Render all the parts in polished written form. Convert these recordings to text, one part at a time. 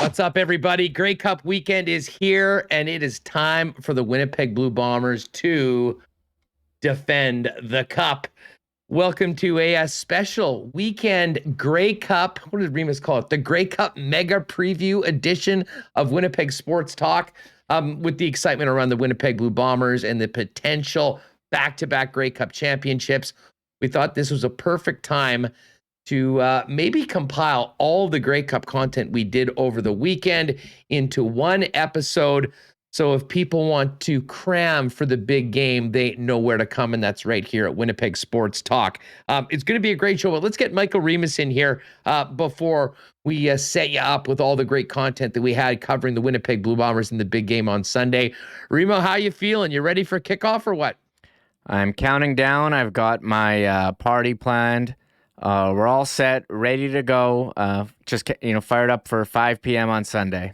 What's up, everybody? Grey Cup weekend is here, and it is time for the Winnipeg Blue Bombers to defend the cup. Welcome to a special weekend Grey Cup. What did Remus call it? The Grey Cup Mega Preview edition of Winnipeg Sports Talk, with the excitement around the Winnipeg Blue Bombers and the potential back-to-back Grey Cup championships. We thought this was a perfect time to maybe compile all the Grey Cup content we did over the weekend into one episode. So if people want to cram for the big game, they know where to come, and that's right here at Winnipeg Sports Talk. It's going to be a great show, but let's get Michael Remus in here before we set you up with all the great content that we had covering the Winnipeg Blue Bombers in the big game on Sunday. Remo, how you feeling? You ready for kickoff or what? I'm counting down. I've got my party planned. We're all set, ready to go. Just fired up for 5 p.m. on Sunday.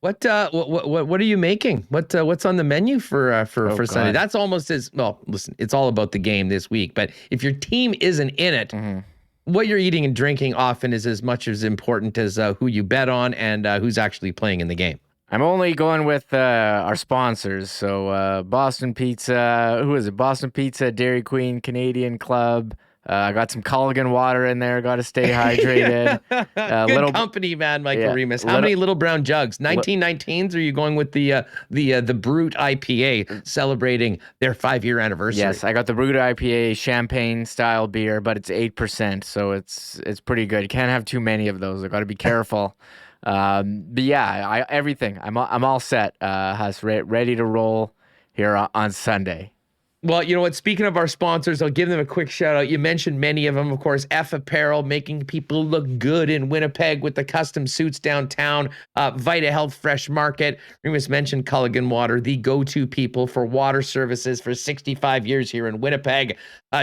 What are you making? What's on the menu for Sunday? That's almost as well. Listen, it's all about the game this week. But if your team isn't in it, what you're eating and drinking often is as much as important as who you bet on and who's actually playing in the game. I'm only going with our sponsors. So Boston Pizza. Who is it? Boston Pizza, Dairy Queen, Canadian Club. I got some Culligan water in there. Got to stay hydrated. Good company, man, Michael Remus. How many little brown jugs? 1919s? Or are you going with the Brute IPA celebrating their 5-year anniversary? Yes, I got the Brute IPA champagne style beer, but it's 8%, so it's pretty good. You can't have too many of those. I got to be careful. But yeah, everything. I'm all set. Ready to roll here on Sunday. Well, you know what? Speaking of our sponsors, I'll give them a quick shout out. You mentioned many of them, of course. F Apparel, making people look good in Winnipeg with the custom suits downtown. Vita Health Fresh Market. Remus mentioned Culligan Water, the go-to people for water services for 65 years here in Winnipeg.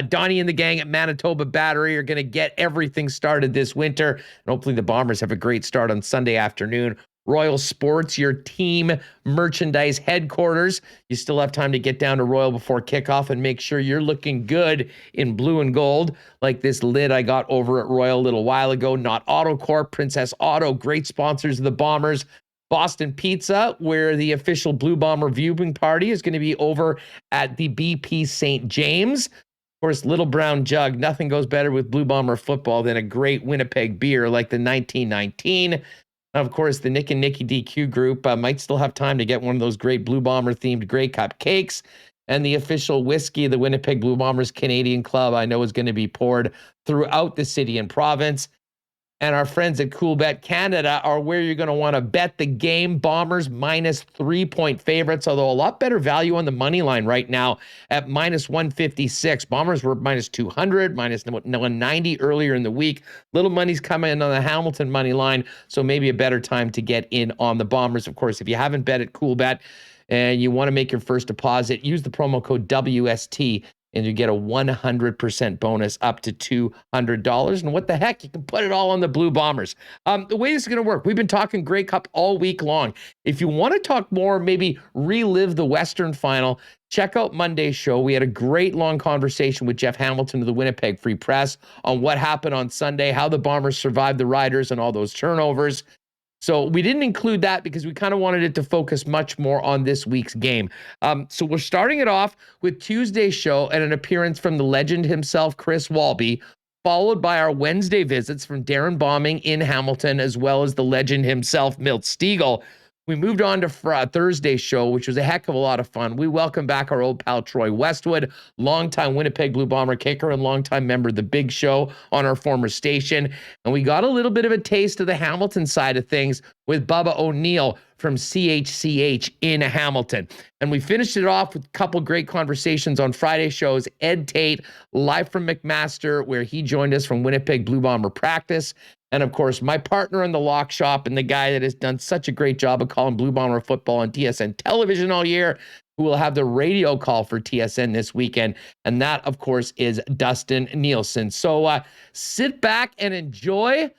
Donnie and the gang at Manitoba Battery are going to get everything started this winter. And hopefully the Bombers have a great start on Sunday afternoon. Royal Sports, your team merchandise headquarters. You still have time to get down to Royal before kickoff and make sure you're looking good in blue and gold, like this lid I got over at Royal a little while ago. Not AutoCorp, Princess Auto, great sponsors of the Bombers. Boston Pizza, where the official Blue Bomber viewing party is going to be over at the BP St. James. Of course, Little Brown Jug. Nothing goes better with Blue Bomber football than a great Winnipeg beer like the 1919. Of course, the Nick and Nicky DQ group might still have time to get one of those great Blue Bomber-themed Grey Cup cakes. And the official whiskey of the Winnipeg Blue Bombers Canadian Club, I know, is going to be poured throughout the city and province. And our friends at Coolbet Canada are where you're going to want to bet the game. Bombers minus 3-point favorites, although a lot better value on the money line right now at minus 156. Bombers were minus 200, minus 190 earlier in the week. Little money's coming in on the Hamilton money line, so maybe a better time to get in on the Bombers. Of course, if you haven't bet at Coolbet and you want to make your first deposit, use the promo code WST. And you get a 100% bonus up to $200. And what the heck? You can put it all on the Blue Bombers. The way this is going to work, we've been talking Grey Cup all week long. If you want to talk more, maybe relive the Western final, check out Monday's show. We had a great long conversation with Jeff Hamilton of the Winnipeg Free Press on what happened on Sunday, how the Bombers survived the Riders and all those turnovers. So we didn't include that because we kind of wanted it to focus much more on this week's game. So we're starting it off with Tuesday's show and an appearance from the legend himself, Chris Walby, followed by our Wednesday visits from Darrin Bauming in Hamilton, as well as the legend himself, Milt Stegall. We moved on to Thursday's show, which was a heck of a lot of fun. We welcome back our old pal, Troy Westwood, longtime Winnipeg Blue Bomber kicker and longtime member of The Big Show on our former station. And we got a little bit of a taste of the Hamilton side of things with Bubba O'Neil from CHCH in Hamilton. And we finished it off with a couple great conversations on Friday's shows. Ed Tait, live from McMaster, where he joined us from Winnipeg Blue Bomber practice. And, of course, my partner in the lock shop and the guy that has done such a great job of calling Blue Bomber football on TSN television all year, who will have the radio call for TSN this weekend. And that, of course, is Dustin Nielson. So sit back and enjoy.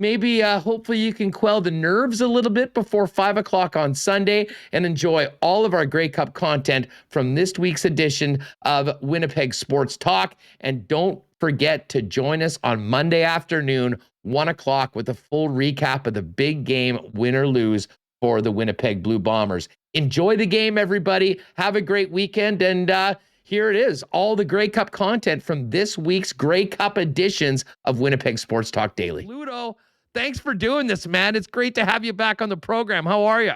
Maybe, hopefully you can quell the nerves a little bit before 5 o'clock on Sunday and enjoy all of our Grey Cup content from this week's edition of Winnipeg Sports Talk. And don't forget to join us on Monday afternoon 1 o'clock, with a full recap of the big game, win or lose, for the Winnipeg Blue Bombers. Enjoy the game, everybody. Have a great weekend. And here it is, all the Grey Cup content from this week's Grey Cup editions of Winnipeg Sports Talk Daily. Ludo, thanks for doing this, man. It's great to have you back on the program. How are you?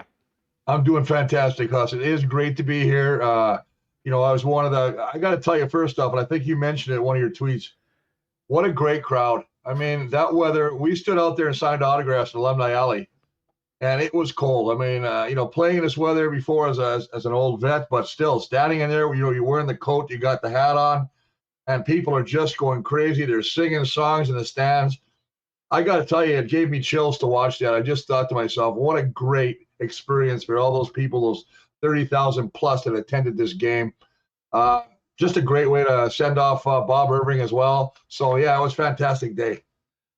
I'm doing fantastic, Huss. It is great to be here. I was I got to tell you first off, and I think you mentioned it in one of your tweets, what a great crowd. I mean, that weather, we stood out there and signed autographs in Alumni Alley, and it was cold. I mean, playing in this weather before as an old vet, but still standing in there, you're wearing the coat, you got the hat on, and people are just going crazy. They're singing songs in the stands. I got to tell you, it gave me chills to watch that. I just thought to myself, what a great experience for all those people, those 30,000 plus that attended this game. Just a great way to send off Bob Irving as well. So, yeah, it was a fantastic day.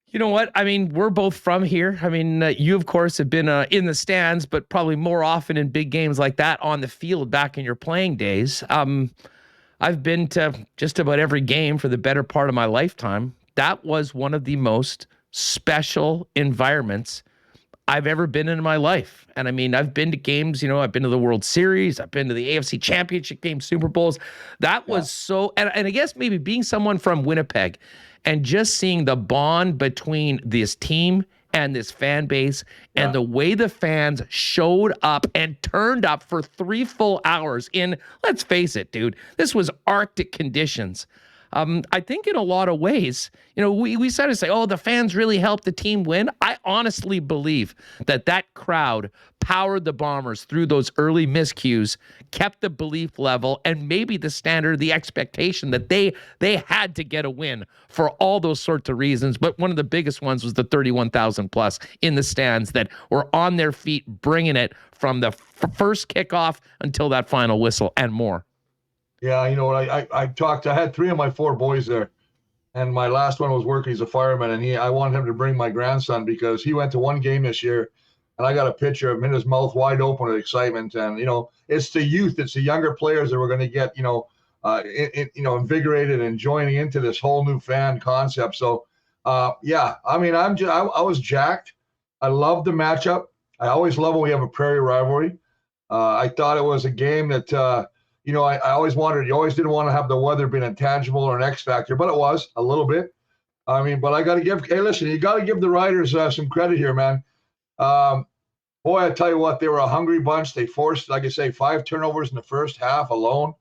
You know what? I mean, we're both from here. I mean, you, of course, have been in the stands, but probably more often in big games like that on the field back in your playing days. I've been to just about every game for the better part of my lifetime. That was one of the most special environments I've ever been in my life. And I mean, I've been to games, I've been to the World Series, I've been to the AFC Championship game, Super Bowls. That was so, and I guess maybe being someone from Winnipeg and just seeing the bond between this team and this fan base and the way the fans showed up and turned up for 3 full hours in, let's face it, dude, this was Arctic conditions. I think in a lot of ways, we sort of say, oh, the fans really helped the team win. I honestly believe that crowd powered the Bombers through those early miscues, kept the belief level, and maybe the standard, the expectation that they had to get a win for all those sorts of reasons. But one of the biggest ones was the 31,000 plus in the stands that were on their feet, bringing it from the first kickoff until that final whistle and more. Yeah, I had 3 of my 4 boys there, and my last one was working. He's a fireman, and I wanted him to bring my grandson because he went to one game this year, and I got a picture of him in his mouth wide open with excitement. And, it's the youth, it's the younger players that we're going to get, invigorated and joining into this whole new fan concept. So, I mean, I was jacked. I love the matchup. I always love when we have a Prairie rivalry. I thought it was a game that, I always wondered, you always didn't want to have the weather being intangible or an X factor, but it was a little bit. I mean, but I got to you got to give the Riders some credit here, man. Boy, I tell you what, they were a hungry bunch. They forced, like I say, 5 turnovers in the first half alone.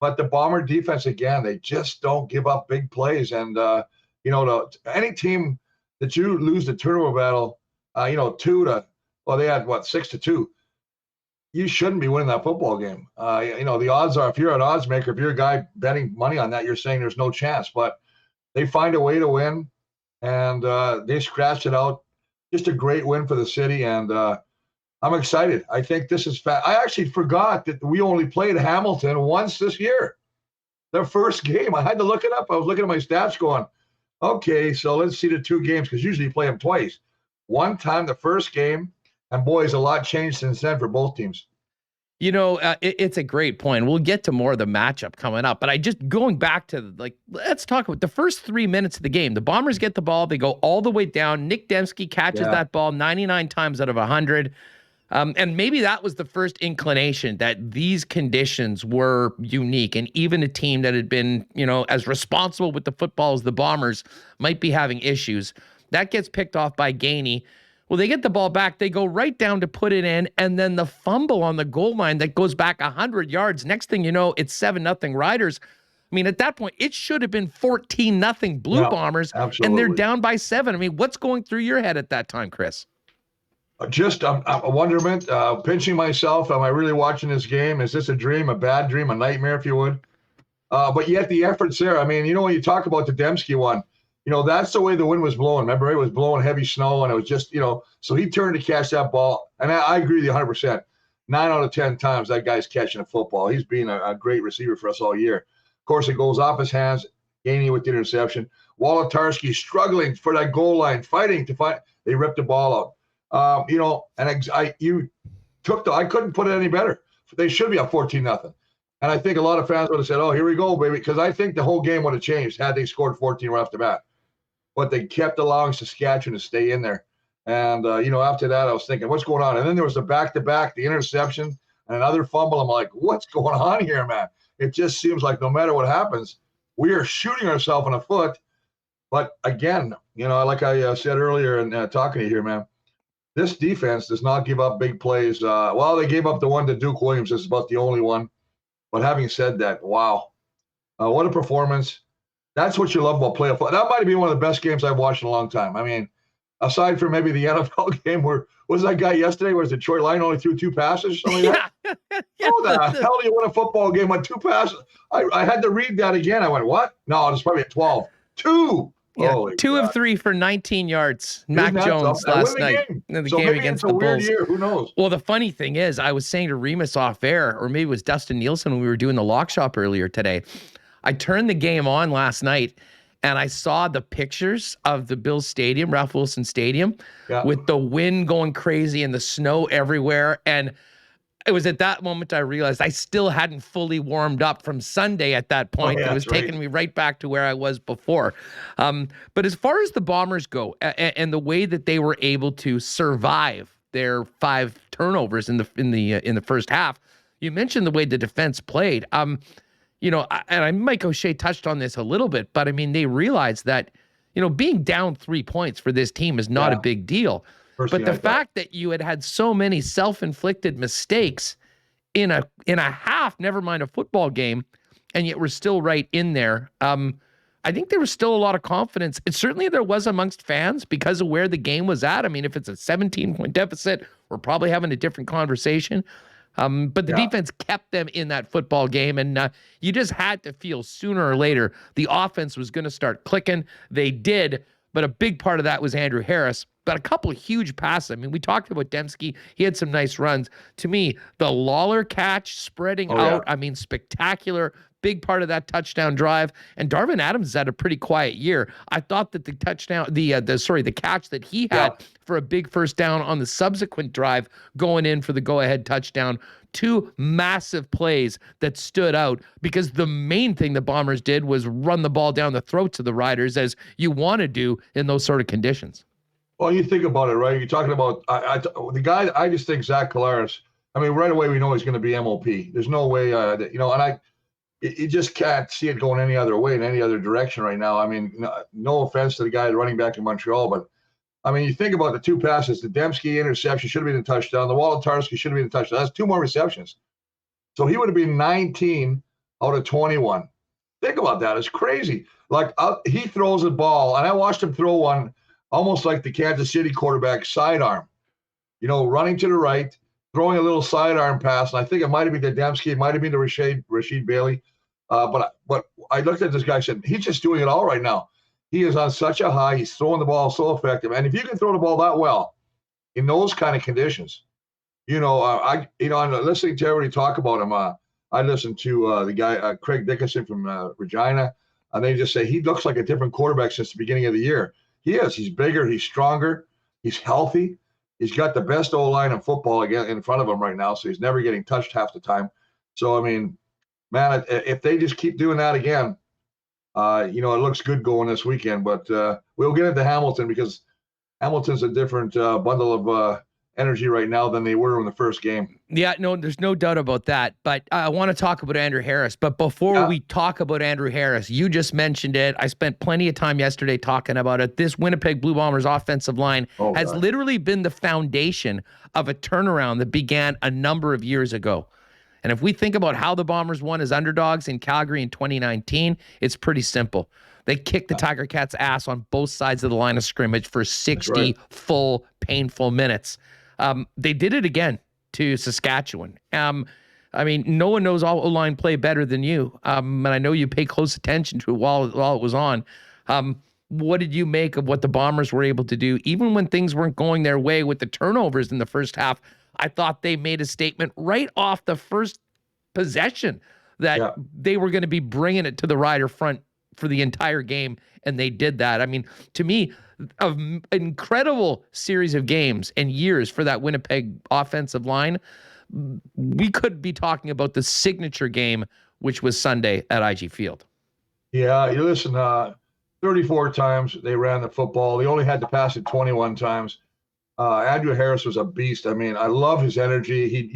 But the Bomber defense, again, they just don't give up big plays. And, any team that you lose the turnover battle, they had 6-2. You shouldn't be winning that football game. The odds are, if you're an odds maker, if you're a guy betting money on that, you're saying there's no chance. But they find a way to win, and they scratched it out. Just a great win for the city, and I'm excited. I think this is I actually forgot that we only played Hamilton once this year. Their first game. I had to look it up. I was looking at my stats going, okay, so let's see the 2 games, because usually you play them twice. One time the first game, and boys, a lot changed since then for both teams. It's a great point. We'll get to more of the matchup coming up, but going back to let's talk about the first 3 minutes of the game. The Bombers get the ball. They go all the way down. Nick Dembski catches that ball 99 times out of 100. And maybe that was the first inclination that these conditions were unique. And even a team that had been, as responsible with the football as the Bombers might be having issues. That gets picked off by Gainey. Well, they get the ball back. They go right down to put it in, and then the fumble on the goal line that goes back 100 yards. Next thing you know, it's 7-0 Riders. I mean, at that point, it should have been 14-0 Blue Bombers, absolutely. And they're down by 7. I mean, what's going through your head at that time, Chris? Just a wonderment, pinching myself. Am I really watching this game? Is this a dream, a bad dream, a nightmare, if you would? But yet the effort's there. I mean, when you talk about the Dembski one, that's the way the wind was blowing. Remember, it was blowing heavy snow, and it was just, so he turned to catch that ball. And I agree with you 100%. 9 out of 10 times that guy's catching a football. He's been a great receiver for us all year. Of course, it goes off his hands, Gainey with the interception. Wolotarski struggling for that goal line, fighting to fight. They ripped the ball out. I couldn't put it any better. They should be up 14-0. And I think a lot of fans would have said, oh, here we go, baby, because I think the whole game would have changed had they scored 14 right off the bat. but they kept allowing Saskatchewan to stay in there. And, after that, I was thinking, what's going on? And then there was the back-to-back, the interception, and another fumble. I'm like, what's going on here, man? It just seems like no matter what happens, we are shooting ourselves in the foot. But again, like I said earlier in talking to you here, man, this defense does not give up big plays. They gave up the one to Duke Williams. This is about the only one. But having said that, wow, what a performance. That's what you love about playoff football. That might be one of the best games I've watched in a long time. I mean, aside from maybe the NFL game where was that guy yesterday where Detroit Lion only threw 2 passes or something like that? How the hell do you win a football game on 2 passes? I had to read that again. I went, what? No, it's probably at 12. 2. Yeah, Holy 2 God. of 3 for 19 yards. Mac Jones last night in the game against the Bulls. Year. Who knows? Well, the funny thing is, I was saying to Remus off air, or maybe it was Dustin Nielson when we were doing the lock shop earlier today. I turned the game on last night, and I saw the pictures of the Bills Stadium, Ralph Wilson Stadium, with the wind going crazy and the snow everywhere. And it was at that moment I realized I still hadn't fully warmed up from Sunday at that point. It was taking me right back to where I was before. But as far as the Bombers go and the way that they were able to survive their 5 turnovers in the first half, you mentioned the way the defense played. And Mike O'Shea touched on this a little bit, but I mean, they realized that, being down 3 points for this team is not a big deal. But the fact that you had so many self-inflicted mistakes in a half, never mind a football game, and yet we're still right in there. I think there was still a lot of confidence. And certainly there was amongst fans because of where the game was at. I mean, if it's a 17-point deficit, we're probably having a different conversation. But the defense kept them in that football game, and you just had to feel sooner or later the offense was going to start clicking. They did, but a big part of that was Andrew Harris. But a couple of huge passes. I mean, we talked about Dembski. He had some nice runs. To me, the Lawler catch spreading out, I mean, spectacular. Big part of that touchdown drive. And Darvin Adams has had a pretty quiet year. I thought that the touchdown, the catch that he had for a big first down on the subsequent drive going in for the go-ahead touchdown, 2 massive plays that stood out because the main thing the Bombers did was run the ball down the throats of the Riders as you want to do in those sort of conditions. Well, you think about it, right? You're talking about the guy. I just think Zach Collaros. I mean, right away we know he's going to be MOP. There's no way, you just can't see it going any other way in any other direction right now. I mean, no offense to the guy running back in Montreal, but I mean, you think about the 2 passes. The Dembski interception should have been a touchdown. The Wolotarski should have been a touchdown. That's 2 more receptions. So he would have been 19 out of 21. Think about that. It's crazy. Like he throws the ball, and I watched him throw one almost like the Kansas City quarterback sidearm, running to the right, throwing a little sidearm pass. And I think it might have been to Dembski. It might have been to Rasheed Bailey. But I looked at this guy and said, he's just doing it all right now. He is on such a high. He's throwing the ball so effective. And if you can throw the ball that well in those kind of conditions, I'm listening to everybody talk about him. I listened to the guy, Craig Dickinson from Regina, and they just say he looks like a different quarterback since the beginning of the year. He is. He's bigger. He's stronger. He's healthy. He's got the best O-line in football again in front of him right now, so he's never getting touched half the time. So, I mean, man, if they just keep doing that again, it looks good going this weekend. But we'll get into Hamilton because Hamilton's a different bundle of energy right now than they were in the first game. Yeah, no, there's no doubt about that. But I want to talk about Andrew Harris. But before we talk about Andrew Harris, you just mentioned it. I spent plenty of time yesterday talking about it. This Winnipeg Blue Bombers offensive line has literally been the foundation of a turnaround that began a number of years ago. And if we think about how the Bombers won as underdogs in Calgary in 2019, it's pretty simple. They kicked the Tiger Cats' ass on both sides of the line of scrimmage for 60 full, painful minutes. They did it again to Saskatchewan. I mean, no one knows all O-line play better than you. And I know you pay close attention to it while it was on. What did you make of what the Bombers were able to do? Even when things weren't going their way with the turnovers in the first half, I thought they made a statement right off the first possession that they were going to be bringing it to the Rider front for the entire game, and they did that. I mean, to me, an incredible series of games and years for that Winnipeg offensive line. We could be talking about the signature game, which was Sunday at IG Field. Yeah, you listen, the 34 times they ran the football. They only had to pass it 21 times. Andrew Harris was a beast. I mean, I love his energy.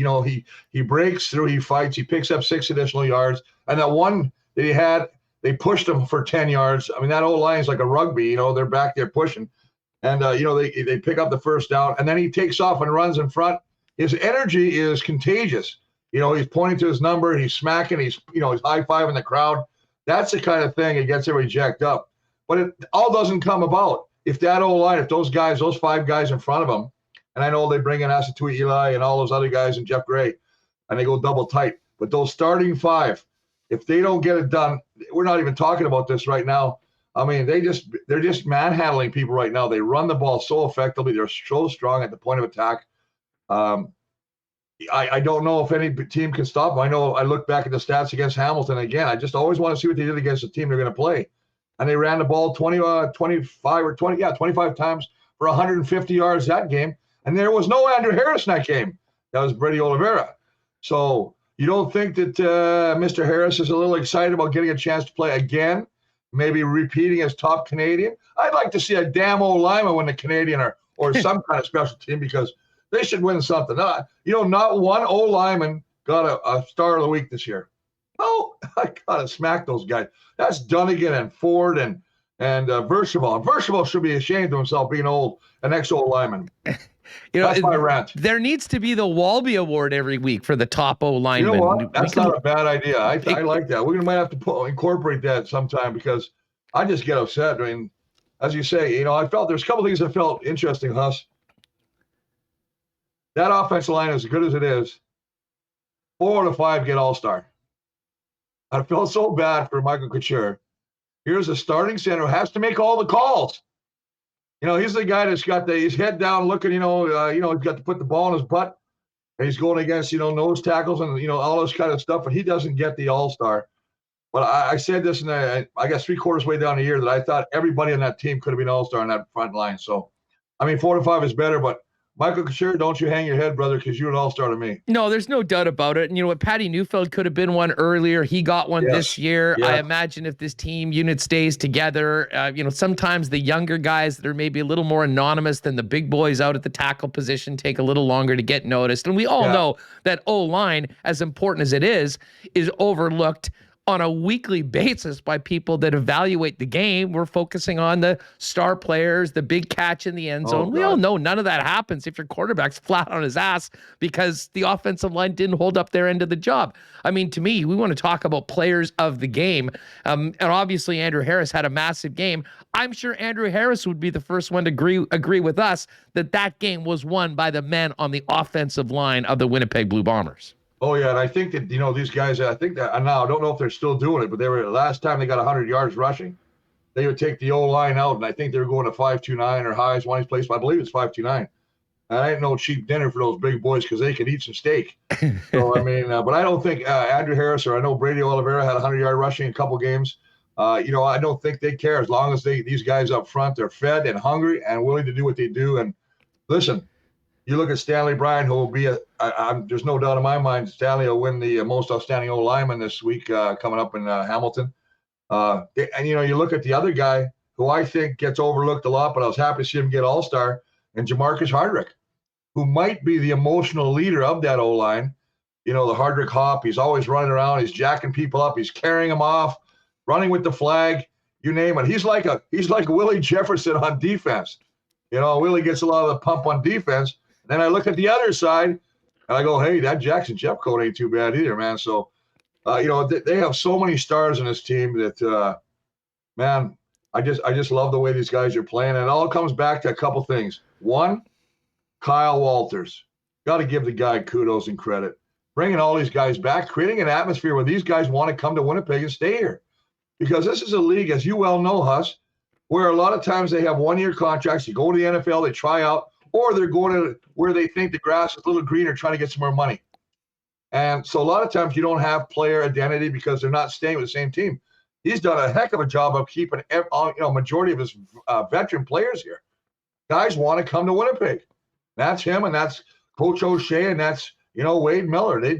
He breaks through, he fights, he picks up 6 additional yards. And that one that he had, they pushed him for 10 yards. I mean, that old line is like a rugby, they're back there pushing. And, they pick up the first down, and then he takes off and runs in front. His energy is contagious. He's pointing to his number, he's smacking, he's high-fiving the crowd. That's the kind of thing that gets everybody jacked up. But it all doesn't come about if that O-line, if those 5 guys in front of him, and I know they bring in Asatui Eli and all those other guys and Jeff Gray, and they go double tight. But those starting 5, if they don't get it done, we're not even talking about this right now. I mean, they're just manhandling people right now. They run the ball so effectively. They're so strong at the point of attack. I don't know if any team can stop them. I know I look back at the stats against Hamilton again. I just always want to see what they did against the team they're going to play. And they ran the ball 25 times for 150 yards that game. And there was no Andrew Harris in that game. That was Brady Oliveira. So you don't think that Mr. Harris is a little excited about getting a chance to play again? Maybe repeating as top Canadian? I'd like to see a damn old lineman win the Canadian or some kind of special team, because they should win something. Not one old lineman got a star of the week this year. Oh, I gotta smack those guys. That's Dunnigan and Ford and Vershaval. Vershaval should be ashamed of himself being an ex-old lineman. That's my rant. There needs to be the Walby Award every week for the top O lineman. You know what? That's not a bad idea. I like that. We might have to incorporate that sometime, because I just get upset. I mean, as you say, I felt there's a couple things that felt interesting, Huss. That offensive line, as good as it is, 4 out of 5 get All-Star. I felt so bad for Michael Couture. Here's a starting center who has to make all the calls. He's the guy that's got his head down looking, he's got to put the ball in his butt. And he's going against, nose tackles and, all this kind of stuff, but he doesn't get the All-Star. But I said this I guess 3/4 way down the year, that I thought everybody on that team could have been All-Star on that front line. So, 4 to 5 is better, but Michael Couture, don't you hang your head, brother, because you're an All-Star to me. No, there's no doubt about it. And you know what? Patty Neufeld could have been one earlier. He got one this year. Yeah. I imagine if this team unit stays together, sometimes the younger guys that are maybe a little more anonymous than the big boys out at the tackle position take a little longer to get noticed. And we all know that O-line, as important as it is overlooked on a weekly basis by people that evaluate the game. We're focusing on the star players, the big catch in the end zone. We all know none of that happens if your quarterback's flat on his ass because the offensive line didn't hold up their end of the job. I mean, to me, we want to talk about players of the game. And obviously, Andrew Harris had a massive game. I'm sure Andrew Harris would be the first one to agree with us that game was won by the men on the offensive line of the Winnipeg Blue Bombers. Oh, yeah, and I think that, these guys, I think that, now I don't know if they're still doing it, but last time they got 100 yards rushing, they would take the O-line out, and I think they were going to 5.29 or highest one place, I believe it's 5.29. And I ain't no cheap dinner for those big boys because they can eat some steak. So, but I don't think Andrew Harris or I know Brady Oliveira had 100-yard rushing in a couple games. I don't think they care as long as these guys up front, they're fed and hungry and willing to do what they do. And listen, you look at Stanley Bryan, who will be there's no doubt in my mind Stanley will win the most outstanding O lineman this week coming up in Hamilton. And you look at the other guy who I think gets overlooked a lot, but I was happy to see him get All-Star, and Jamarcus Hardrick, who might be the emotional leader of that O line. The Hardrick hop. He's always running around. He's jacking people up. He's carrying them off, running with the flag. You name it. He's like Willie Jefferson on defense. Willie gets a lot of the pump on defense. Then I look at the other side, and I go, hey, that Jackson Jeffcoat ain't too bad either, man. So, they have so many stars in this team that, man, I just love the way these guys are playing. And it all comes back to a couple things. One, Kyle Walters. Got to give the guy kudos and credit. Bringing all these guys back, creating an atmosphere where these guys want to come to Winnipeg and stay here. Because this is a league, as you well know, Huss, where a lot of times they have one-year contracts. You go to the NFL, they try out, or they're going to where they think the grass is a little greener, trying to get some more money. And so a lot of times you don't have player identity because they're not staying with the same team. He's done a heck of a job of keeping majority of his veteran players here. Guys want to come to Winnipeg. That's him, and that's Coach O'Shea, and that's Wade Miller. They're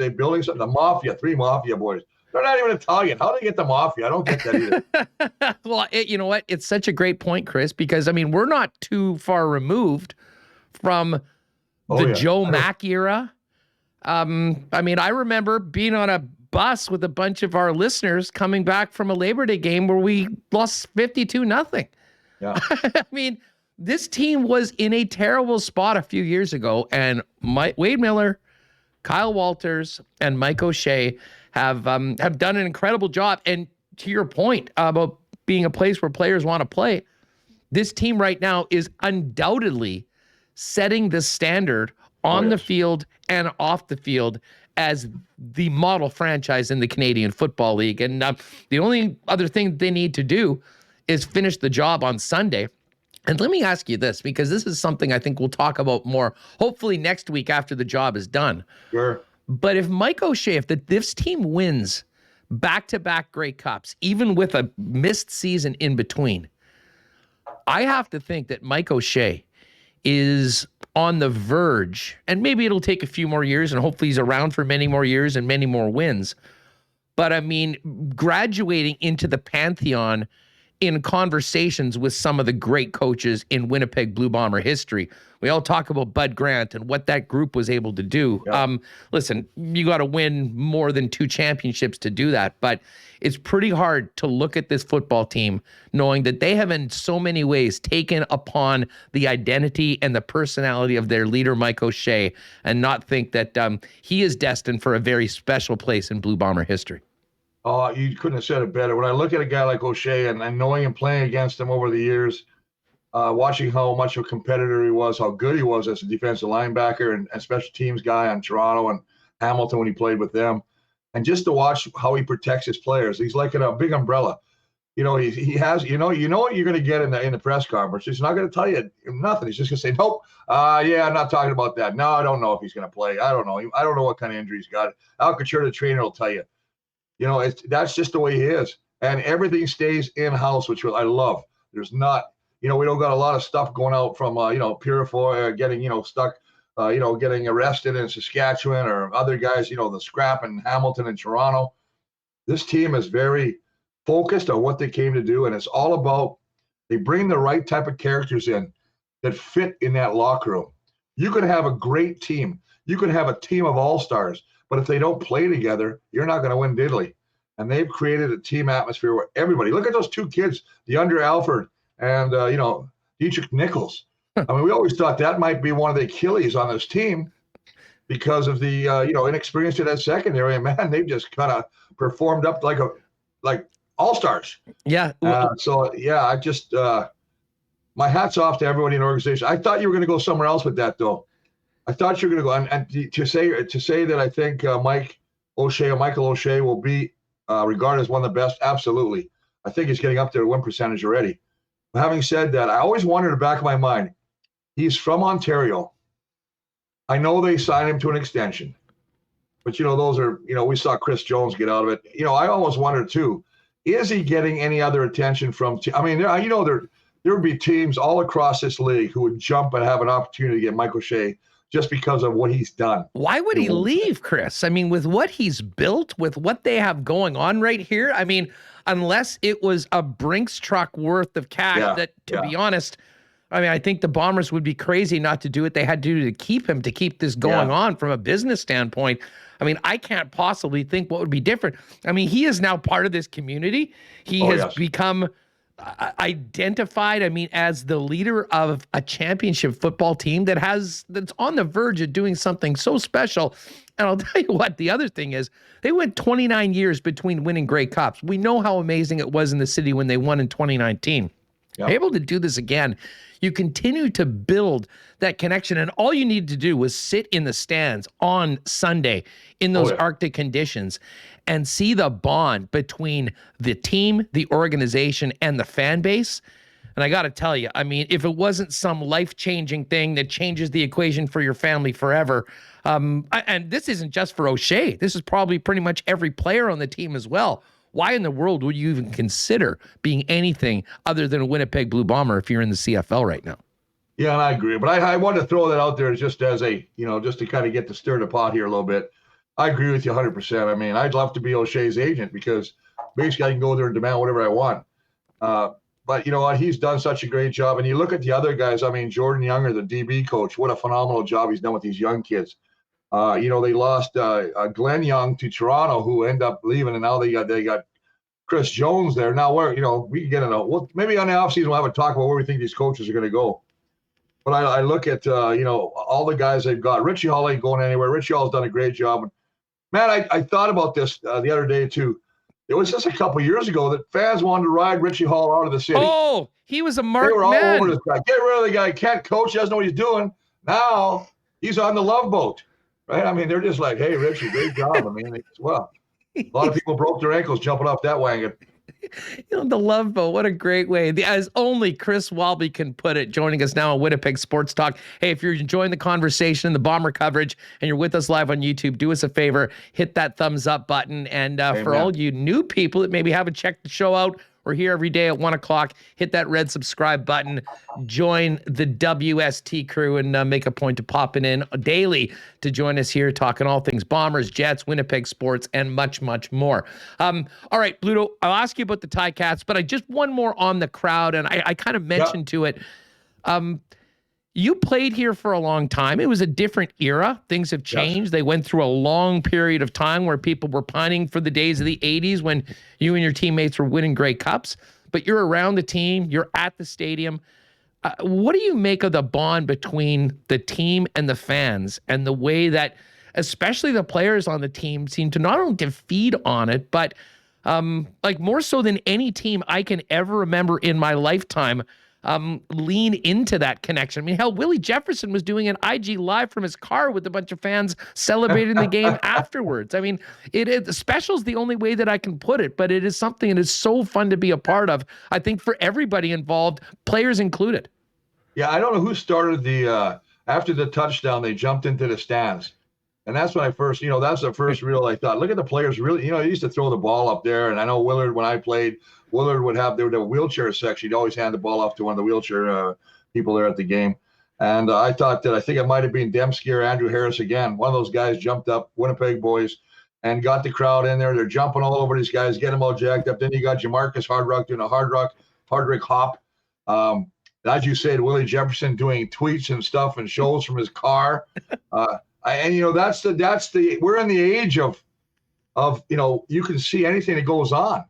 building something. The Mafia, 3 Mafia boys. They're not even Italian. How do they get the mafia? I don't get that either. Well, you know what? It's such a great point, Chris, because I mean, we're not too far removed from the Joe Mack era. I mean, I remember being on a bus with a bunch of our listeners coming back from a Labor Day game where we lost 52-0. Yeah. I mean, this team was in a terrible spot a few years ago, and Wade Miller, Kyle Walters, and Mike O'Shea have done an incredible job. And to your point about being a place where players want to play, this team right now is undoubtedly setting the standard on the field and off the field as the model franchise in the Canadian Football League. And the only other thing they need to do is finish the job on Sunday. And let me ask you this, because this is something I think we'll talk about more, hopefully next week after the job is done. Sure. But if Mike O'Shea, if this team wins back-to-back Grey Cups, even with a missed season in between, I have to think that Mike O'Shea is on the verge, and maybe it'll take a few more years, and hopefully he's around for many more years and many more wins. But I mean, graduating into the pantheon in conversations with some of the great coaches in Winnipeg Blue Bomber history. We all talk about Bud Grant and what that group was able to do. Yeah. Listen, you got to win more than 2 championships to do that, but it's pretty hard to look at this football team knowing that they have in so many ways taken upon the identity and the personality of their leader, Mike O'Shea, and not think that he is destined for a very special place in Blue Bomber history. Oh, you couldn't have said it better. When I look at a guy like O'Shea and knowing him, playing against him over the years, watching how much of a competitor he was, how good he was as a defensive linebacker and special teams guy on Toronto and Hamilton when he played with them, and just to watch how he protects his players. He's like in a big umbrella. You know, he has, you know what you're going to get in the press conference. He's not going to tell you nothing. He's just going to say, nope, yeah, I'm not talking about that. No, I don't know if he's going to play. I don't know. I don't know what kind of injury he's got. Al Couture, the trainer, will tell you. You know, that's just the way he is. And everything stays in-house, which I love. There's not, we don't got a lot of stuff going out from, Purifoy getting, stuck, getting arrested in Saskatchewan or other guys, the scrap in Hamilton and Toronto. This team is very focused on what they came to do. And it's all about, they bring the right type of characters in that fit in that locker room. You could have a great team. You could have a team of all-stars. But if they don't play together, you're not going to win diddly. And they've created a team atmosphere where everybody, look at those 2 kids, DeAndre Alford and, Dietrich Nichols. I mean, we always thought that might be one of the Achilles on this team because of the, inexperience in that secondary. And man, they've just kind of performed up like all-stars. Yeah. I just, my hat's off to everybody in the organization. I thought you were going to go somewhere else with that, though. I thought you were going to go, and to say that I think Michael O'Shea will be regarded as one of the best, absolutely. I think he's getting up there to win percentage already. But having said that, I always wondered in the back of my mind, he's from Ontario. I know they signed him to an extension, but those are, we saw Chris Jones get out of it. I almost wondered too, is he getting any other attention from? There would be teams all across this league who would jump and have an opportunity to get Mike O'Shea just because of what he's done. Why would he leave, Chris? I mean, with what he's built, with what they have going on right here, I mean, unless it was a Brinks truck worth of cash to be honest, I mean, I think the Bombers would be crazy not to do what they had to do to keep this going on from a business standpoint. I mean, I can't possibly think what would be different. I mean, he is now part of this community. He has become identified, as the leader of a championship football team that's on the verge of doing something so special. And I'll tell you what, the other thing is they went 29 years between winning Grey Cups. We know how amazing it was in the city when they won in 2019. Yep. Able to do this again. You continue to build that connection, and all you need to do was sit in the stands on Sunday in those Arctic conditions and see the bond between the team, the organization, and the fan base. And I got to tell you, I mean, if it wasn't some life-changing thing that changes the equation for your family forever, and this isn't just for O'Shea. This is probably pretty much every player on the team as well. Why in the world would you even consider being anything other than a Winnipeg Blue Bomber if you're in the CFL right now? Yeah, and I agree. But I wanted to throw that out there just as a, just to kind of get to stir the pot here a little bit. I agree with you 100%. I mean, I'd love to be O'Shea's agent because basically I can go there and demand whatever I want. But you know what? He's done such a great job. And you look at the other guys. I mean, Jordan Younger, the DB coach, what a phenomenal job he's done with these young kids. You know, they lost Glenn Young to Toronto, who ended up leaving, and now they got Chris Jones there. Now, where, you know, we can get into, well, maybe on the offseason we'll have a talk about where we think these coaches are going to go. But I look at, you know, all the guys they've got. Richie Hall ain't going anywhere. Richie Hall's done a great job. Man, I thought about this the other day, too. It was just a couple years ago that fans wanted to ride Richie Hall out of the city. Oh, he was a marked They were all man. over this guy. Get rid of the guy. Can't coach. He doesn't know what he's doing. Now he's on the Love Boat, right? I mean, they're just like, hey, Richie, great job. I mean, well, a lot of people broke their ankles jumping off that wagon. You know, the Love Boat, what a great way. As only Chris Walby can put it, joining us now on Winnipeg Sports Talk. Hey, if you're enjoying the conversation and the Bomber coverage and you're with us live on YouTube, do us a favor, hit that thumbs up button. And for all you new people that maybe haven't checked the show out, we're here every day at 1 o'clock. Hit that red subscribe button. Join the WST crew and make a point of popping in daily to join us here, talking all things Bombers, Jets, Winnipeg sports, and much, much more. All right, Bluto, I'll ask you about the TiCats, but I just one more on the crowd, and I kind of mentioned to it. You played here for a long time. It was a different era. Things have changed. Yes. They went through a long period of time where people were pining for the days of the 80s when you and your teammates were winning Grey Cups. But you're around the team. You're at the stadium. What do you make of the bond between the team and the fans and the way that especially the players on the team seem to not only to feed on it, but like more so than any team I can ever remember in my lifetime, lean into that connection. I mean, hell, Willie Jefferson was doing an IG live from his car with a bunch of fans celebrating the game afterwards. I mean, special is the only way that I can put it, but it is something that is so fun to be a part of. I think for everybody involved, players included. Yeah, I don't know who started the after the touchdown, they jumped into the stands. And that's when I first, you know, that's the first real, I thought, look at the players really, you know, they used to throw the ball up there. And I know Willard, when I played, Willard would have, there was a wheelchair section. He'd always hand the ball off to one of the wheelchair people there at the game. And I thought that, I think it might have been Dembski or Andrew Harris again. One of those guys jumped up, Winnipeg boys, and got the crowd in there. They're jumping all over these guys, getting them all jacked up. Then you got Jamarcus Hardrock doing a Hardrick hop. As you said, Willie Jefferson doing tweets and stuff and shows from his car. And you know, that's the we're in the age of you know, you can see anything that goes on.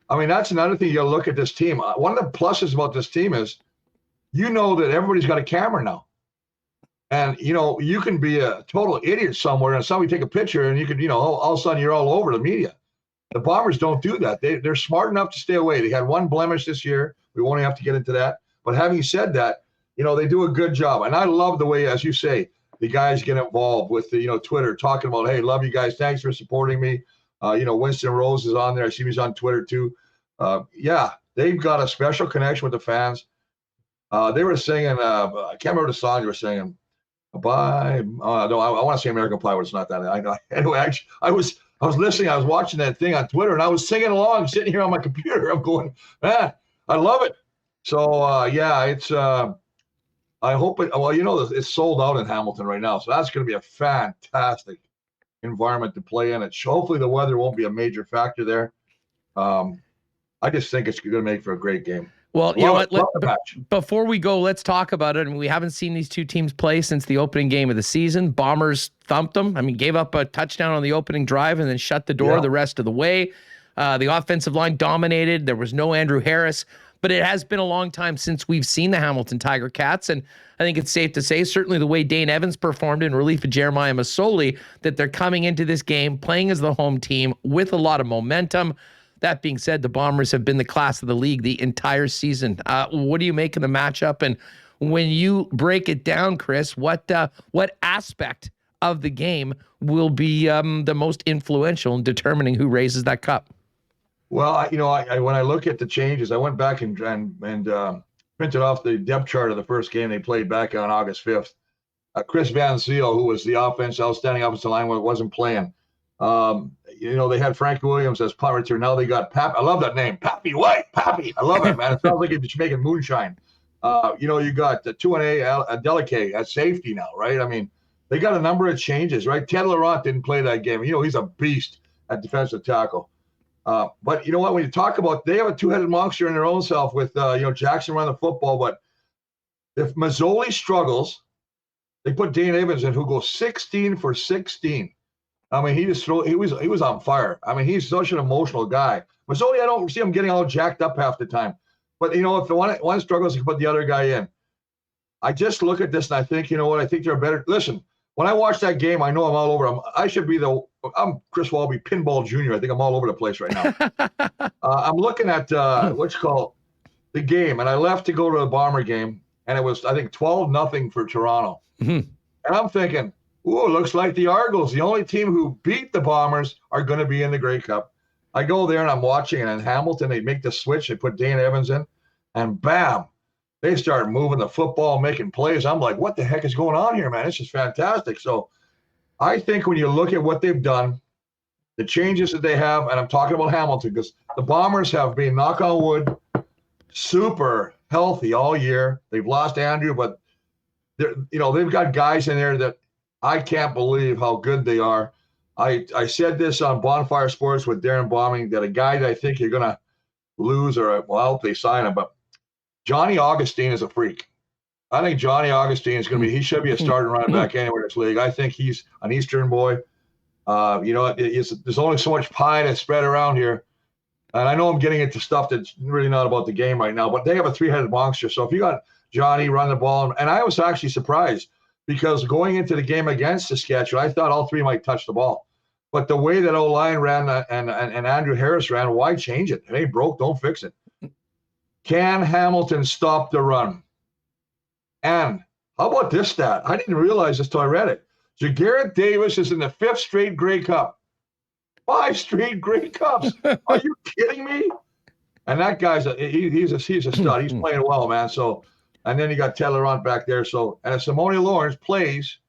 I mean, that's another thing you got to look at this team. One of the pluses about this team is, you know, that everybody's got a camera now, and you know, you can be a total idiot somewhere and somebody take a picture and you could, you know, all of a sudden you're all over the media. The Bombers don't do that. They're smart enough to stay away. They had one blemish this year. We won't have to get into that. But having said that, you know, they do a good job, and I love the way, as you say, the guys get involved with the, you know, Twitter, talking about, hey, love you guys. Thanks for supporting me. You know, Winston Rose is on there. I see he's on Twitter too. Yeah, they've got a special connection with the fans. They were singing, I can't remember the song they were singing. Bye. No, I want to say American Pie, but it's not that. I know. Anyway, actually, I was listening. I was watching that thing on Twitter, and I was singing along, sitting here on my computer. I'm going, man, I love it. So, yeah, it's I hope it, well, you know, it's sold out in Hamilton right now. So that's going to be a fantastic environment to play in. Hopefully the weather won't be a major factor there. I just think it's going to make for a great game. Well, you know what? Before we go, let's talk about it. And we haven't seen these two teams play since the opening game of the season. Bombers thumped them. I mean, gave up a touchdown on the opening drive and then shut the door the rest of the way. The offensive line dominated. There was no Andrew Harris. But it has been a long time since we've seen the Hamilton Tiger Cats, and I think it's safe to say, certainly the way Dane Evans performed in relief of Jeremiah Masoli, that they're coming into this game playing as the home team with a lot of momentum. That being said, the Bombers have been the class of the league the entire season. What do you make of the matchup? And when you break it down, Chris, what aspect of the game will be the most influential in determining who raises that cup? Well, you know, when I look at the changes, I went back and printed off the depth chart of the first game they played back on August 5th. Chris Van Zyl, who was the outstanding offensive lineman, wasn't playing. You know, they had Frank Williams as punt return. Now they got Pap. I love that name, Pappy White. Pappy. I love it, man. It sounds like it's making moonshine. You know, you got the 2-A Delicate at safety now, right? I mean, they got a number of changes, right? Ted Laurent didn't play that game. He's a beast at defensive tackle. But you know what? When you talk about, they have a two-headed monster in their own self with, Jackson running the football. But if Mazzoli struggles, they put Dane Evans in, who goes 16 for 16. I mean, he was on fire. I mean, he's such an emotional guy. Mazzoli, I don't see him getting all jacked up half the time. But, if the one struggles, you can put the other guy in. I just look at this and I think, I think they're better. Listen, when I watch that game, I know I'm all over. I'm Chris Walby, Pinball Jr. I think I'm all over the place right now. I'm looking at the game, and I left to go to the Bomber game, and it was, I think, 12-0 for Toronto. Mm-hmm. And I'm thinking, ooh, looks like the Argos, the only team who beat the Bombers, are going to be in the Grey Cup. I go there and I'm watching, and in Hamilton, they make the switch. They put Dane Evans in, and bam, they start moving the football, making plays. I'm like, what the heck is going on here, man? This is fantastic. So I think when you look at what they've done, the changes that they have, and I'm talking about Hamilton, because the Bombers have been, knock on wood, super healthy all year. They've lost Andrew, but they've got guys in there that I can't believe how good they are. I said this on Bonfire Sports with Darrin Bauming, that a guy that I think you're going to lose, or, well, I hope they sign him, but Johnny Augustine is a freak. I think Johnny Augustine is going to he should be a starting running back anywhere in this league. I think he's an Eastern boy. There's only so much pie that's spread around here. And I know I'm getting into stuff that's really not about the game right now, but they have a three-headed monster. So if you got Johnny run the ball, and I was actually surprised, because going into the game against Saskatchewan, I thought all three might touch the ball. But the way that O-line ran and Andrew Harris ran, why change it? If it ain't broke, don't fix it. Can Hamilton stop the run? And how about this stat? I didn't realize this till I read it. Jagarrett Davis is in the 5th straight Grey Cup. 5 straight Grey Cups. Are you kidding me? And that guy's he's a stud. He's playing well, man. So, and then you got Ted Laurent back there. So, and if Simone Lawrence plays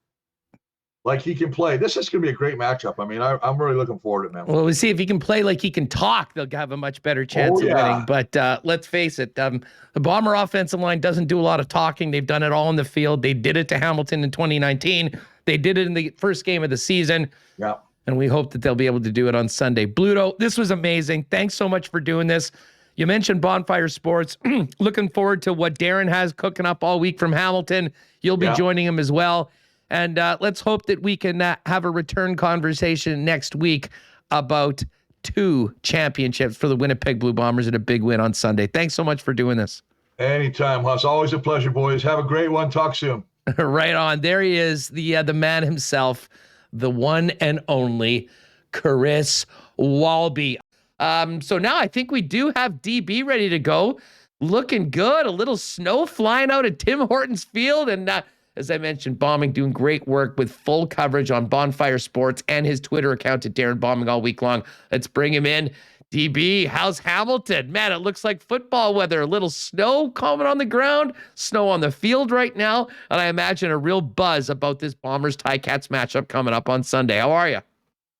like he can play, this is going to be a great matchup. I mean, I'm really looking forward to it, man. Well, we'll see if he can play like he can talk. They'll have a much better chance of winning. But let's face it, the Bomber offensive line doesn't do a lot of talking. They've done it all in the field. They did it to Hamilton in 2019. They did it in the first game of the season. Yeah. And we hope that they'll be able to do it on Sunday. Bluto, this was amazing. Thanks so much for doing this. You mentioned Bonfire Sports. Looking forward to what Darrin has cooking up all week from Hamilton. You'll be joining him as well. And let's hope that we can have a return conversation next week about 2 championships for the Winnipeg Blue Bombers and a big win on Sunday. Thanks so much for doing this. Anytime, Huss. Always a pleasure, boys. Have a great one. Talk soon. Right on. There he is, the man himself, the one and only Chris Walby. So now I think we do have DB ready to go. Looking good. A little snow flying out at Tim Hortons Field. And as I mentioned, Bauming doing great work with full coverage on Bonfire Sports and his Twitter account at Darrin Bauming all week long. Let's bring him in. DB, how's Hamilton? Man, it looks like football weather. A little snow coming on the ground, snow on the field right now, and I imagine a real buzz about this Bombers TiCats matchup coming up on Sunday. How are you?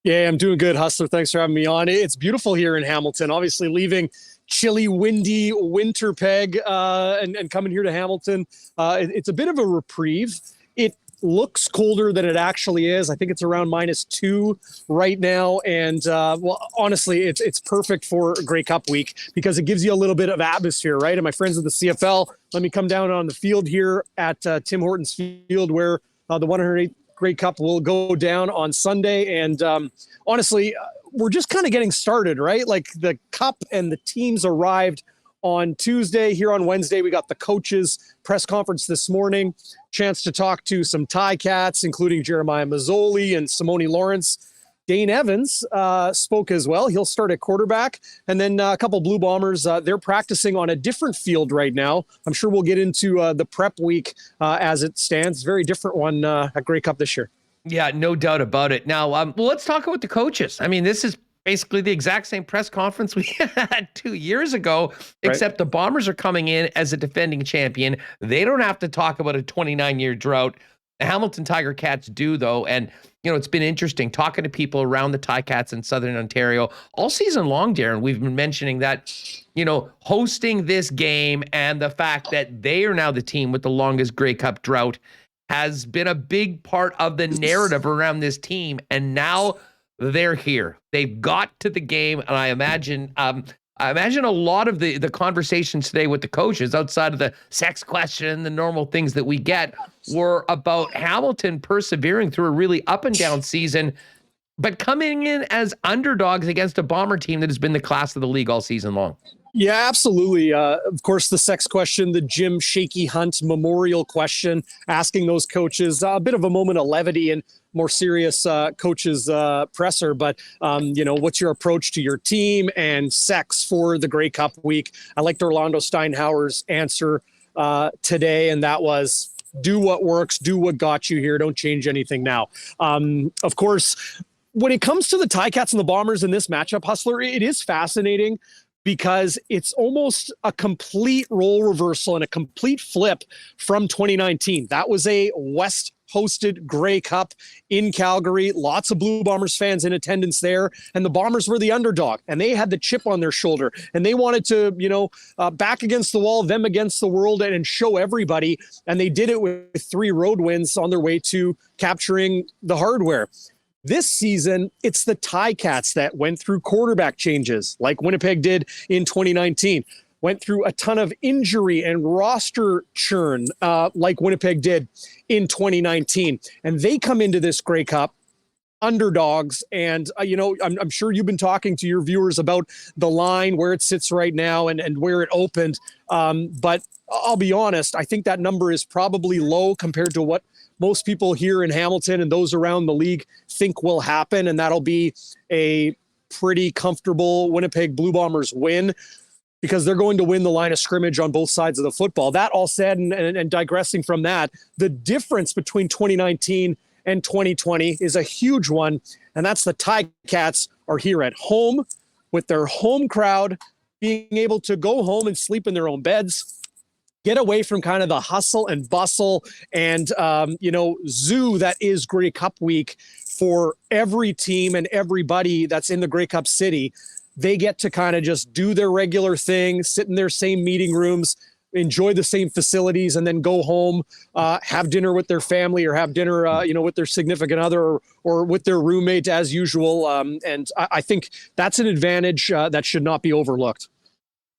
Yeah, I'm doing good, Hustler. Thanks for having me on. It's beautiful here in Hamilton. Obviously, leaving chilly, windy Winnipeg and coming here to Hamilton. It's a bit of a reprieve. It looks colder than it actually is. I think it's around -2 right now. And well, honestly, it's perfect for Grey Cup week because it gives you a little bit of atmosphere, right? And my friends at the CFL, let me come down on the field here at Tim Hortons Field where the 108th Grey Cup will go down on Sunday. And honestly, we're just kind of getting started, right? Like the cup and the teams arrived on Tuesday. Here on Wednesday, we got the coaches press conference this morning. Chance to talk to some TiCats, including Jeremiah Mazzoli and Simone Lawrence. Dane Evans spoke as well. He'll start at quarterback. And then a couple Blue Bombers, they're practicing on a different field right now. I'm sure we'll get into the prep week as it stands. Very different one at Grey Cup this year. Yeah, no doubt about it. Now, well, let's talk about the coaches. I mean, this is basically the exact same press conference we had 2 years ago, except the Bombers are coming in as a defending champion. They don't have to talk about a 29-year drought. The Hamilton Tiger Cats do, though, and it's been interesting talking to people around the TiCats in Southern Ontario all season long, Darrin. We've been mentioning that, hosting this game and the fact that they are now the team with the longest Grey Cup drought has been a big part of the narrative around this team, and now they're here. They've got to the game, and I imagine a lot of the conversations today with the coaches, outside of the sex question, the normal things that we get, were about Hamilton persevering through a really up and down season, but coming in as underdogs against a Bomber team that has been the class of the league all season long. Yeah, absolutely. Of course, the sex question, the Jim Shaky Hunt memorial question, asking those coaches a bit of a moment of levity and more serious coaches presser. But, what's your approach to your team and sex for the Grey Cup week? I liked Orlando Steinhauer's answer today, and that was do what works, do what got you here. Don't change anything now. Of course, when it comes to the TiCats and the Bombers in this matchup, Hustler, it is fascinating because it's almost a complete role reversal and a complete flip from 2019. That was a West-hosted Grey Cup in Calgary. Lots of Blue Bombers fans in attendance there, and the Bombers were the underdog, and they had the chip on their shoulder, and they wanted to, back against the wall, them against the world, and show everybody, and they did it with 3 road wins on their way to capturing the hardware. This season, it's the TiCats that went through quarterback changes like Winnipeg did in 2019, went through a ton of injury and roster churn like Winnipeg did in 2019. And they come into this Grey Cup underdogs. And, I'm sure you've been talking to your viewers about the line, where it sits right now and where it opened. But I'll be honest, I think that number is probably low compared to what most people here in Hamilton and those around the league think will happen, and that'll be a pretty comfortable Winnipeg Blue Bombers win because they're going to win the line of scrimmage on both sides of the football. That all said, and digressing from that, the difference between 2019 and 2020 is a huge one, and that's the TiCats are here at home with their home crowd, being able to go home and sleep in their own beds, get away from kind of the hustle and bustle and, zoo that is Grey Cup week for every team and everybody that's in the Grey Cup city. They get to kind of just do their regular thing, sit in their same meeting rooms, enjoy the same facilities, and then go home, have dinner with their family or have dinner, with their significant other or with their roommate as usual. And I think that's an advantage that should not be overlooked.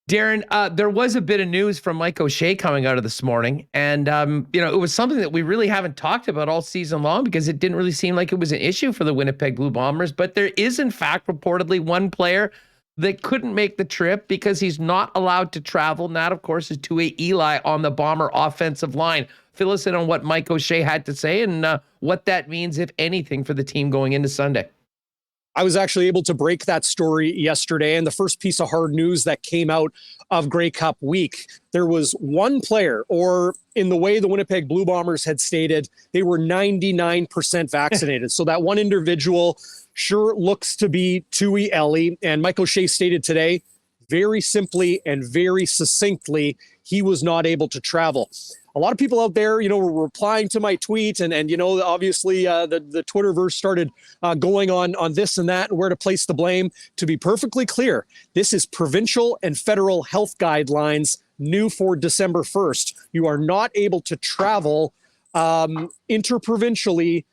Darrin, there was a bit of news from Mike O'Shea coming out of this morning, and it was something that we really haven't talked about all season long because it didn't really seem like it was an issue for the Winnipeg Blue Bombers. But there is, in fact, reportedly one player that couldn't make the trip because he's not allowed to travel. And that, of course, is Tait Eli on the Bomber offensive line. Fill us in on what Mike O'Shea had to say and what that means, if anything, for the team going into Sunday. I was actually able to break that story yesterday, and the first piece of hard news that came out of Grey Cup week, there was one player, or in the way the Winnipeg Blue Bombers had stated, they were 99% vaccinated. So that one individual sure looks to be Tait Eli, and Mike O'Shea stated today, very simply and very succinctly, he was not able to travel. A lot of people out there, were replying to my tweet and obviously the Twitterverse started going on this and that and where to place the blame. To be perfectly clear, this is provincial and federal health guidelines new for December 1st. You are not able to travel interprovincially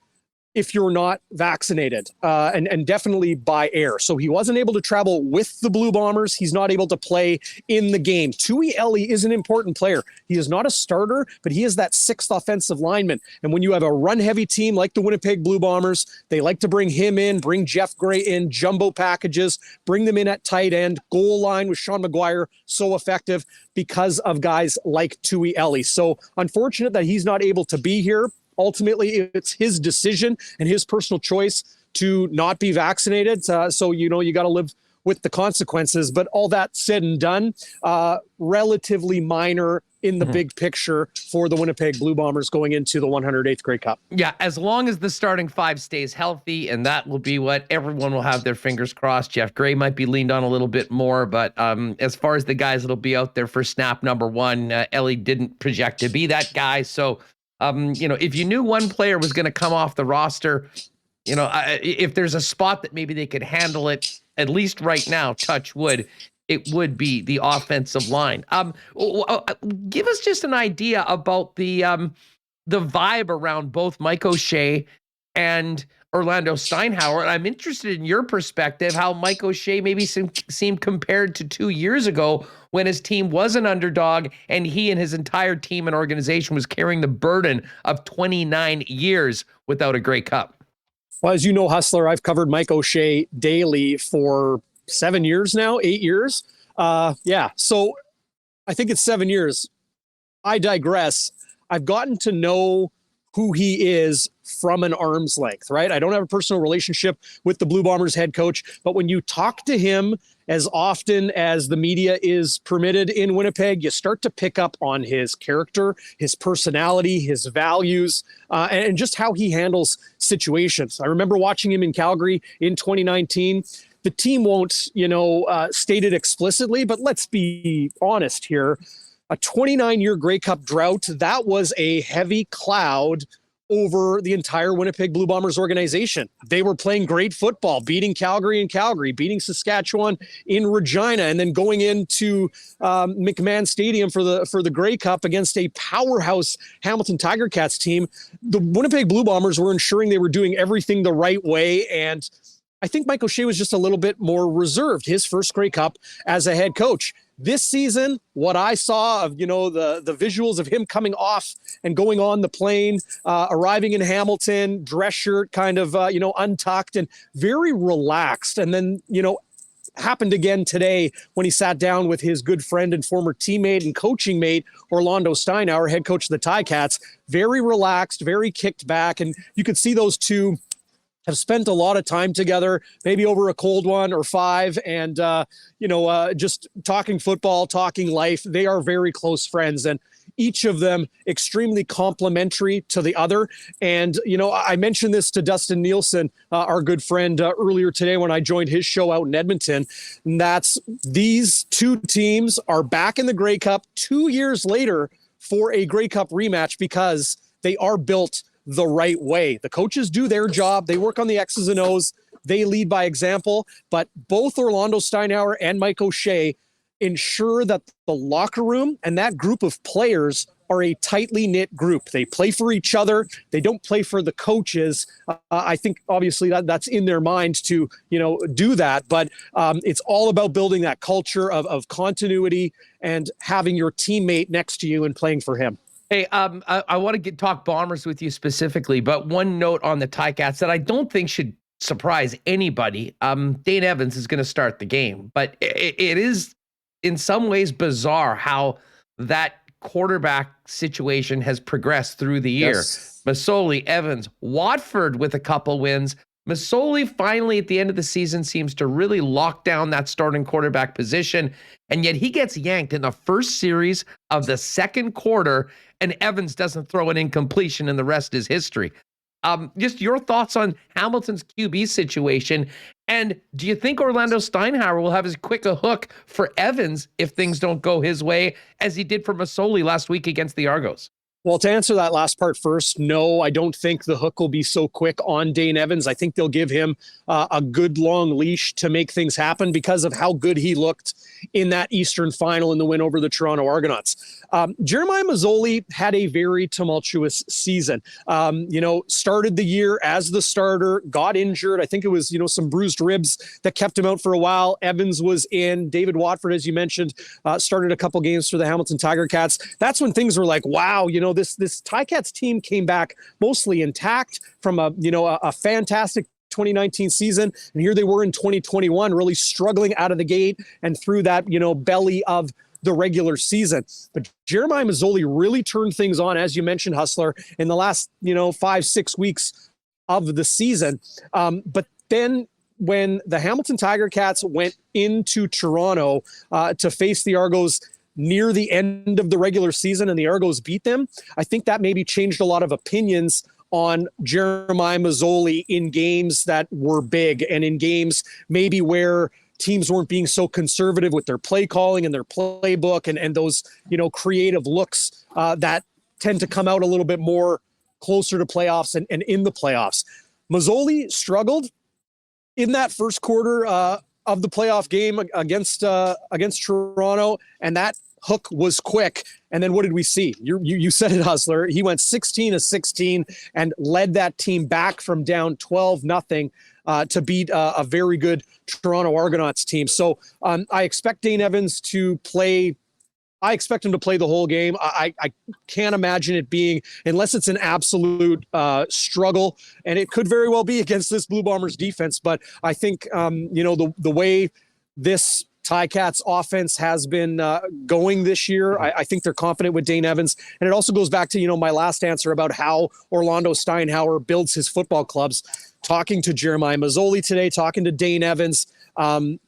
if you're not vaccinated, and definitely by air. So he wasn't able to travel with the Blue Bombers. He's not able to play in the game. Tait Eli is an important player. He is not a starter, but he is that 6th offensive lineman. And when you have a run-heavy team like the Winnipeg Blue Bombers, they like to bring him in, bring Jeff Gray in, jumbo packages, bring them in at tight end, goal line with Sean McGuire, so effective because of guys like Tait Eli. So unfortunate that he's not able to be here. Ultimately, it's his decision and his personal choice to not be vaccinated. So, you got to live with the consequences. But all that said and done, relatively minor in the big picture for the Winnipeg Blue Bombers going into the 108th Grey Cup. Yeah, as long as the starting 5 stays healthy, and that will be what everyone will have their fingers crossed. Jeff Gray might be leaned on a little bit more, but as far as the guys that'll be out there for snap number 1, Ellie didn't project to be that guy. So, if you knew one player was going to come off the roster, if there's a spot that maybe they could handle it, at least right now, touch wood, it would be the offensive line. Give us just an idea about the the vibe around both Mike O'Shea and Orlando Steinauer. And I'm interested in your perspective, how Mike O'Shea maybe seemed compared to 2 years ago when his team was an underdog and he and his entire team and organization was carrying the burden of 29 years without a Grey Cup. Well, as you know, Hustler, I've covered Mike O'Shea daily for 7 years now, 8 years. So I think it's 7 years. I digress. I've gotten to know who he is from an arm's length, right? I don't have a personal relationship with the Blue Bombers head coach, but when you talk to him as often as the media is permitted in Winnipeg, you start to pick up on his character, his personality, his values, and just how he handles situations. I remember watching him in Calgary in 2019. The team won't, state it explicitly, but let's be honest here. A 29-year Grey Cup drought, that was a heavy cloud over the entire Winnipeg Blue Bombers organization. They were playing great football, beating Calgary in Calgary, beating Saskatchewan in Regina, and then going into McMahon Stadium for the Grey Cup against a powerhouse Hamilton Tiger-Cats team. The Winnipeg Blue Bombers were ensuring they were doing everything the right way, and I think Mike O'Shea was just a little bit more reserved, his first Grey Cup as a head coach. This season, what I saw of, the visuals of him coming off and going on the plane, arriving in Hamilton, dress shirt kind of, untucked and very relaxed. And then, happened again today when he sat down with his good friend and former teammate and coaching mate, Orlando Steinauer, head coach of the TiCats. Very relaxed, very kicked back. And you could see those two have spent a lot of time together, maybe over a cold one or five, and, just talking football, talking life. They are very close friends, and each of them extremely complimentary to the other. And, I mentioned this to Dustin Nielson, our good friend, earlier today when I joined his show out in Edmonton. And that's these two teams are back in the Grey Cup 2 years later for a Grey Cup rematch because they are built the right way. The coaches do their job. They work on the X's and O's. They lead by example. But both Orlando Steinauer and Mike O'Shea ensure that the locker room and that group of players are a tightly knit group. They play for each other. They don't play for the coaches. I think obviously that's in their mind to, do that. But it's all about building that culture of continuity and having your teammate next to you and playing for him. Hey, I want to talk Bombers with you specifically, but one note on the TiCats that I don't think should surprise anybody. Dane Evans is going to start the game, but it is in some ways bizarre how that quarterback situation has progressed through the year. Yes. Masoli, Evans, Watford with a couple wins. Masoli finally at the end of the season seems to really lock down that starting quarterback position, and yet he gets yanked in the first series of the second quarter, and Evans doesn't throw an incompletion, and the rest is history. Just your thoughts on Hamilton's QB situation, and do you think Orlando Steinauer will have as quick a hook for Evans if things don't go his way as he did for Masoli last week against the Argos? Well, to answer that last part first, no, I don't think the hook will be so quick on Dane Evans. I think they'll give him a good long leash to make things happen because of how good he looked in that Eastern final in the win over the Toronto Argonauts. Jeremiah Masoli had a very tumultuous season. Started the year as the starter, got injured. I think it was, some bruised ribs that kept him out for a while. Evans was in. David Watford, as you mentioned, started a couple games for the Hamilton Tiger-Cats. That's when things were like, wow, this TiCats team came back mostly intact from a fantastic 2019 season, and here they were in 2021 really struggling out of the gate and through that belly of the regular season. But Jeremiah Masoli really turned things on, as you mentioned, Hustler, in the last 5-6 weeks of the season. But then when the Hamilton Tiger-Cats went into Toronto to face the Argos near the end of the regular season and the Argos beat them, I think that maybe changed a lot of opinions on Jeremiah Masoli in games that were big and in games maybe where teams weren't being so conservative with their play calling and their playbook and those, creative looks that tend to come out a little bit more closer to playoffs and in the playoffs. Masoli struggled in that first quarter of the playoff game against Toronto, and that Hook was quick. And then what did we see? You said it, Hustler. He went 16-16 and led that team back from down 12-0 to beat a very good Toronto Argonauts team. So I expect Dane Evans to play. I expect him to play the whole game. I can't imagine it being, unless it's an absolute struggle, and it could very well be against this Blue Bombers defense. But I think, the way this TiCats offense has been going this year, I think they're confident with Dane Evans. And it also goes back to, my last answer about how Orlando Steinhauer builds his football clubs. Talking to Jeremiah Mazzoli today, talking to Dane Evans,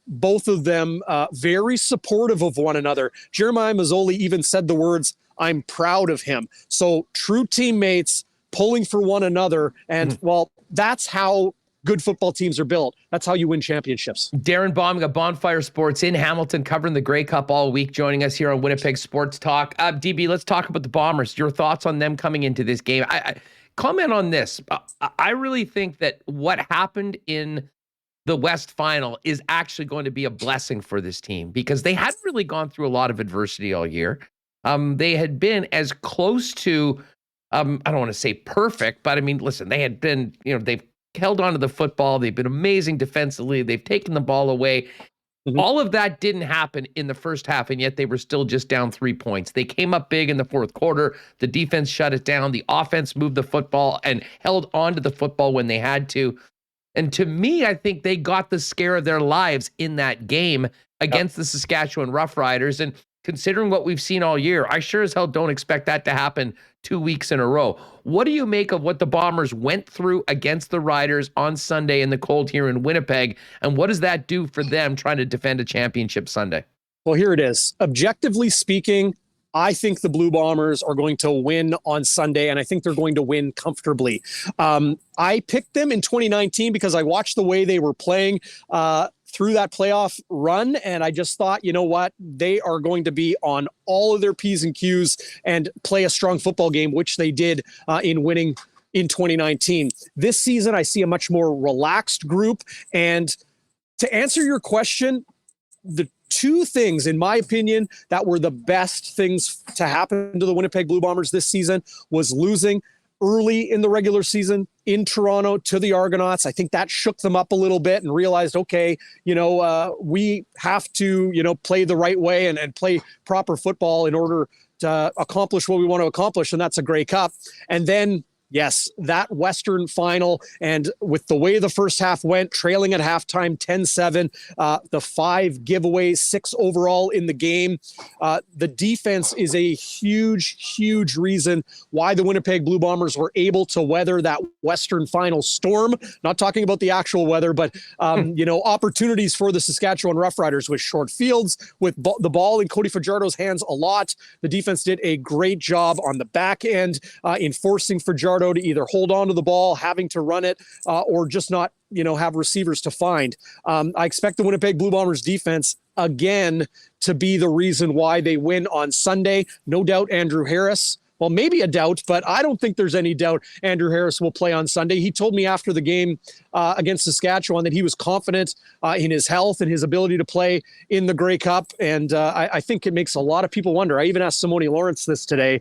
both of them very supportive of one another. Jeremiah Mazzoli even said the words, "I'm proud of him." So true teammates pulling for one another. And well, that's how good football teams are built. That's how you win championships. Darrin Bauming of Bonfire Sports in Hamilton, covering the Grey Cup all week, joining us here on Winnipeg Sports Talk. DB, let's talk about the Bombers. Your thoughts on them coming into this game. I comment on this. I really think that what happened in the West Final is actually going to be a blessing for this team, because they hadn't really gone through a lot of adversity all year. They had been as close to, I don't want to say perfect, but I mean, listen, they had been, they've held on to the football. They've been amazing defensively. They've taken the ball away. All of that didn't happen in the first half, and yet they were still just down 3 points. They came up big in the fourth quarter. The defense shut it down. The offense moved the football and held on to the football when they had to. And to me, I think they got the scare of their lives in that game against the Saskatchewan Roughriders. And considering what we've seen all year, I sure as hell don't expect that to happen 2 weeks in a row. What do you make of what the Bombers went through against the Riders on Sunday in the cold here in Winnipeg? And what does that do for them trying to defend a championship Sunday? Well, here it is. Objectively speaking, I think the Blue Bombers are going to win on Sunday, and I think they're going to win comfortably. I picked them in 2019 because I watched the way they were playing through that playoff run, and I just thought, you know what, they are going to be on all of their P's and Q's and play a strong football game, which they did in winning in 2019. This season, I see a much more relaxed group. And to answer your question, the two things, in my opinion, that were the best things to happen to the Winnipeg Blue Bombers this season was losing early in the regular season in Toronto to the Argonauts. I think that shook them up a little bit and realized, okay, we have to, play the right way and play proper football in order to accomplish what we want to accomplish. And that's a Grey Cup. And then, yes, that Western Final, and with the way the first half went, trailing at halftime 10-7, the 5 giveaways, 6 overall in the game. The defense is a huge, huge reason why the Winnipeg Blue Bombers were able to weather that Western Final storm. Not talking about the actual weather, but, opportunities for the Saskatchewan Roughriders with short fields, with the ball in Cody Fajardo's hands a lot. The defense did a great job on the back end in forcing Fajardo to either hold on to the ball, having to run it, or just not, have receivers to find. I expect the Winnipeg Blue Bombers defense again to be the reason why they win on Sunday. No doubt Andrew Harris. Well, maybe a doubt, but I don't think there's any doubt Andrew Harris will play on Sunday. He told me after the game against Saskatchewan that he was confident in his health and his ability to play in the Grey Cup. And I think it makes a lot of people wonder. I even asked Simone Lawrence this today.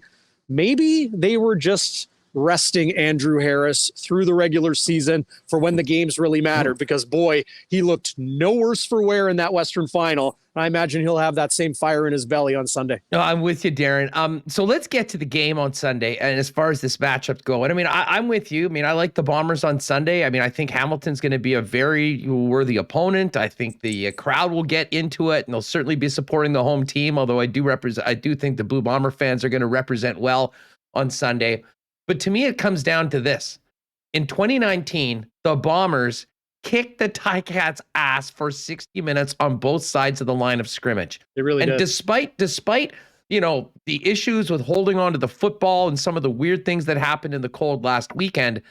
Maybe they were just resting Andrew Harris through the regular season for when the games really mattered, because boy, he looked no worse for wear in that Western Final. I imagine he'll have that same fire in his belly on Sunday. No, I'm with you, Darrin. So let's get to the game on Sunday. And as far as this matchup go, and I mean, I'm with you. I mean, I like the Bombers on Sunday. I mean, I think Hamilton's going to be a very worthy opponent. I think the crowd will get into it, and they'll certainly be supporting the home team. Although I do think the Blue Bomber fans are going to represent well on Sunday. But to me, it comes down to this. In 2019, the Bombers kicked the TiCats' ass for 60 minutes on both sides of the line of scrimmage. They really did. And despite the issues with holding on to the football and some of the weird things that happened in the cold last weekend,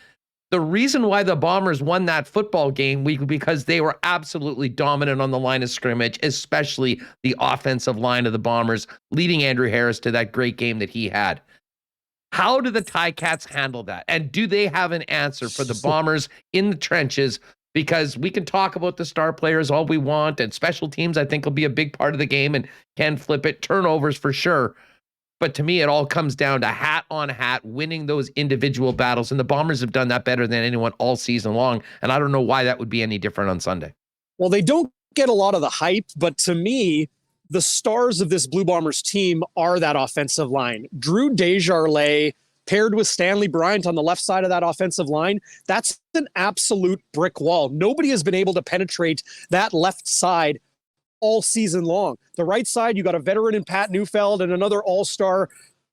the reason why the Bombers won that football game was because they were absolutely dominant on the line of scrimmage, especially the offensive line of the Bombers, leading Andrew Harris to that great game that he had. How do the TiCats handle that? And do they have an answer for the Bombers in the trenches because we can talk about the star players all we want, and special teams I think will be a big part of the game and can flip it. Turnovers for sure. But to me, it all comes down to hat on hat, winning those individual battles. And the Bombers have done that better than anyone all season long. And I don't know why that would be any different on Sunday. Well, they don't get a lot of the hype, but to me, the stars of this Blue Bombers team are that offensive line. Drew Desjardins paired with Stanley Bryant on the left side of that offensive line, that's an absolute brick wall. Nobody has been able to penetrate that left side all season long. The right side, you got a veteran in Pat Neufeld and another all-star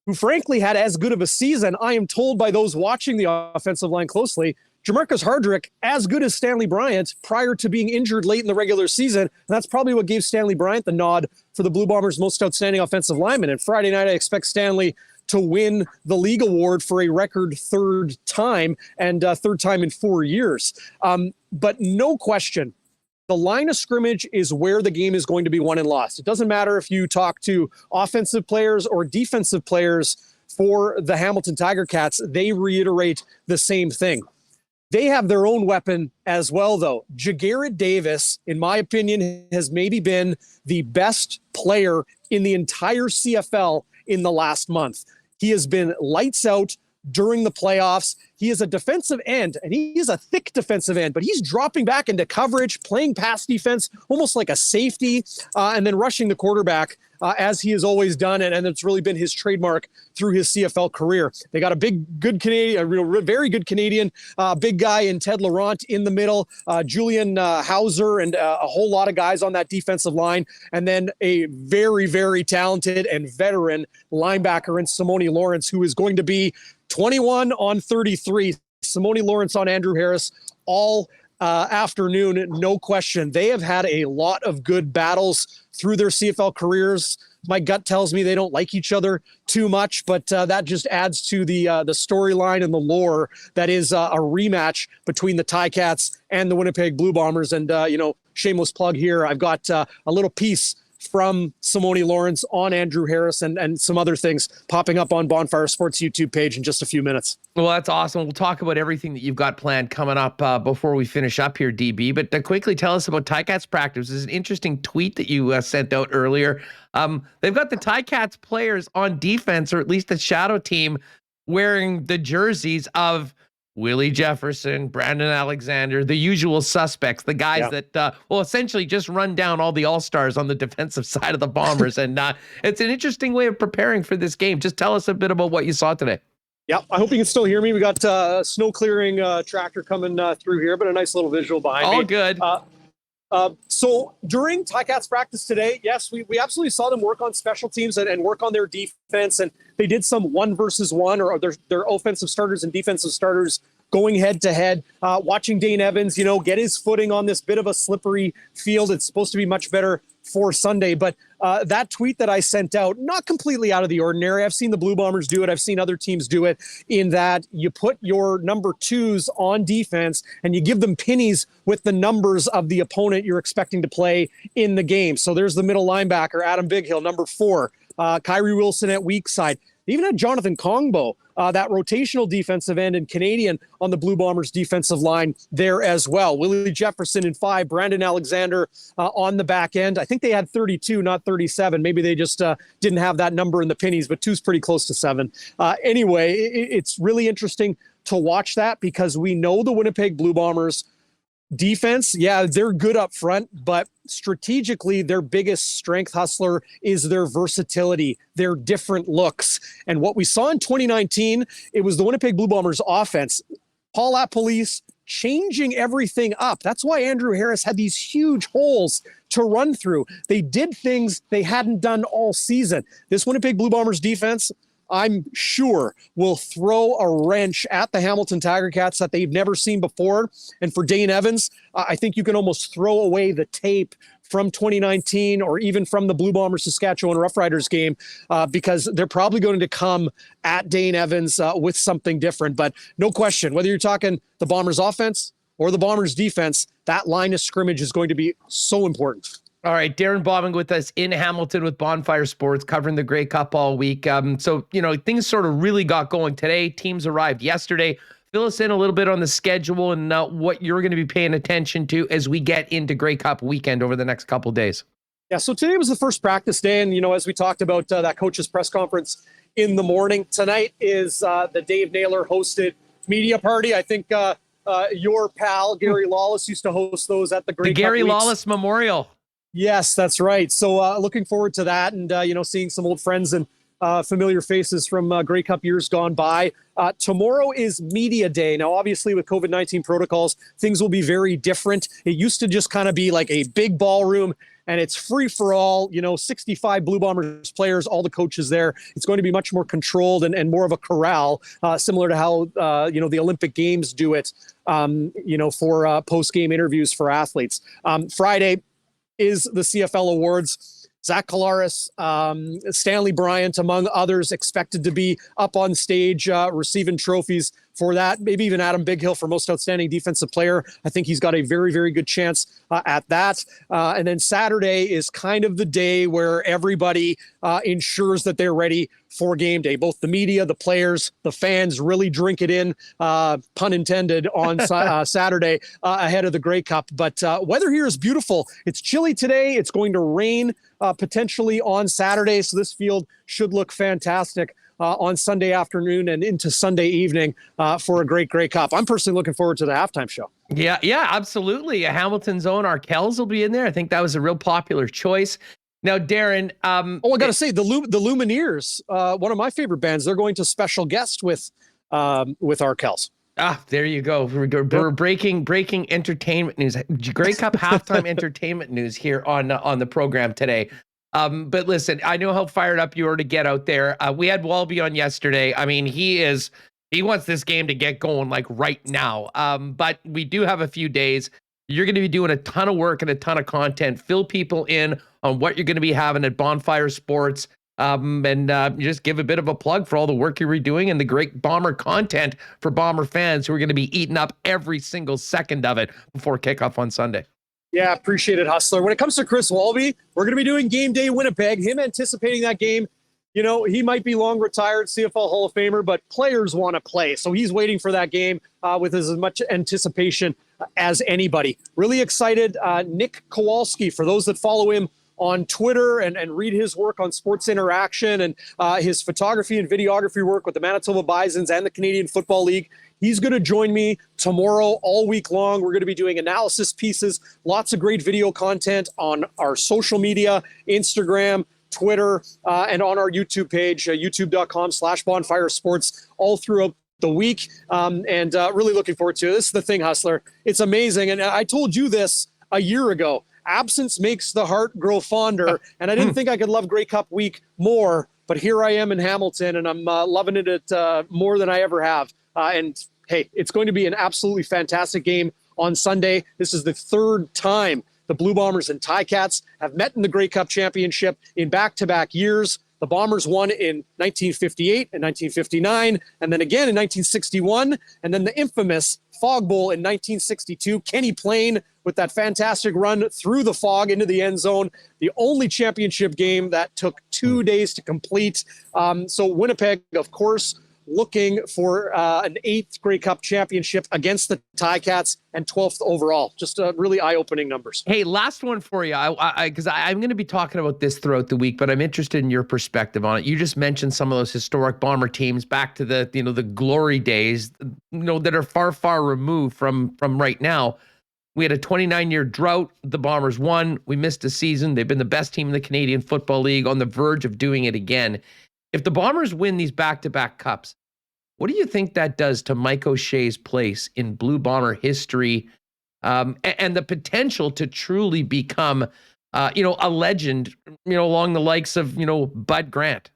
who frankly had as good of a season. I am told by those watching the offensive line closely, Jamarcus Hardrick, as good as Stanley Bryant prior to being injured late in the regular season. And that's probably what gave Stanley Bryant the nod for the Blue Bombers' most outstanding offensive lineman. And Friday night, I expect Stanley to win the league award for a record third time, and third time in 4 years. But no question, the line of scrimmage is where the game is going to be won and lost. It doesn't matter if you talk to offensive players or defensive players for the Hamilton Tiger Cats, they reiterate the same thing. They have their own weapon as well, though. Jagarrett Davis, in my opinion, has maybe been the best player in the entire CFL in the last month. He has been lights out during the playoffs. He is a defensive end, and he is a thick defensive end, but he's dropping back into coverage, playing pass defense, almost like a safety, and then rushing the quarterback as he has always done, and it's really been his trademark through his CFL career. They got a very good Canadian, big guy in Ted Laurent in the middle, Julian Hauser, and a whole lot of guys on that defensive line, and then a very, very talented and veteran linebacker in Simone Lawrence, who is going to be 21 on 33. Simone Lawrence on Andrew Harris all afternoon, no question. They have had a lot of good battles through their CFL careers. My gut tells me they don't like each other too much, but that just adds to the storyline and the lore that is a rematch between the TiCats and the Winnipeg Blue Bombers. And, shameless plug here, I've got a little piece from Simone Lawrence on Andrew Harris and some other things popping up on Bonfire Sports YouTube page in just a few minutes. Well, that's awesome. We'll talk about everything that you've got planned coming up before we finish up here, DB. But quickly tell us about TiCats practice. There's an interesting tweet that you sent out earlier. They've got the TiCats players on defense, or at least the shadow team, wearing the jerseys of Willie Jefferson, Brandon Alexander, the usual suspects, the guys that essentially just run down all the all-stars on the defensive side of the Bombers. And it's an interesting way of preparing for this game. Just tell us a bit about what you saw today. Yeah, I hope you can still hear me. We got a snow clearing tractor coming through here, but a nice little visual behind me. All good. So during TiCats practice today, yes, we absolutely saw them work on special teams and work on their defense. And they did some 1-versus-1, or their offensive starters and defensive starters going head to head, watching Dane Evans, get his footing on this bit of a slippery field. It's supposed to be much better for Sunday. But that tweet that I sent out, not completely out of the ordinary. I've seen the Blue Bombers do it. I've seen other teams do it, in that you put your number 2s on defense and you give them pennies with the numbers of the opponent you're expecting to play in the game. So there's the middle linebacker, Adam Bighill, number 4, Kyrie Wilson at weak side. They even had Jonathan Kongbo, that rotational defensive end and Canadian, on the Blue Bombers defensive line there as well. Willie Jefferson in 5, Brandon Alexander on the back end. I think they had 32, not 37. Maybe they just didn't have that number in the pennies, but 2's pretty close to 7. Anyway, it's really interesting to watch that, because we know the Winnipeg Blue Bombers defense, they're good up front, but strategically their biggest strength, Hustler, is their versatility, their different looks. And what we saw in 2019, it was the Winnipeg Blue Bombers offense, Paul LaPolice, changing everything up. That's why Andrew Harris had these huge holes to run through. They did things they hadn't done all season. This Winnipeg Blue Bombers defense, I'm sure, will throw a wrench at the Hamilton Tiger Cats that they've never seen before. And for Dane Evans, I think you can almost throw away the tape from 2019, or even from the Blue Bombers Saskatchewan Roughriders game, because they're probably going to come at Dane Evans with something different. But no question, whether you're talking the Bombers offense or the Bombers defense, that line of scrimmage is going to be so important. All right, Darrin Bauming with us in Hamilton with Bonfire Sports, covering the Grey Cup all week. So, things sort of really got going today. Teams arrived yesterday. fill us in a little bit on the schedule and what you're going to be paying attention to as we get into Grey Cup weekend over the next couple of days. Yeah, so today was the first practice day, and, as we talked about that coach's press conference in the morning, tonight is the Dave Naylor hosted media party. I think your pal, Gary Lawless, used to host those at the Grey Cup Gary weeks. Lawless Memorial. Yes, that's right. So looking forward to that, and seeing some old friends and familiar faces from Grey Cup years gone by. Tomorrow is media day. Now, obviously, with COVID-19 protocols, things will be very different. It used to just kind of be like a big ballroom, and it's free for all. 65 Blue Bombers players, all the coaches there. It's going to be much more controlled and more of a corral, similar to how the Olympic Games do it. For post-game interviews for athletes. Friday is the CFL Awards. Zach Collaros, Stanley Bryant, among others, expected to be up on stage receiving trophies for that. Maybe even Adam Bighill for most outstanding defensive player. I think he's got a very, very good chance at that. And then Saturday is kind of the day where everybody ensures that they're ready for game day. Both the media, the players, the fans really drink it in, pun intended, on Saturday ahead of the Grey Cup. But weather here is beautiful. It's chilly today. It's going to rain potentially on Saturday. So this field should look fantastic on Sunday afternoon and into Sunday evening for a great Grey Cup. I'm personally looking forward to the halftime show. Yeah, absolutely. Hamilton's own Arkells will be in there. I think that was a real popular choice. Now, Darrin. I got to say, the Lumineers, one of my favorite bands, they're going to special guest with Arkells. There you go. We're breaking entertainment news. Grey Cup halftime entertainment news here on the program today. But listen, I know how fired up you are to get out there. We had Walby on yesterday. I mean, he wants this game to get going like right now. But we do have a few days. You're going to be doing a ton of work and a ton of content. Fill people in on what you're going to be having at Bonfire Sports. And just give a bit of a plug for all the work you're doing and the great Bomber content for Bomber fans who are going to be eating up every single second of it before kickoff on Sunday. Yeah, appreciate it, Hustler. When it comes to Chris Walby, we're going to be doing Game Day Winnipeg. Him anticipating that game, he might be long retired CFL Hall of Famer, but players want to play. So he's waiting for that game with as much anticipation as anybody. Really excited. Nick Kowalski, for those that follow him on Twitter and read his work on Sports Interaction and his photography and videography work with the Manitoba Bisons and the Canadian Football League. He's going to join me tomorrow all week long. We're going to be doing analysis pieces, lots of great video content on our social media, Instagram, Twitter, and on our YouTube page, youtube.com/Bonfire Sports, all throughout the week. And really looking forward to it. This is the thing, Hustler. It's amazing. And I told you this a year ago. Absence makes the heart grow fonder. And I didn't think I could love Grey Cup week more, but here I am in Hamilton, and I'm loving it more than I ever have. And hey, it's going to be an absolutely fantastic game on Sunday. This is the third time the Blue Bombers and TiCats have met in the Grey Cup Championship in back-to-back years. The Bombers won in 1958 and 1959, and then again in 1961, and then the infamous Fog Bowl in 1962. Kenny Plain with that fantastic run through the fog into the end zone. The only championship game that took 2 days to complete. So Winnipeg, of course, looking for an 8th Grey Cup championship against the TiCats and 12th overall. Just really eye-opening numbers. Hey, last one for you, because I'm going to be talking about this throughout the week, but I'm interested in your perspective on it. You just mentioned some of those historic Bomber teams back to the the glory days, that are far, far removed from right now. We had a 29-year drought. The Bombers won. We missed a season. They've been the best team in the Canadian Football League, on the verge of doing it again. If the Bombers win these back-to-back cups, what do you think that does to Mike O'Shea's place in Blue Bomber history, and the potential to truly become, a legend, along the likes of, Bud Grant?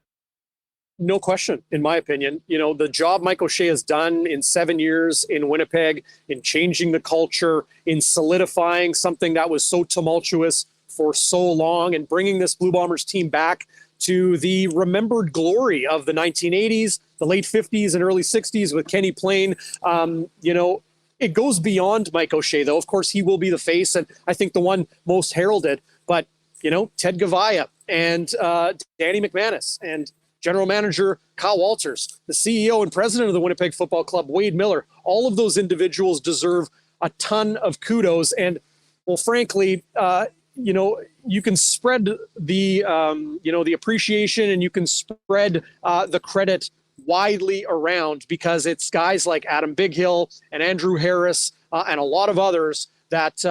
No question, in my opinion. The job Mike O'Shea has done in 7 years in Winnipeg, in changing the culture, in solidifying something that was so tumultuous for so long, and bringing this Blue Bombers team back to the remembered glory of the 1980s, the late 50s and early 60s with Kenny Plain. It goes beyond Mike O'Shea, though. Of course, he will be the face, and I think the one most heralded. But, Ted Gavaya and Danny McManus and General Manager Kyle Walters, the CEO and president of the Winnipeg Football Club, Wade Miller. All of those individuals deserve a ton of kudos. And, well, frankly, you can spread the, the appreciation, and you can spread the credit widely around, because it's guys like Adam Bighill and Andrew Harris and a lot of others that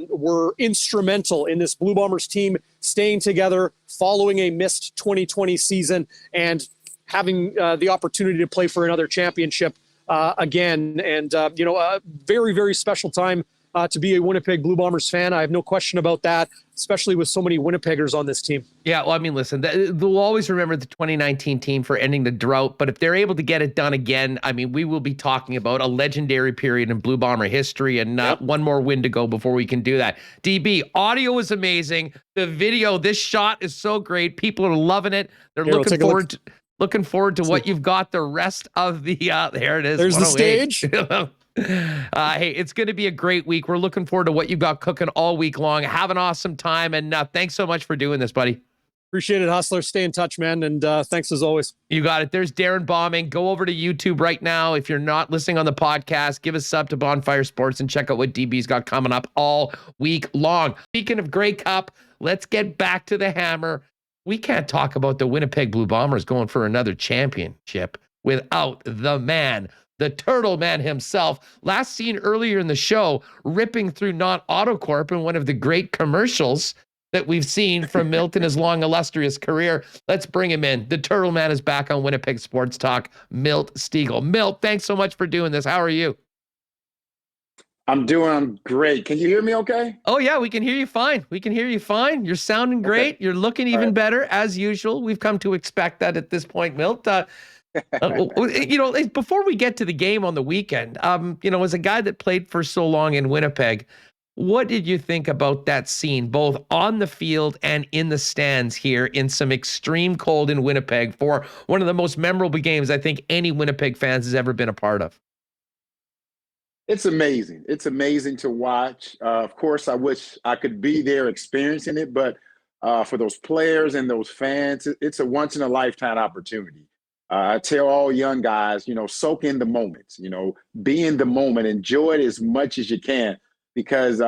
were instrumental in this Blue Bombers team staying together following a missed 2020 season and having the opportunity to play for another championship again. And, a very, very special time to be a Winnipeg Blue Bombers fan. I have no question about that, especially with so many Winnipeggers on this team. Yeah, well, I mean, listen, they'll always remember the 2019 team for ending the drought, but if they're able to get it done again, I mean, we will be talking about a legendary period in Blue Bomber history, and one more win to go before we can do that. DB, audio is amazing. The video, this shot is so great. People are loving it. They're looking forward to what you've got the rest of the, there it is. There's the stage. Hey, it's going to be a great week. We're looking forward to what you've got cooking all week long. Have an awesome time, and thanks so much for doing this, buddy. Appreciate it, Hustler. Stay in touch, man, and thanks as always. You got it. There's Darrin Bauming. Go over to YouTube right now. If you're not listening on the podcast, give a sub to Bonfire Sports and check out what DB's got coming up all week long. Speaking of Grey Cup, let's get back to the hammer. We can't talk about the Winnipeg Blue Bombers going for another championship without the man, the Turtle Man himself. Last seen earlier in the show, ripping through non-Autocorp in one of the great commercials that we've seen from Milt in his long, illustrious career. Let's bring him in. The Turtle Man is back on Winnipeg Sports Talk, Milt Stegall. Milt, thanks so much for doing this. How are you? I'm doing great. Can you hear me okay? Oh, yeah, we can hear you fine. You're sounding great. Okay. You're looking even better, as usual. We've come to expect that at this point, Milt. Before we get to the game on the weekend, as a guy that played for so long in Winnipeg, what did you think about that scene, both on the field and in the stands here in some extreme cold in Winnipeg for one of the most memorable games I think any Winnipeg fans has ever been a part of? It's amazing. It's amazing to watch. Of course, I wish I could be there experiencing it, but for those players and those fans, it's a once-in-a-lifetime opportunity. I tell all young guys, soak in the moments, be in the moment, enjoy it as much as you can, because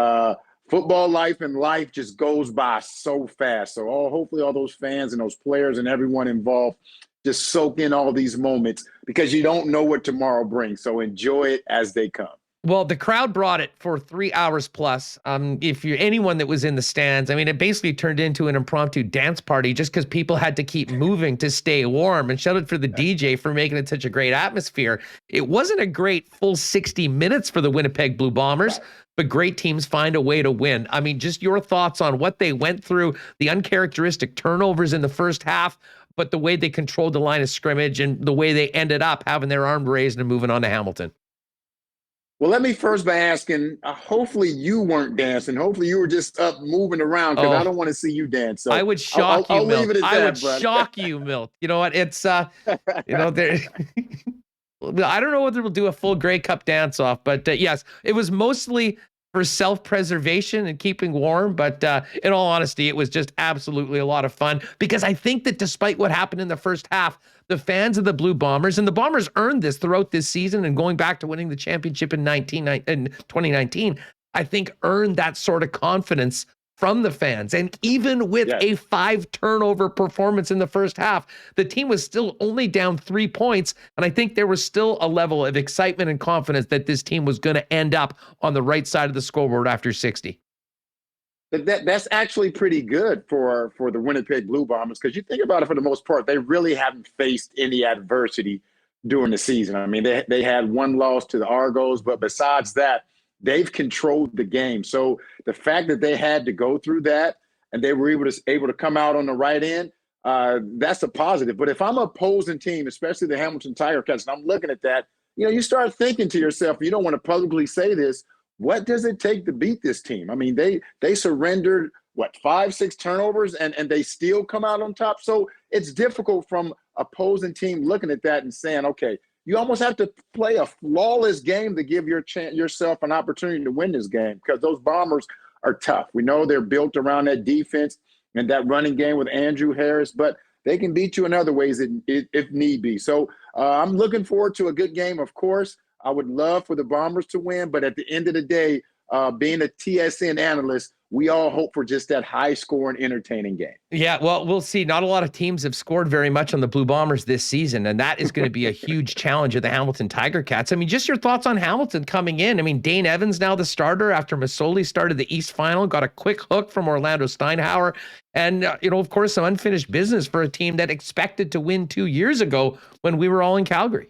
football life and life just goes by so fast. So hopefully all those fans and those players and everyone involved just soak in all these moments, because you don't know what tomorrow brings. So enjoy it as they come. Well, the crowd brought it for 3 hours plus. If you're anyone that was in the stands, I mean, it basically turned into an impromptu dance party just because people had to keep moving to stay warm. And shout out for the DJ for making it such a great atmosphere. It wasn't a great full 60 minutes for the Winnipeg Blue Bombers, but great teams find a way to win. I mean, just your thoughts on what they went through, the uncharacteristic turnovers in the first half, but the way they controlled the line of scrimmage and the way they ended up having their arm raised and moving on to Hamilton. Well, let me first by asking, hopefully you weren't dancing. Hopefully you were just up moving around, because I don't want to see you dance. So I would shock you, Milt. I would shock you, Milt. You know what? It's, there. I don't know whether we'll do a full Grey Cup dance off, but yes, it was mostly for self-preservation and keeping warm. But in all honesty, it was just absolutely a lot of fun, because I think that despite what happened in the first half, the fans of the Blue Bombers, and the Bombers earned this throughout this season and going back to winning the championship in 2019, I think earned that sort of confidence from the fans. And even with a 5-turnover performance in the first half, the team was still only down 3 points. And I think there was still a level of excitement and confidence that this team was going to end up on the right side of the scoreboard after 60. That's actually pretty good for the Winnipeg Blue Bombers, because you think about it, for the most part, they really haven't faced any adversity during the season. I mean, they had one loss to the Argos, but besides that, they've controlled the game. So the fact that they had to go through that and they were able to come out on the right end, that's a positive. But if I'm an opposing team, especially the Hamilton TiCats, and I'm looking at that, you start thinking to yourself, you don't want to publicly say this, what does it take to beat this team? I mean, they surrendered, 5-6 turnovers, and they still come out on top. So it's difficult from opposing team looking at that and saying, okay, you almost have to play a flawless game to give yourself an opportunity to win this game, because those Bombers are tough. We know they're built around that defense and that running game with Andrew Harris, but they can beat you in other ways if need be. So I'm looking forward to a good game, of course. I would love for the Bombers to win, but at the end of the day, being a TSN analyst, we all hope for just that high-scoring, entertaining game. Yeah, well, we'll see. Not a lot of teams have scored very much on the Blue Bombers this season, and that is going to be a huge challenge of the Hamilton Tiger Cats. I mean, just your thoughts on Hamilton coming in. I mean, Dane Evans now the starter after Masoli started the East Final, got a quick hook from Orlando Steinhauer, and, of course, some unfinished business for a team that expected to win 2 years ago when we were all in Calgary.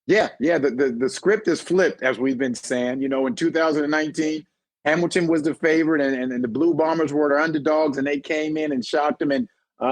Yeah. The script is flipped, as we've been saying. In 2019, Hamilton was the favorite, and the Blue Bombers were the underdogs, and they came in and shocked them. And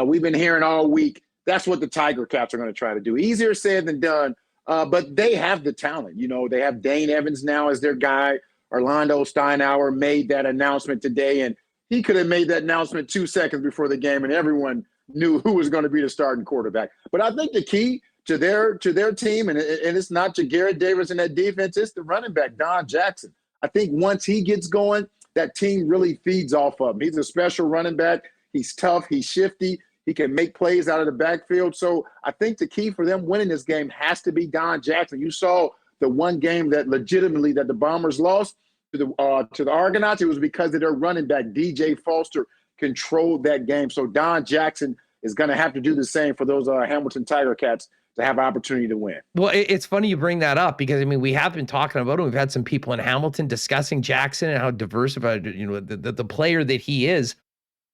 we've been hearing all week, that's what the Tiger Cats are going to try to do. Easier said than done, but they have the talent. They have Dane Evans now as their guy. Orlando Steinhauer made that announcement today, and he could have made that announcement 2 seconds before the game, and everyone knew who was going to be the starting quarterback. But I think the key to their team, and it's not Garrett Davis in that defense, it's the running back, Don Jackson. I think once he gets going, that team really feeds off of him. He's a special running back. He's tough. He's shifty. He can make plays out of the backfield. So I think the key for them winning this game has to be Don Jackson. You saw the one game that legitimately that the Bombers lost to the Argonauts. It was because of their running back, DJ Foster, controlled that game. So Don Jackson is going to have to do the same for those Hamilton Tiger Cats to have an opportunity to win. Well, it's funny you bring that up because, I mean, we have been talking about it. We've had some people in Hamilton discussing Jackson and how diversified, the player that he is.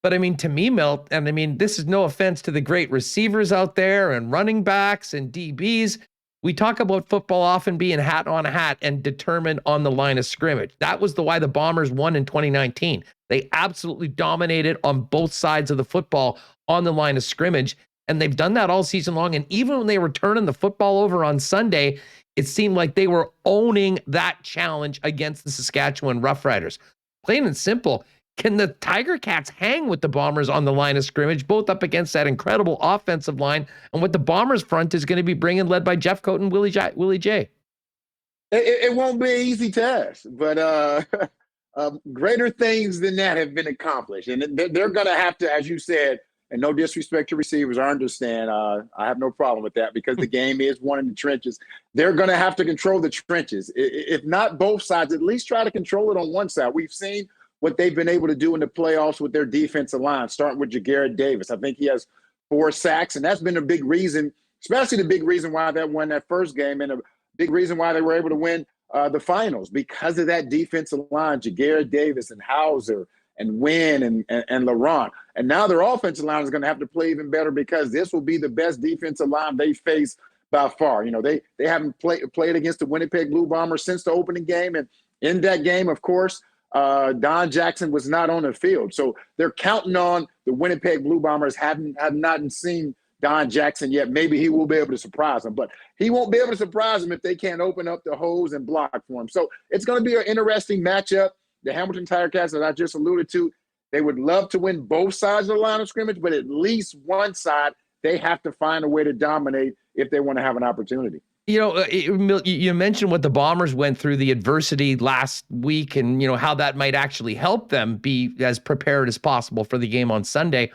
But I mean, to me, Milt, and I mean, this is no offense to the great receivers out there and running backs and DBs. We talk about football often being hat on hat and determined on the line of scrimmage. That was why the Bombers won in 2019. They absolutely dominated on both sides of the football on the line of scrimmage. And they've done that all season long. And even when they were turning the football over on Sunday, it seemed like they were owning that challenge against the Saskatchewan Roughriders. Plain and simple, can the Tiger Cats hang with the Bombers on the line of scrimmage, both up against that incredible offensive line and what the Bombers front is going to be bringing, led by Jeff Coat and Willie J? It won't be an easy task, but greater things than that have been accomplished. And they're going to have to, as you said, and no disrespect to receivers, I understand. I have no problem with that because the game is won in the trenches. They're going to have to control the trenches. If not both sides, at least try to control it on one side. We've seen what they've been able to do in the playoffs with their defensive line, starting with Garrett Davis. I think he has 4 sacks, and that's been a big reason, especially the big reason why they won that first game and a big reason why they were able to win the finals, because of that defensive line, Garrett Davis and Hauser and Wynn and Laurent. And now their offensive line is going to have to play even better because this will be the best defensive line they face by far. They haven't played against the Winnipeg Blue Bombers since the opening game. And in that game, of course, Don Jackson was not on the field. So they're counting on the Winnipeg Blue Bombers have not seen Don Jackson yet. Maybe he will be able to surprise them, but he won't be able to surprise them if they can't open up the hose and block for him. So it's going to be an interesting matchup. The Hamilton Tiger Cats, that I just alluded to, they would love to win both sides of the line of scrimmage, but at least one side, they have to find a way to dominate if they want to have an opportunity. You mentioned what the Bombers went through, the adversity last week, and how that might actually help them be as prepared as possible for the game on Sunday.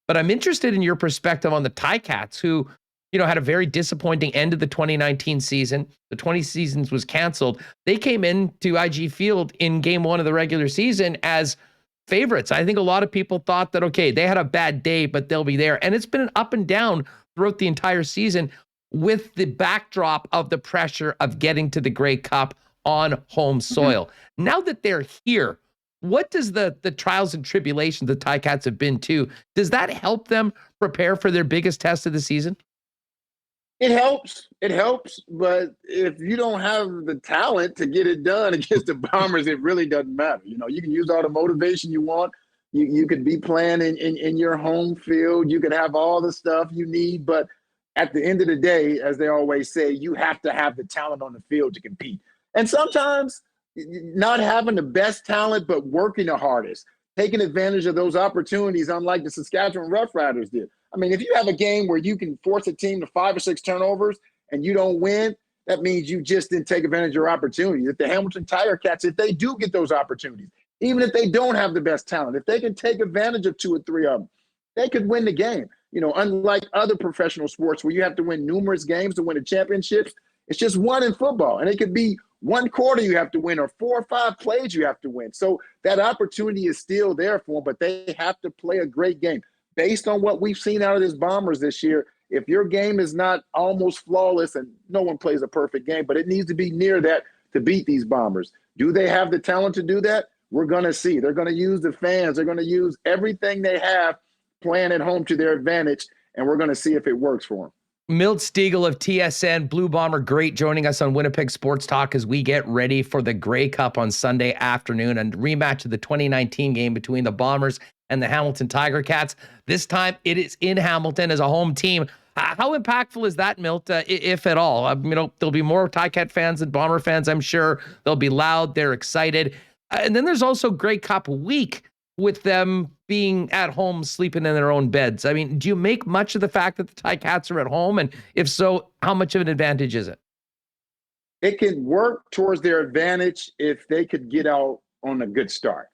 But I'm interested in your perspective on the TiCats, who had a very disappointing end of the 2019 season. The 20 seasons was canceled. They came into IG Field in game 1 of the regular season as favorites. I think a lot of people thought that, okay, they had a bad day, but they'll be there. And it's been an up and down throughout the entire season with the backdrop of the pressure of getting to the Grey Cup on home soil. Mm-hmm. Now that they're here, what does the trials and tribulations the TiCats have been to, does that help them prepare for their biggest test of the season? It helps, but if you don't have the talent to get it done against the Bombers, it really doesn't matter. You can use all the motivation you want. You could be playing in your home field. You could have all the stuff you need, but at the end of the day, as they always say, you have to have the talent on the field to compete. And sometimes not having the best talent, but working the hardest, taking advantage of those opportunities, unlike the Saskatchewan Roughriders did. I mean, if you have a game where you can force a team to 5 or 6 turnovers and you don't win, that means you just didn't take advantage of your opportunities. If the Hamilton Tiger Cats, if they do get those opportunities, even if they don't have the best talent, if they can take advantage of 2 or 3 of them, they could win the game. unlike other professional sports where you have to win numerous games to win the championships, it's just one in football. And it could be one quarter you have to win or 4 or 5 plays you have to win. So that opportunity is still there for them, but they have to play a great game. Based on what we've seen out of this Bombers this year, if your game is not almost flawless, and no one plays a perfect game, but it needs to be near that to beat these Bombers. Do they have the talent to do that? We're going to see. They're going to use the fans. They're going to use everything they have playing at home to their advantage, and we're going to see if it works for them. Milt Stegall of TSN, Blue Bomber great, joining us on Winnipeg Sports Talk as we get ready for the Grey Cup on Sunday afternoon and rematch of the 2019 game between the Bombers and the Hamilton Tiger Cats. This time it is in Hamilton as a home team. How impactful is that, Milt, if at all? There'll be more Ticat fans than Bomber fans, I'm sure. They'll be loud. They're excited. And then there's also Grey Cup week with them being at home, sleeping in their own beds. I mean, do you make much of the fact that the Ticats are at home? And if so, how much of an advantage is it? It can work towards their advantage if they could get out on a good start.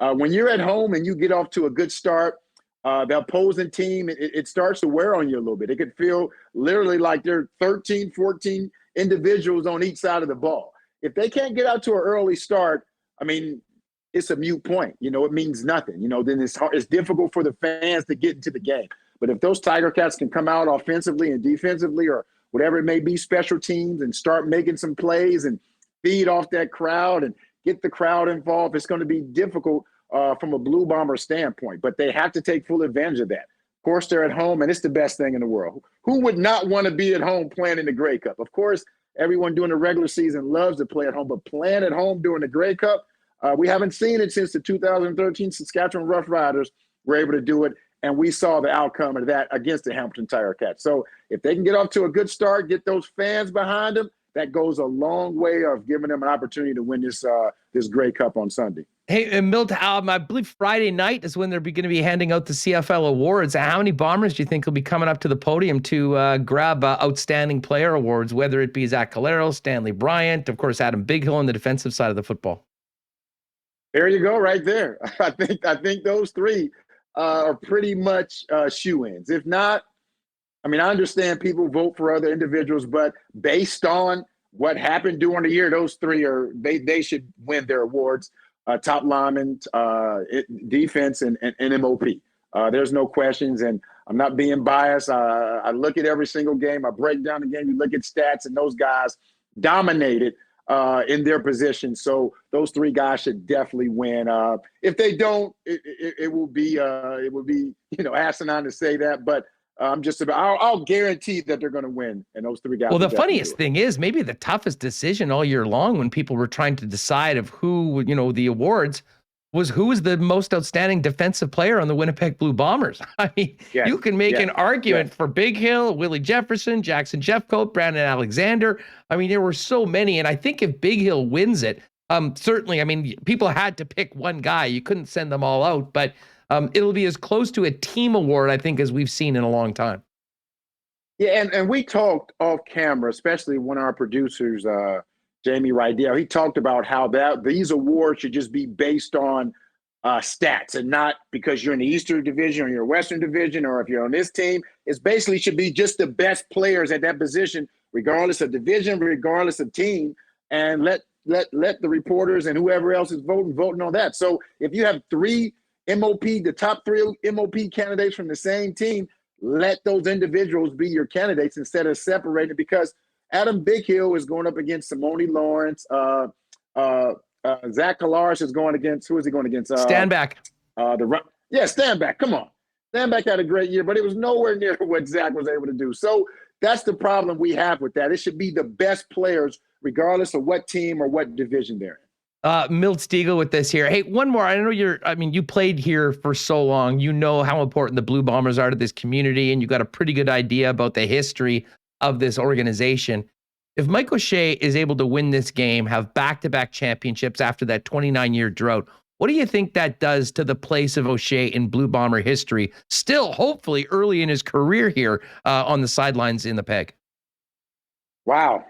When you're at home and you get off to a good start, the opposing team, it starts to wear on you a little bit. It could feel literally like there are 13, 14 individuals on each side of the ball. If they can't get out to an early start, I mean, it's a moot point. It means nothing. Then it's difficult for the fans to get into the game. But if those Tiger Cats can come out offensively and defensively or whatever it may be, special teams, and start making some plays and feed off that crowd and get the crowd involved, it's going to be difficult from a Blue Bomber standpoint. But they have to take full advantage of that. Of course, they're at home, and it's the best thing in the world. Who would not want to be at home playing in the Grey Cup? Of course, everyone during the regular season loves to play at home, but playing at home during the Grey Cup, we haven't seen it since the 2013 Saskatchewan Roughriders were able to do it, and we saw the outcome of that against the Hamilton Tiger Cats. So if they can get off to a good start, get those fans behind them, that goes a long way of giving them an opportunity to win this Grey Cup on Sunday. Hey, and Milt, I believe Friday night is when they're going to be handing out the CFL awards. How many Bombers do you think will be coming up to the podium to grab Outstanding Player awards, whether it be Zach Calero, Stanley Bryant, of course, Adam Bighill on the defensive side of the football? There you go, right there. I think those three are pretty much shoe-ins. If not, I understand people vote for other individuals, but based on what happened during the year, those three they should win their awards. Top lineman, defense, and MOP. There's no questions, and I'm not being biased. I look at every single game. I break down the game. You look at stats, and those guys dominated in their position. So those three guys should definitely win. If they don't, it will be asinine to say that, but I'll guarantee that they're going to win, and those three guys. Well, the funniest thing is maybe the toughest decision all year long when people were trying to decide of who, the awards was who was the most outstanding defensive player on the Winnipeg Blue Bombers. I mean, you can make an argument for Bighill, Willie Jefferson, Jackson Jeffcoat, Brandon Alexander. I mean, there were so many, and I think if Bighill wins it, certainly, people had to pick one guy. You couldn't send them all out, but it'll be as close to a team award, I think, as we've seen in a long time. Yeah, and we talked off camera, especially when our producers, Jamie Rydell, he talked about how these awards should just be based on stats and not because you're in the Eastern Division or you're Western Division or if you're on this team. It's basically should be just the best players at that position, regardless of division, regardless of team, and let the reporters and whoever else is voting on that. So if you have the top three MOP candidates from the same team, let those individuals be your candidates instead of separating, because Adam Bighill is going up against Simone Lawrence. Zach Kalaris is going against, who is he going against? Stanback. Stanback. Come on. Stanback had a great year, but it was nowhere near what Zach was able to do. So that's the problem we have with that. It should be the best players, regardless of what team or what division they're in. Milt Stegall with this here. Hey, one more. I know you played here for so long. You know how important the Blue Bombers are to this community, and you got a pretty good idea about the history of this organization. If Mike O'Shea is able to win this game, have back-to-back championships after that 29-year drought, what do you think that does to the place of O'Shea in Blue Bomber history? Still, hopefully, early in his career here on the sidelines in the Peg. Wow.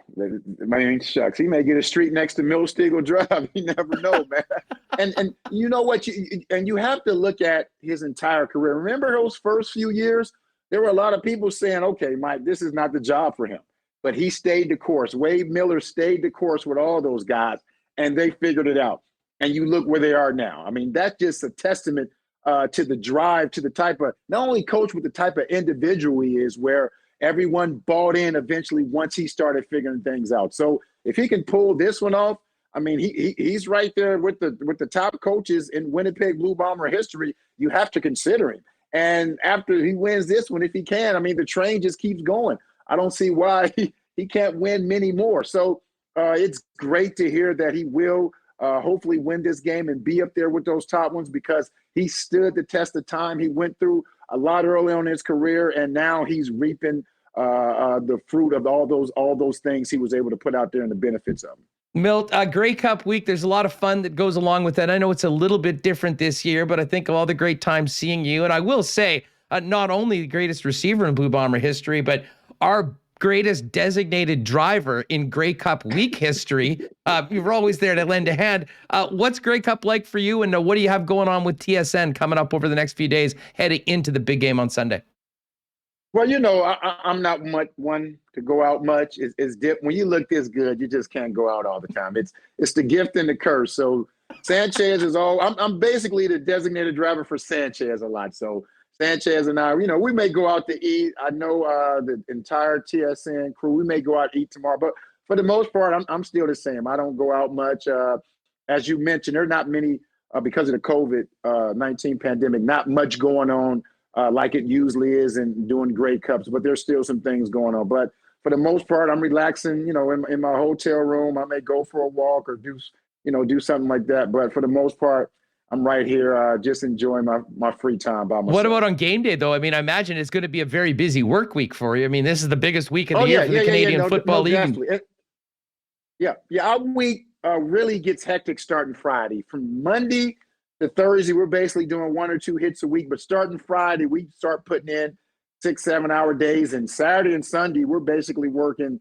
Shucks. He may get a street next to Milt Stegall Drive. You never know, man. And you know what? You have to look at his entire career. Remember those first few years there were a lot of people saying, okay, Mike, this is not the job for him. But he stayed the course. Wade Miller stayed the course with all those guys, and they figured it out. And you look where they are now. I mean, that's just a testament to the drive, to the type of, not only coach, but the type of individual he is, where everyone bought in eventually once he started figuring things out. So if he can pull this one off, I mean, he's right there with the top coaches in Winnipeg Blue Bomber history. You have to consider him. And after he wins this one, if he can, I mean, the train just keeps going. I don't see why he can't win many more. So it's great to hear that he will hopefully win this game and be up there with those top ones, because he stood the test of time. He went through a lot early on in his career, and now he's reaping the fruit of all those things he was able to put out there and the benefits of them. Milt, Grey Cup week, there's a lot of fun that goes along with that. I know it's a little bit different this year, but I think of all the great times seeing you. And I will say, not only the greatest receiver in Blue Bomber history, but our greatest designated driver in Grey Cup week history. You were always there to lend a hand. What's Grey Cup like for you, and what do you have going on with TSN coming up over the next few days heading into the big game on Sunday? Well, you know, I'm not much one to go out much. When you look this good, you just can't go out all the time. It's the gift and the curse. So Sanchez is I'm basically the designated driver for Sanchez a lot. So Sanchez and I, you know, we may go out to eat. I know the entire TSN crew, we may go out to eat tomorrow, but for the most part, I'm still the same. I don't go out much. As you mentioned, there are not many, because of the COVID-19 pandemic, not much going on like it usually is and doing Grey Cups, but there's still some things going on. But for the most part, I'm relaxing, you know, in my hotel room. I may go for a walk or do something like that. But for the most part, I'm right here just enjoying my free time by myself. What about on game day, though? I mean, I imagine it's going to be a very busy work week for you. I mean, this is the biggest week of the year for the Canadian Football League. Our week really gets hectic starting Friday. From Monday to Thursday, we're basically doing 1 or 2 hits a week. But starting Friday, we start putting in 6-7 hour days. And Saturday and Sunday, we're basically working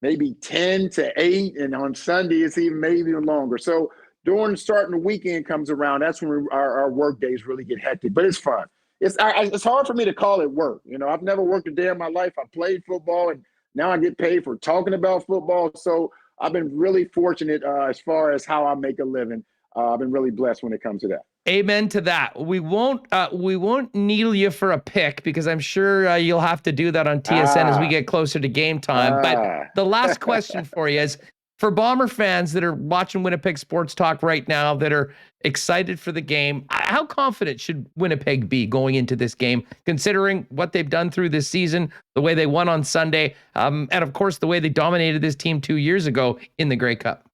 maybe 10 to 8. And on Sunday, it's maybe even longer. So during starting the weekend comes around, that's when our work days really get hectic. But it's fun. It's hard for me to call it work. You know, I've never worked a day in my life. I played football, and now I get paid for talking about football. So I've been really fortunate as far as how I make a living. I've been really blessed when it comes to that. Amen to that. We won't needle you for a pick, because I'm sure you'll have to do that on TSN as we get closer to game time. But the last question for you is, for Bomber fans that are watching Winnipeg Sports Talk right now, that are excited for the game, how confident should Winnipeg be going into this game, considering what they've done through this season, the way they won on Sunday, and of course the way they dominated this team 2 years ago in the Grey Cup?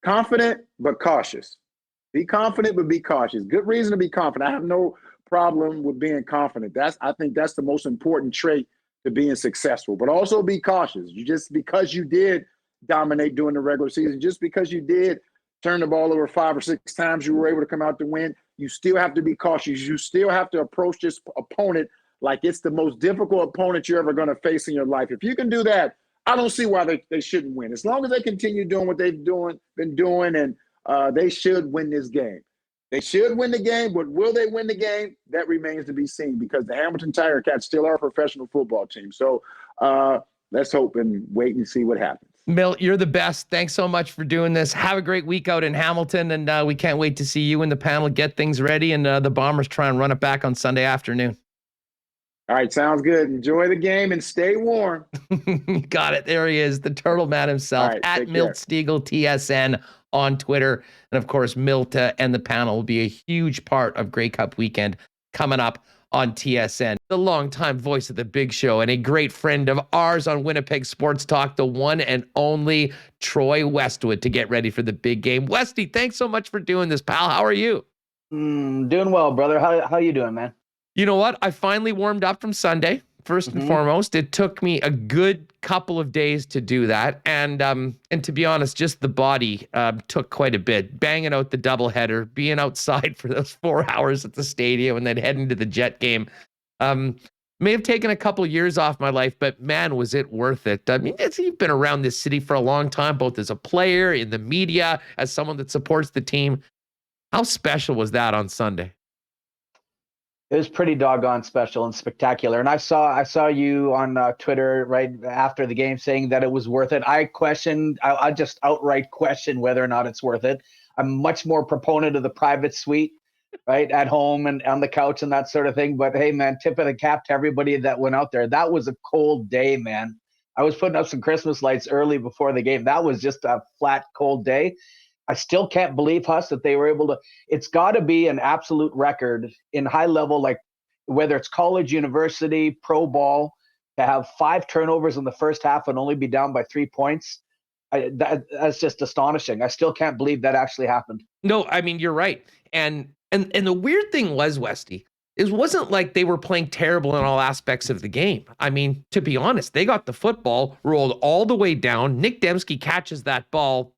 Confident, but cautious. Be confident, but be cautious. Good reason to be confident. I have no problem with being confident. I think that's the most important trait to being successful. But also be cautious. Because you did dominate during the regular season, just because you did turn the ball over 5 or 6 times, you were able to come out to win, you still have to be cautious. You still have to approach this opponent like it's the most difficult opponent you're ever going to face in your life. If you can do that, I don't see why they shouldn't win. As long as they continue doing what they've been doing, and they should win this game. They should win the game, but will they win the game? That remains to be seen, because the Hamilton TiCats still are a professional football team. So let's hope and wait and see what happens. Milt, you're the best. Thanks so much for doing this. Have a great week out in Hamilton, and we can't wait to see you and the panel get things ready, and the Bombers try and run it back on Sunday afternoon. All right, sounds good. Enjoy the game and stay warm. Got it. There he is, the Turtle Man himself, right, at Milt Stegall TSN on Twitter. And of course, Milt and the panel will be a huge part of Grey Cup weekend coming up on TSN. The longtime voice of the Big Show and a great friend of ours on Winnipeg Sports Talk, the one and only Troy Westwood, to get ready for the big game. Westy, thanks so much for doing this, pal. How are you? Doing well, brother. How you doing, man? You know what? I finally warmed up from Sunday. First and foremost, it took me a good couple of days to do that. And to be honest, just the body took quite a bit. Banging out the doubleheader, being outside for those 4 hours at the stadium, and then heading to the Jet game. May have taken a couple of years off my life, but man, was it worth it. I mean, you've been around this city for a long time, both as a player, in the media, as someone that supports the team. How special was that on Sunday? It was pretty doggone special and spectacular. And I saw you on Twitter right after the game saying that it was worth it. I just outright question whether or not it's worth it. I'm much more proponent of the private suite, right, at home and on the couch and that sort of thing. But hey, man, tip of the cap to everybody that went out there. That was a cold day, man. I was putting up some Christmas lights early before the game. That was just a flat, cold day. I still can't believe, Huss, that they were able to. It's got to be an absolute record in high level, like whether it's college, university, pro ball, to have 5 turnovers in the first half and only be down by 3 points. That's just astonishing. I still can't believe that actually happened. No, I mean, you're right. And the weird thing was, Westy, it wasn't like they were playing terrible in all aspects of the game. I mean, to be honest, they got the football, rolled all the way down. Nick Dembski catches that ball,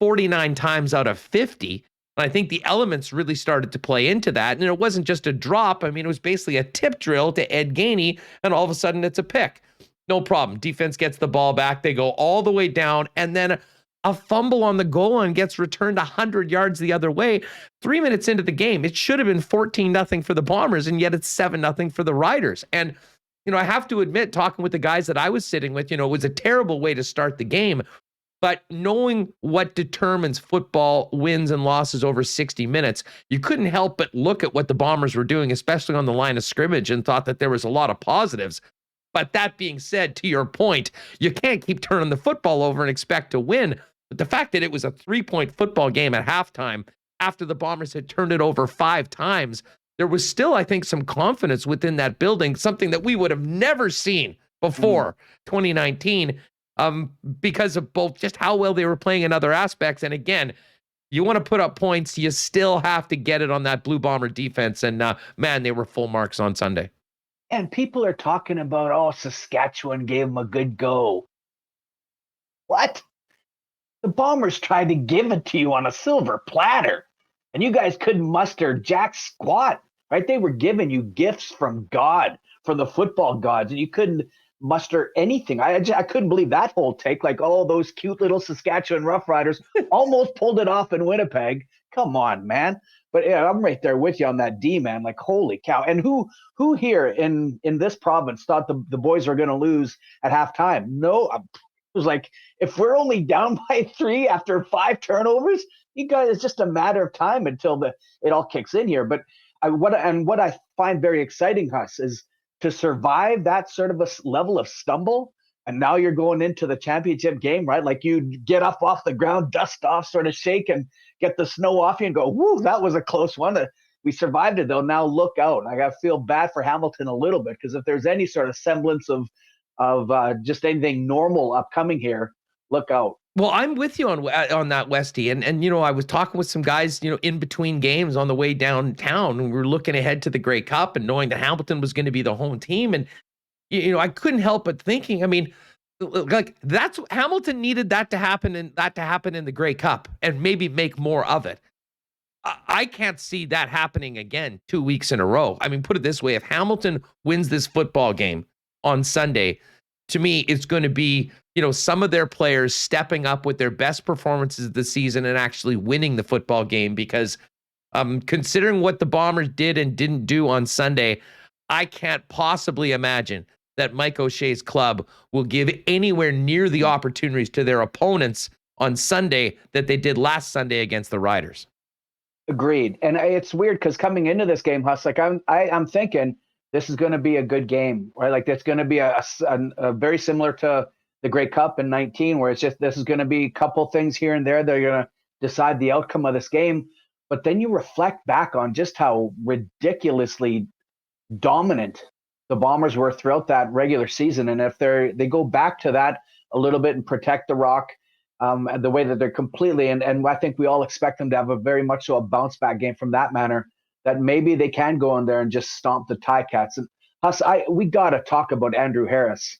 49 times out of 50. And I think the elements really started to play into that. And it wasn't just a drop. It was basically a tip drill to Ed Gainey, and all of a sudden it's a pick. No problem. Defense gets the ball back. They go all the way down, and then a fumble on the goal line gets returned 100 yards the other way. 3 minutes into the game, it should have been 14-0 for the Bombers, and yet it's 7-0 for the Riders. And, I have to admit, talking with the guys that I was sitting with, it was a terrible way to start the game. But knowing what determines football wins and losses over 60 minutes, you couldn't help but look at what the Bombers were doing, especially on the line of scrimmage, and thought that there was a lot of positives. But that being said, to your point, you can't keep turning the football over and expect to win. But the fact that it was a 3-point football game at halftime, after the Bombers had turned it over 5 times, there was still, I think, some confidence within that building, something that we would have never seen before 2019. Because of both just how well they were playing in other aspects. And again, you want to put up points, you still have to get it on that Blue Bomber defense. And man, they were full marks on Sunday. And people are talking about, Saskatchewan gave them a good go. What? The Bombers tried to give it to you on a silver platter, and you guys couldn't muster jack squat, right? They were giving you gifts from God, from the football gods, and you couldn't muster anything. I couldn't believe that whole take. Like, those cute little Saskatchewan Roughriders almost pulled it off in Winnipeg. Come on, man. But yeah, I'm right there with you on that D, man. Like, holy cow. And who here in this province thought the boys were going to lose at halftime? No, it was like, if we're only down by 3 after 5 turnovers, you guys, it's just a matter of time until it all kicks in here. But what I find very exciting, Huss, is to survive that sort of a level of stumble, and now you're going into the championship game, right? Like, you get up off the ground, dust off, sort of shake and get the snow off you and go, woo, that was a close one. We survived it, though. Now look out. I feel bad for Hamilton a little bit, because if there's any sort of semblance of just anything normal upcoming here, look out. Well, I'm with you on that, Westy. And I was talking with some guys, in between games on the way downtown, and we were looking ahead to the Grey Cup and knowing that Hamilton was going to be the home team. And, I couldn't help but thinking, like, that's Hamilton needed that to happen in the Grey Cup and maybe make more of it. I can't see that happening again 2 weeks in a row. Put it this way, if Hamilton wins this football game on Sunday, to me, it's going to be, some of their players stepping up with their best performances of the season and actually winning the football game, because considering what the Bombers did and didn't do on Sunday, I can't possibly imagine that Mike O'Shea's club will give anywhere near the opportunities to their opponents on Sunday that they did last Sunday against the Riders. Agreed. And it's weird because coming into this game, Huss, like I'm thinking this is going to be a good game, right? Like, it's going to be a very similar to the Grey Cup in 19, where it's just, this is going to be a couple things here and there that are going to decide the outcome of this game. But then you reflect back on just how ridiculously dominant the Bombers were throughout that regular season. And if they go back to that a little bit and protect the rock, the way that they're completely, and I think we all expect them to have a very much so a bounce back game from that manner, that maybe they can go in there and just stomp the TiCats. And Huss, we got to talk about Andrew Harris.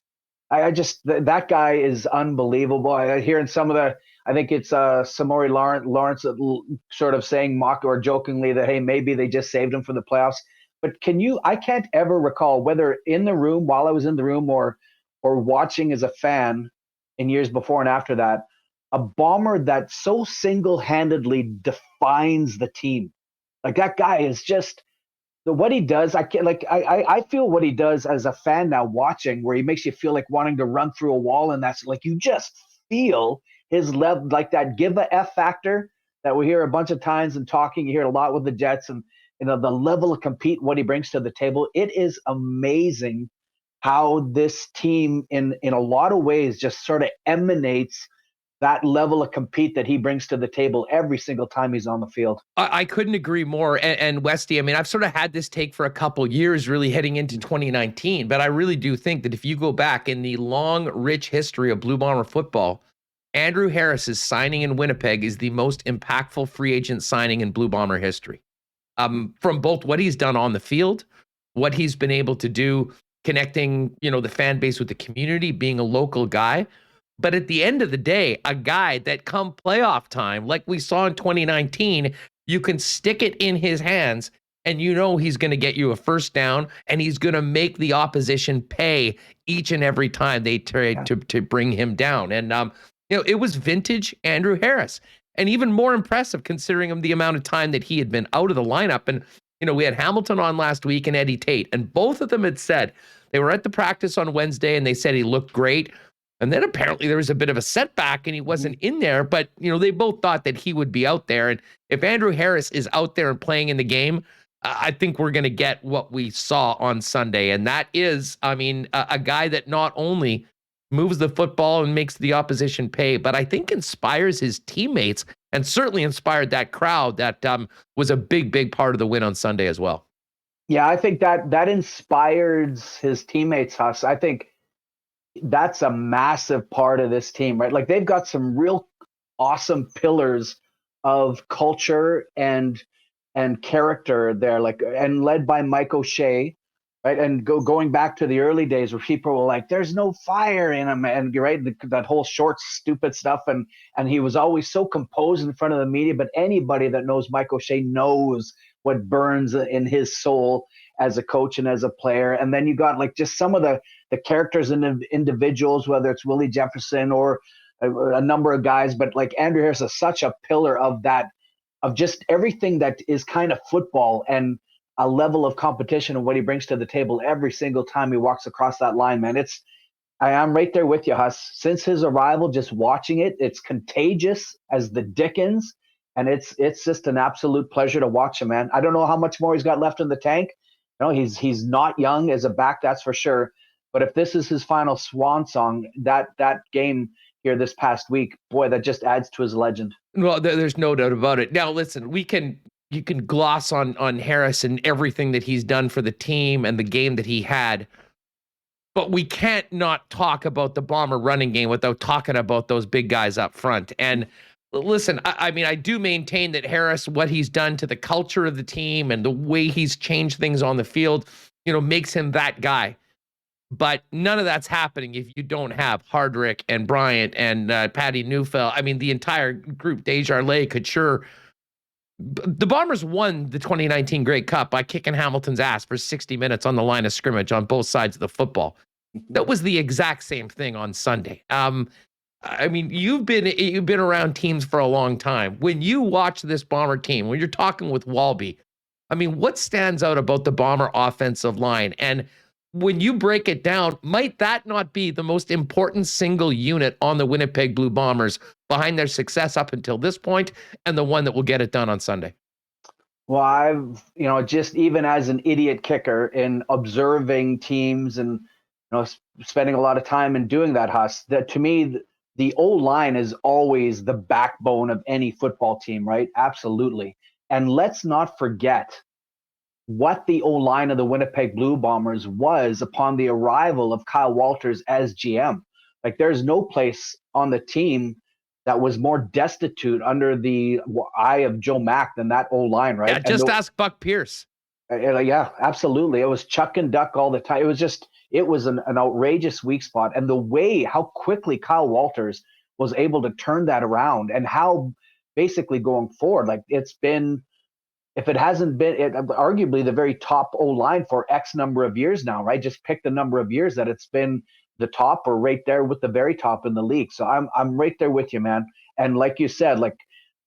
That guy is unbelievable. I hear in some of I think it's Samori Lawrence sort of saying mock or jokingly that, hey, maybe they just saved him for the playoffs. But I can't ever recall whether in the room, while I was in the room, or watching as a fan in years before and after that, a Bomber that so single-handedly defines the team. Like, that guy is just what he does, I feel what he does as a fan now watching, where he makes you feel like wanting to run through a wall, and that's like you just feel his level, like that give a F factor that we hear a bunch of times and talking. You hear it a lot with the Jets, and the level of compete, what he brings to the table. It is amazing how this team, in a lot of ways, just sort of emanates that level of compete that he brings to the table every single time he's on the field. I couldn't agree more. And Westy, I mean, I've sort of had this take for a couple years, really heading into 2019, but I really do think that if you go back in the long, rich history of Blue Bomber football, Andrew Harris's signing in Winnipeg is the most impactful free agent signing in Blue Bomber history. From both what he's done on the field, what he's been able to do, connecting, the fan base with the community, being a local guy. But at the end of the day, a guy that come playoff time, like we saw in 2019, you can stick it in his hands and he's going to get you a first down, and he's going to make the opposition pay each and every time they try to bring him down. And, it was vintage Andrew Harris, and even more impressive considering the amount of time that he had been out of the lineup. And, we had Hamilton on last week and Eddie Tait, and both of them had said they were at the practice on Wednesday and they said he looked great. And then apparently there was a bit of a setback and he wasn't in there, but they both thought that he would be out there. And if Andrew Harris is out there and playing in the game, I think we're going to get what we saw on Sunday. And that is, a guy that not only moves the football and makes the opposition pay, but I think inspires his teammates and certainly inspired that crowd that was a big, big part of the win on Sunday as well. Yeah, I think that inspires his teammates, Huss. I think that's a massive part of this team, right? Like they've got some real awesome pillars of culture and character there, and led by Mike O'Shea, right? And going back to the early days where people were like, "There's no fire in him," and right, that whole short, stupid stuff, and he was always so composed in front of the media. But anybody that knows Mike O'Shea knows what burns in his soul as a coach and as a player. And then you got just some of the characters and individuals, whether it's Willie Jefferson or a number of guys, but Andrew Harris is such a pillar of that, of just everything that is kind of football and a level of competition and what he brings to the table every single time he walks across that line, man. I'm right there with you, Huss. Since his arrival, just watching it's contagious as the Dickens. And it's just an absolute pleasure to watch him, man. I don't know how much more he's got left in the tank. He's not young as a back, that's for sure. But if this is his final swan song, that game here this past week, boy, that just adds to his legend. Well, there's no doubt about it. Now, listen, you can gloss on Harris and everything that he's done for the team and the game that he had, but we can't not talk about the Bomber running game without talking about those big guys up front. And listen, I do maintain that Harris, what he's done to the culture of the team and the way he's changed things on the field, makes him that guy. But none of that's happening if you don't have Hardrick and Bryant and Patty Neufeld. The entire group, Desjardins, Couture. The Bombers won the 2019 Grey Cup by kicking Hamilton's ass for 60 minutes on the line of scrimmage on both sides of the football. That was the exact same thing on Sunday. You've been around teams for a long time. When you watch this Bomber team, when you're talking with Walby, what stands out about the Bomber offensive line? And when you break it down, might that not be the most important single unit on the Winnipeg Blue Bombers behind their success up until this point, and the one that will get it done on Sunday? Well, I've, just even as an idiot kicker in observing teams and, spending a lot of time in doing that, Huss, that to me, the O-line is always the backbone of any football team, right? Absolutely. And let's not forget what the O-line of the Winnipeg Blue Bombers was upon the arrival of Kyle Walters as GM. There's no place on the team that was more destitute under the eye of Joe Mack than that O-line, right? Yeah, just ask Buck Pierce. Yeah, absolutely. It was chuck and duck all the time. It was an outrageous weak spot. And the way, how quickly Kyle Walters was able to turn that around, and how basically going forward, it's been, if it hasn't been, arguably the very top O-line for X number of years now, right? Just pick the number of years that it's been the top or right there with the very top in the league. So I'm right there with you, man. And like you said,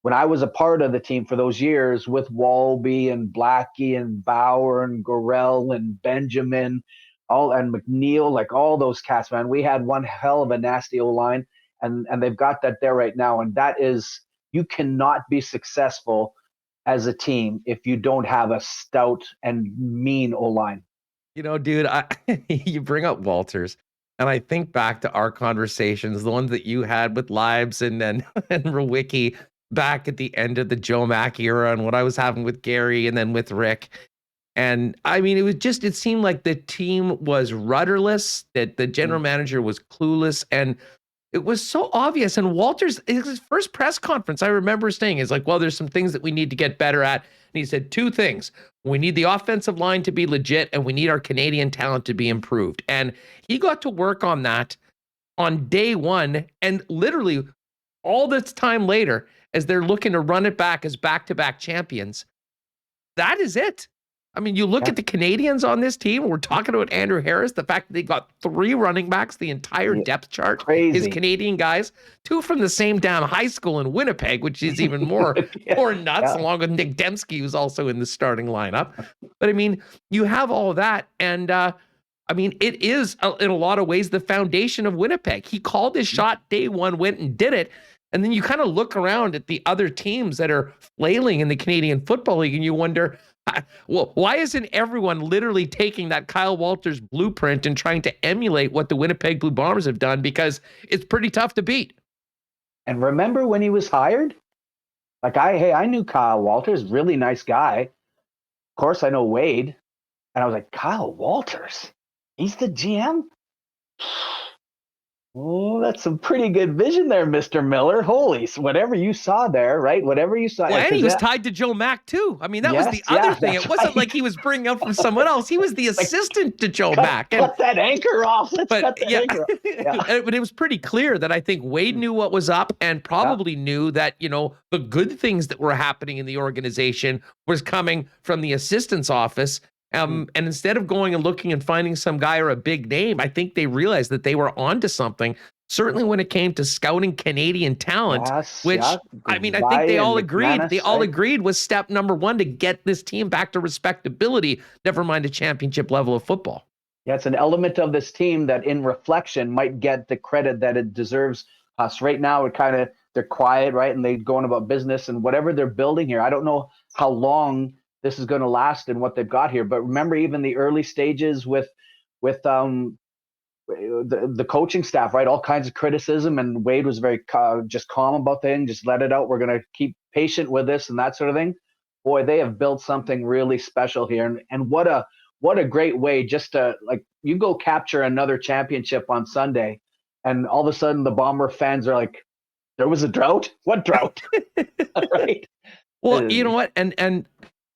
when I was a part of the team for those years with Walby and Blackie and Bauer and Gorell and Benjamin, and McNeil, like all those cats, man, we had one hell of a nasty O-line, and they've got that there right now. And that is, you cannot be successful as a team if you don't have a stout and mean O-line. You know, dude, you bring up Walters, and I think back to our conversations, the ones that you had with Libes and Rewicki back at the end of the Joe Mack era, and what I was having with Gary and then with Rick. And I mean, it seemed like the team was rudderless, that the general manager was clueless, and it was so obvious. And Walters, his first press conference, I remember saying, is like, well, there's some things that we need to get better at. And he said two things. We need the offensive line to be legit, and we need our Canadian talent to be improved. And he got to work on that on day one. And literally all this time later, as they're looking to run it back as back-to-back champions, that is it. I mean, you look at the Canadians on this team. We're talking about Andrew Harris, the fact that they got 3 running backs, the entire depth chart is Canadian guys, 2 from the same damn high school in Winnipeg, which is even more, more nuts, along with Nick Dembski, who's also in the starting lineup. But I mean, you have all that. And I mean, it is in a lot of ways the foundation of Winnipeg. He called his shot day one, went and did it. And then you kind of look around at the other teams that are flailing in the Canadian Football League, and you wonder, well, why isn't everyone literally taking that Kyle Walters blueprint and trying to emulate what the Winnipeg Blue Bombers have done? Because it's pretty tough to beat. And remember when he was hired? Like, I knew Kyle Walters, really nice guy. Of course, I know Wade. And I was like, Kyle Walters? He's the GM? Oh, that's some pretty good vision there, Mr. Miller. Holy, whatever you saw there, right? Whatever you saw. Well, and he was tied to Joe Mack, too. I mean, that was the other thing. It wasn't like he was bringing up from someone else. He was the assistant to Joe Mack. Cut that anchor off. Let's cut that anchor off. Yeah. But it was pretty clear that I think Wade knew what was up and probably knew that, you know, the good things that were happening in the organization was coming from the assistant's office. And instead of going and looking and finding some guy or a big name, I think they realized that they were onto something. Certainly when it came to scouting Canadian talent, which I mean, I think they all agreed. They all agreed was step number 1 to get this team back to respectability. Never mind a championship level of football. Yeah, it's an element of this team that, in reflection, might get the credit that it deserves. Us right now, they're quiet, right, and they're going about business and whatever they're building here. I don't know how long this is going to last and what they've got here. But remember, even the early stages with the coaching staff, right? All kinds of criticism, and Wade was very just calm about things, just let it out. We're going to keep patient with this and that sort of thing. Boy, they have built something really special here. And what a great way just to, like, you go capture another championship on Sunday, and all of a sudden the Bomber fans are like, there was a drought? What drought? Right? Well, you know what? And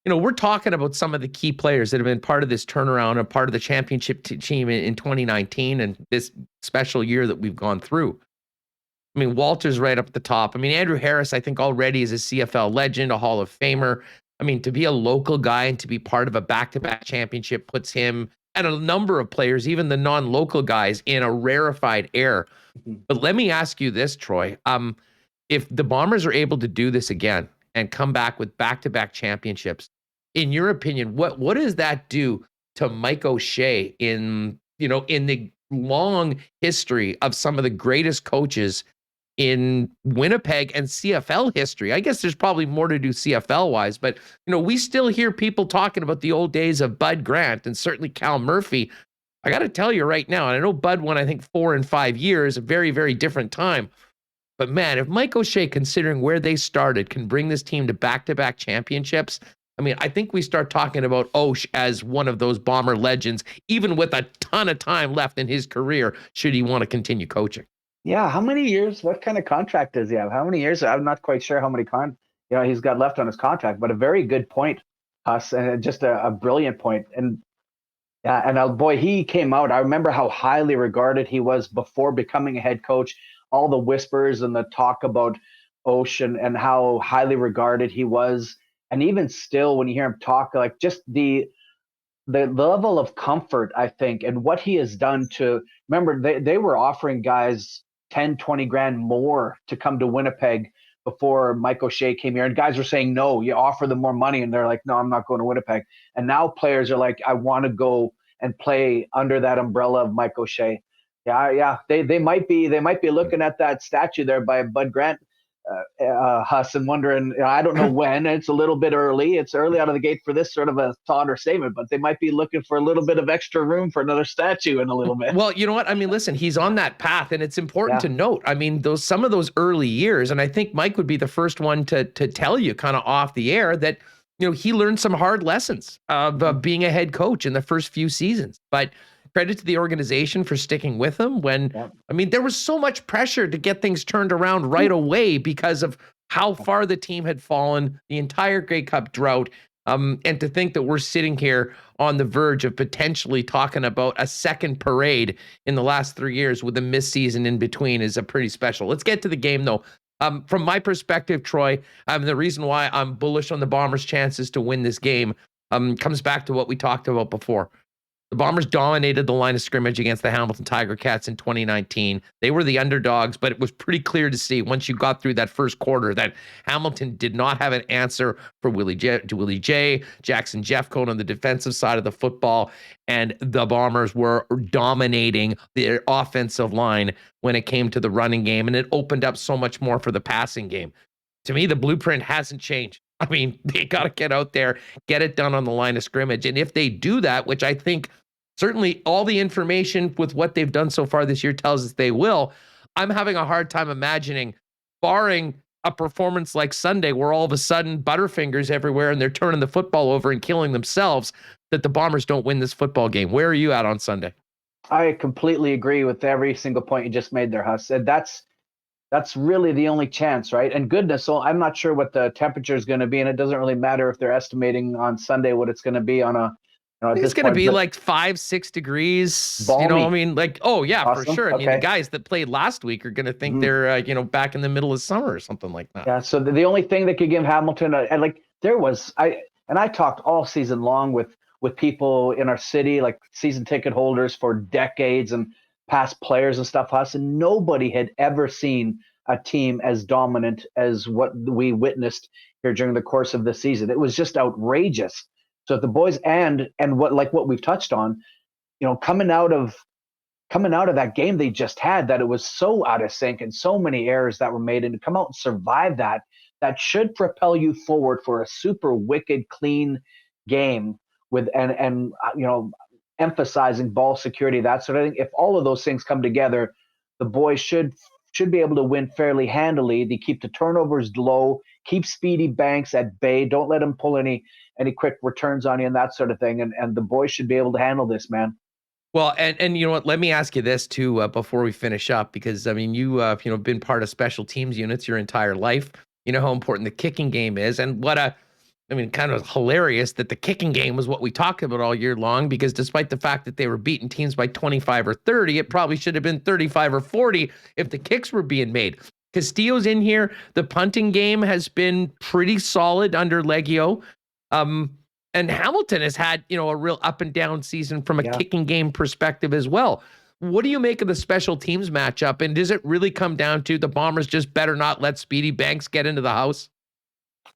you know, we're talking about some of the key players that have been part of this turnaround and part of the championship team in 2019 and this special year that we've gone through. I mean, Walter's right up at the top. I mean, Andrew Harris, I think already is a CFL legend, a Hall of Famer. I mean, to be a local guy and to be part of a back-to-back championship puts him and a number of players, even the non-local guys, in a rarefied air. But let me ask you this, Troy. If the Bombers are able to do this again and come back with back-to-back championships, in your opinion, what does that do to Mike O'Shea in the long history of some of the greatest coaches in Winnipeg and CFL history? I guess there's probably more to do CFL wise, but you know, we still hear people talking about the old days of Bud Grant and certainly Cal Murphy. I got to tell you right now, and I know Bud won, I think, 4 and 5 years, a very, very different time. But man, if Mike O'Shea, considering where they started, can bring this team to back-to-back championships, I mean, I think we start talking about Osh as one of those Bomber legends, even with a ton of time left in his career, should he want to continue coaching. Yeah, how many years? What kind of contract does he have? How many years? I'm not quite sure how many he's got left on his contract. But a very good point, Huss, and just a brilliant point. And boy, he came out. I remember how highly regarded he was before becoming a head coach. All the whispers and the talk about Osh and how highly regarded he was. And even still, when you hear him talk, like just the level of comfort, I think, and what he has done to, remember, they were offering guys 10, 20 grand more to come to Winnipeg before Mike O'Shea came here, and guys were saying no. You offer them more money, and they're like, no, I'm not going to Winnipeg. And now players are like, I want to go and play under that umbrella of Mike O'Shea. Yeah. They might be looking at that statue there by Bud Grant, Huss, and wondering, I don't know when. It's a little bit early. It's early out of the gate for this sort of a thought or statement, but they might be looking for a little bit of extra room for another statue in a little bit. Well, you know what? I mean, listen, he's on that path, and it's important to note. I mean, some of those early years, and I think Mike would be the first one to tell you kind of off the air that, he learned some hard lessons of being a head coach in the first few seasons. But credit to the organization for sticking with him when, I mean, there was so much pressure to get things turned around right away because of how far the team had fallen, the entire Grey Cup drought. And to think that we're sitting here on the verge of potentially talking about a second parade in the last 3 years with a missed season in between is a pretty special. Let's get to the game, though. From my perspective, Troy, the reason why I'm bullish on the Bombers' chances to win this game comes back to what we talked about before. The Bombers dominated the line of scrimmage against the Hamilton Tiger Cats in 2019. They were the underdogs, but it was pretty clear to see once you got through that first quarter that Hamilton did not have an answer for Willie J, Jackson Jeffcoat on the defensive side of the football, and the Bombers were dominating their offensive line when it came to the running game, and it opened up so much more for the passing game. To me, the blueprint hasn't changed. I mean, they got to get out there, get it done on the line of scrimmage, and if they do that, which I think certainly all the information with what they've done so far this year tells us they will, I'm having a hard time imagining, barring a performance like Sunday where all of a sudden Butterfingers everywhere and they're turning the football over and killing themselves, that the Bombers don't win this football game. Where are you at on Sunday? I completely agree with every single point you just made there, Huss. And that's really the only chance, right? And goodness, so I'm not sure what the temperature is going to be, and it doesn't really matter if they're estimating on Sunday what it's going to be on a. It's going to be like 5-6 degrees. Balmy. I mean, like, oh yeah, Awesome. for sure. I mean, the guys that played last week are going to think they're, back in the middle of summer or something like that. Yeah. So the only thing that could give Hamilton, I talked all season long with people in our city, like season ticket holders for decades and past players and stuff, Huss, and nobody had ever seen a team as dominant as what we witnessed here during the course of the season. It was just outrageous. So the boys and what we've touched on, coming out of that game they just had, that it was so out of sync and so many errors that were made, and to come out and survive that should propel you forward for a super wicked clean game with and emphasizing ball security, that sort of thing. If all of those things come together, the boys should be able to win fairly handily. They keep the turnovers low, keep Speedy Banks at bay, don't let him pull any quick returns on you and that sort of thing. And the boys should be able to handle this, man. Well, and you know what? Let me ask you this too before we finish up, because I mean, you been part of special teams units your entire life. You know how important the kicking game is, and kind of hilarious that the kicking game was what we talked about all year long, because despite the fact that they were beating teams by 25 or 30, it probably should have been 35 or 40 if the kicks were being made. Castillo's in here. The punting game has been pretty solid under Leggio. And Hamilton has had, a real up and down season from a kicking game perspective as well. What do you make of the special teams matchup? And does it really come down to the Bombers just better not let Speedy Banks get into the house?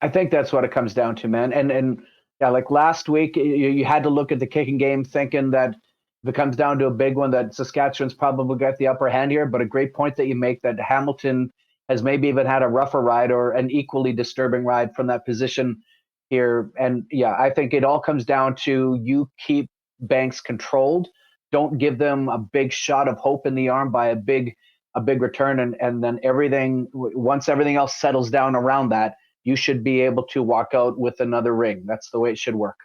I think that's what it comes down to, man. And like last week, you had to look at the kicking game thinking that if it comes down to a big one, that Saskatchewan's probably got the upper hand here. But a great point that you make, that Hamilton has maybe even had a rougher ride or an equally disturbing ride from that position here. And I think it all comes down to you keep Banks controlled. Don't give them a big shot of hope in the arm by a big return. And then once everything else settles down around that, you should be able to walk out with another ring. That's the way it should work.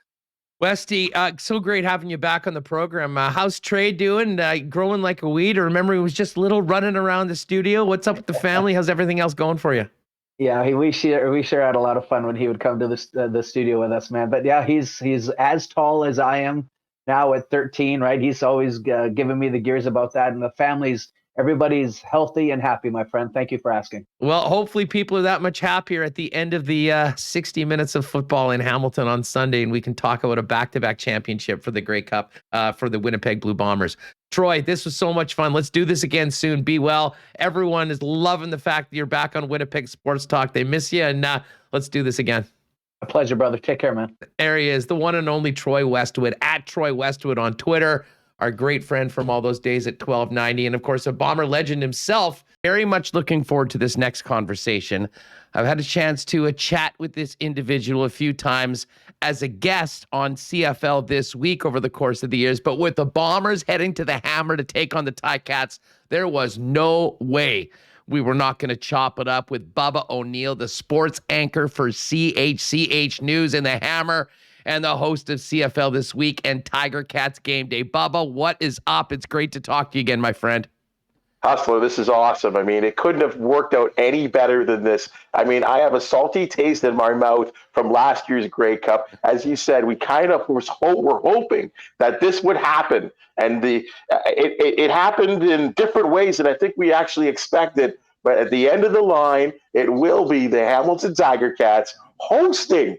Westy, so great having you back on the program. How's Trey doing? Growing like a weed? Or remember, he was just little running around the studio. What's up with the family? How's everything else going for you? Yeah, we sure had a lot of fun when he would come to the studio with us, man. But he's as tall as I am now at 13, right? He's always giving me the gears about that. And the everybody's healthy and happy, my friend. Thank you for asking. Well, hopefully people are that much happier at the end of the 60 minutes of football in Hamilton on Sunday, and we can talk about a back-to-back championship for the Grey Cup for the Winnipeg Blue Bombers. Troy, this was so much fun. Let's do this again soon. Be well. Everyone is loving the fact that you're back on Winnipeg Sports Talk. They miss you, and let's do this again. A pleasure, brother. Take care, man. There he is, the one and only Troy Westwood, at Troy Westwood on Twitter. Our great friend from all those days at 1290. And of course, a Bomber legend himself. Very much looking forward to this next conversation. I've had a chance to chat with this individual a few times as a guest on CFL this week over the course of the years. But with the Bombers heading to the Hammer to take on the TiCats, there was no way we were not going to chop it up with Bubba O'Neil, the sports anchor for CHCH News and the Hammer, and the host of CFL This Week and Tiger Cats Game Day. Bubba, what is up? It's great to talk to you again, my friend. Hustler, this is awesome. I mean, it couldn't have worked out any better than this. I mean, I have a salty taste in my mouth from last year's Grey Cup. As you said, we kind of were hoping that this would happen. And it happened in different ways than I think we actually expected. But at the end of the line, it will be the Hamilton Tiger Cats hosting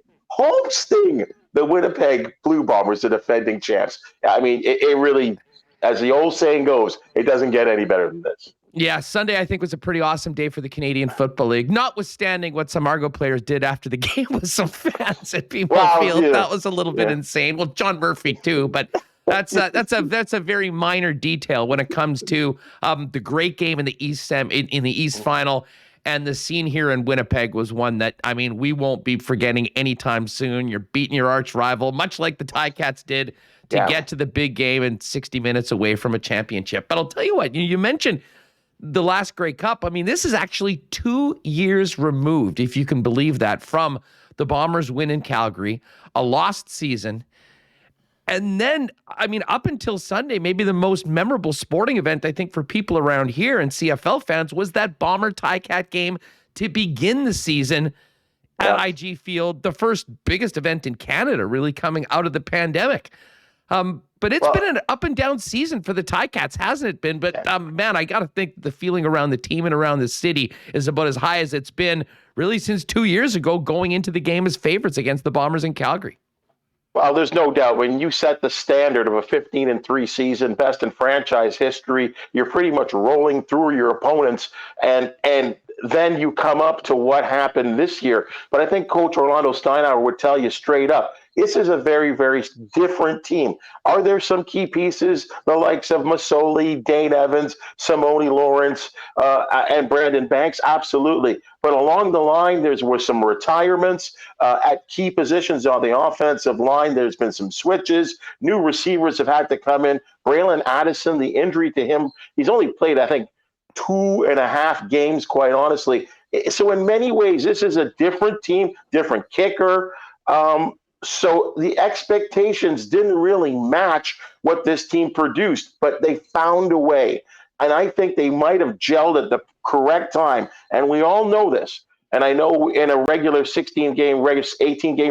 the Winnipeg Blue Bombers, the defending champs. I mean, it really, as the old saying goes, it doesn't get any better than this. Yeah, Sunday, I think, was a pretty awesome day for the Canadian Football League, notwithstanding what some Argo players did after the game with some fans at BMO Field. Yeah. That was a little bit insane. Well, John Murphy, too, but that's a very minor detail when it comes to the great game in the East in the East Final. And the scene here in Winnipeg was one that, I mean, we won't be forgetting anytime soon. You're beating your arch rival, much like the TiCats did to get to the big game and 60 minutes away from a championship. But I'll tell you what, you mentioned the last Grey Cup. I mean, this is actually 2 years removed, if you can believe that, from the Bombers' win in Calgary, a lost season. And then, I mean, up until Sunday, maybe the most memorable sporting event, I think, for people around here and CFL fans was that Bomber-Ticat game to begin the season at IG Field, the first biggest event in Canada, really coming out of the pandemic. But it's been an up and down season for the TiCats, hasn't it been? But, man, I got to think the feeling around the team and around the city is about as high as it's been really since 2 years ago, going into the game as favorites against the Bombers in Calgary. Well, there's no doubt when you set the standard of a 15-3 season, best in franchise history, you're pretty much rolling through your opponents, and then you come up to what happened this year. But I think Coach Orlando Steinauer would tell you straight up, this is a very, very different team. Are there some key pieces, the likes of Masoli, Dane Evans, Simone Lawrence, and Brandon Banks? Absolutely. But along the line, there was some retirements at key positions on the offensive line. There's been some switches. New receivers have had to come in. Braylon Addison, the injury to him, he's only played, I think, 2.5 games, quite honestly. So in many ways, this is a different team, different kicker. So the expectations didn't really match what this team produced, but they found a way. And I think they might have gelled at the correct time. And we all know this. And I know in a regular 18-game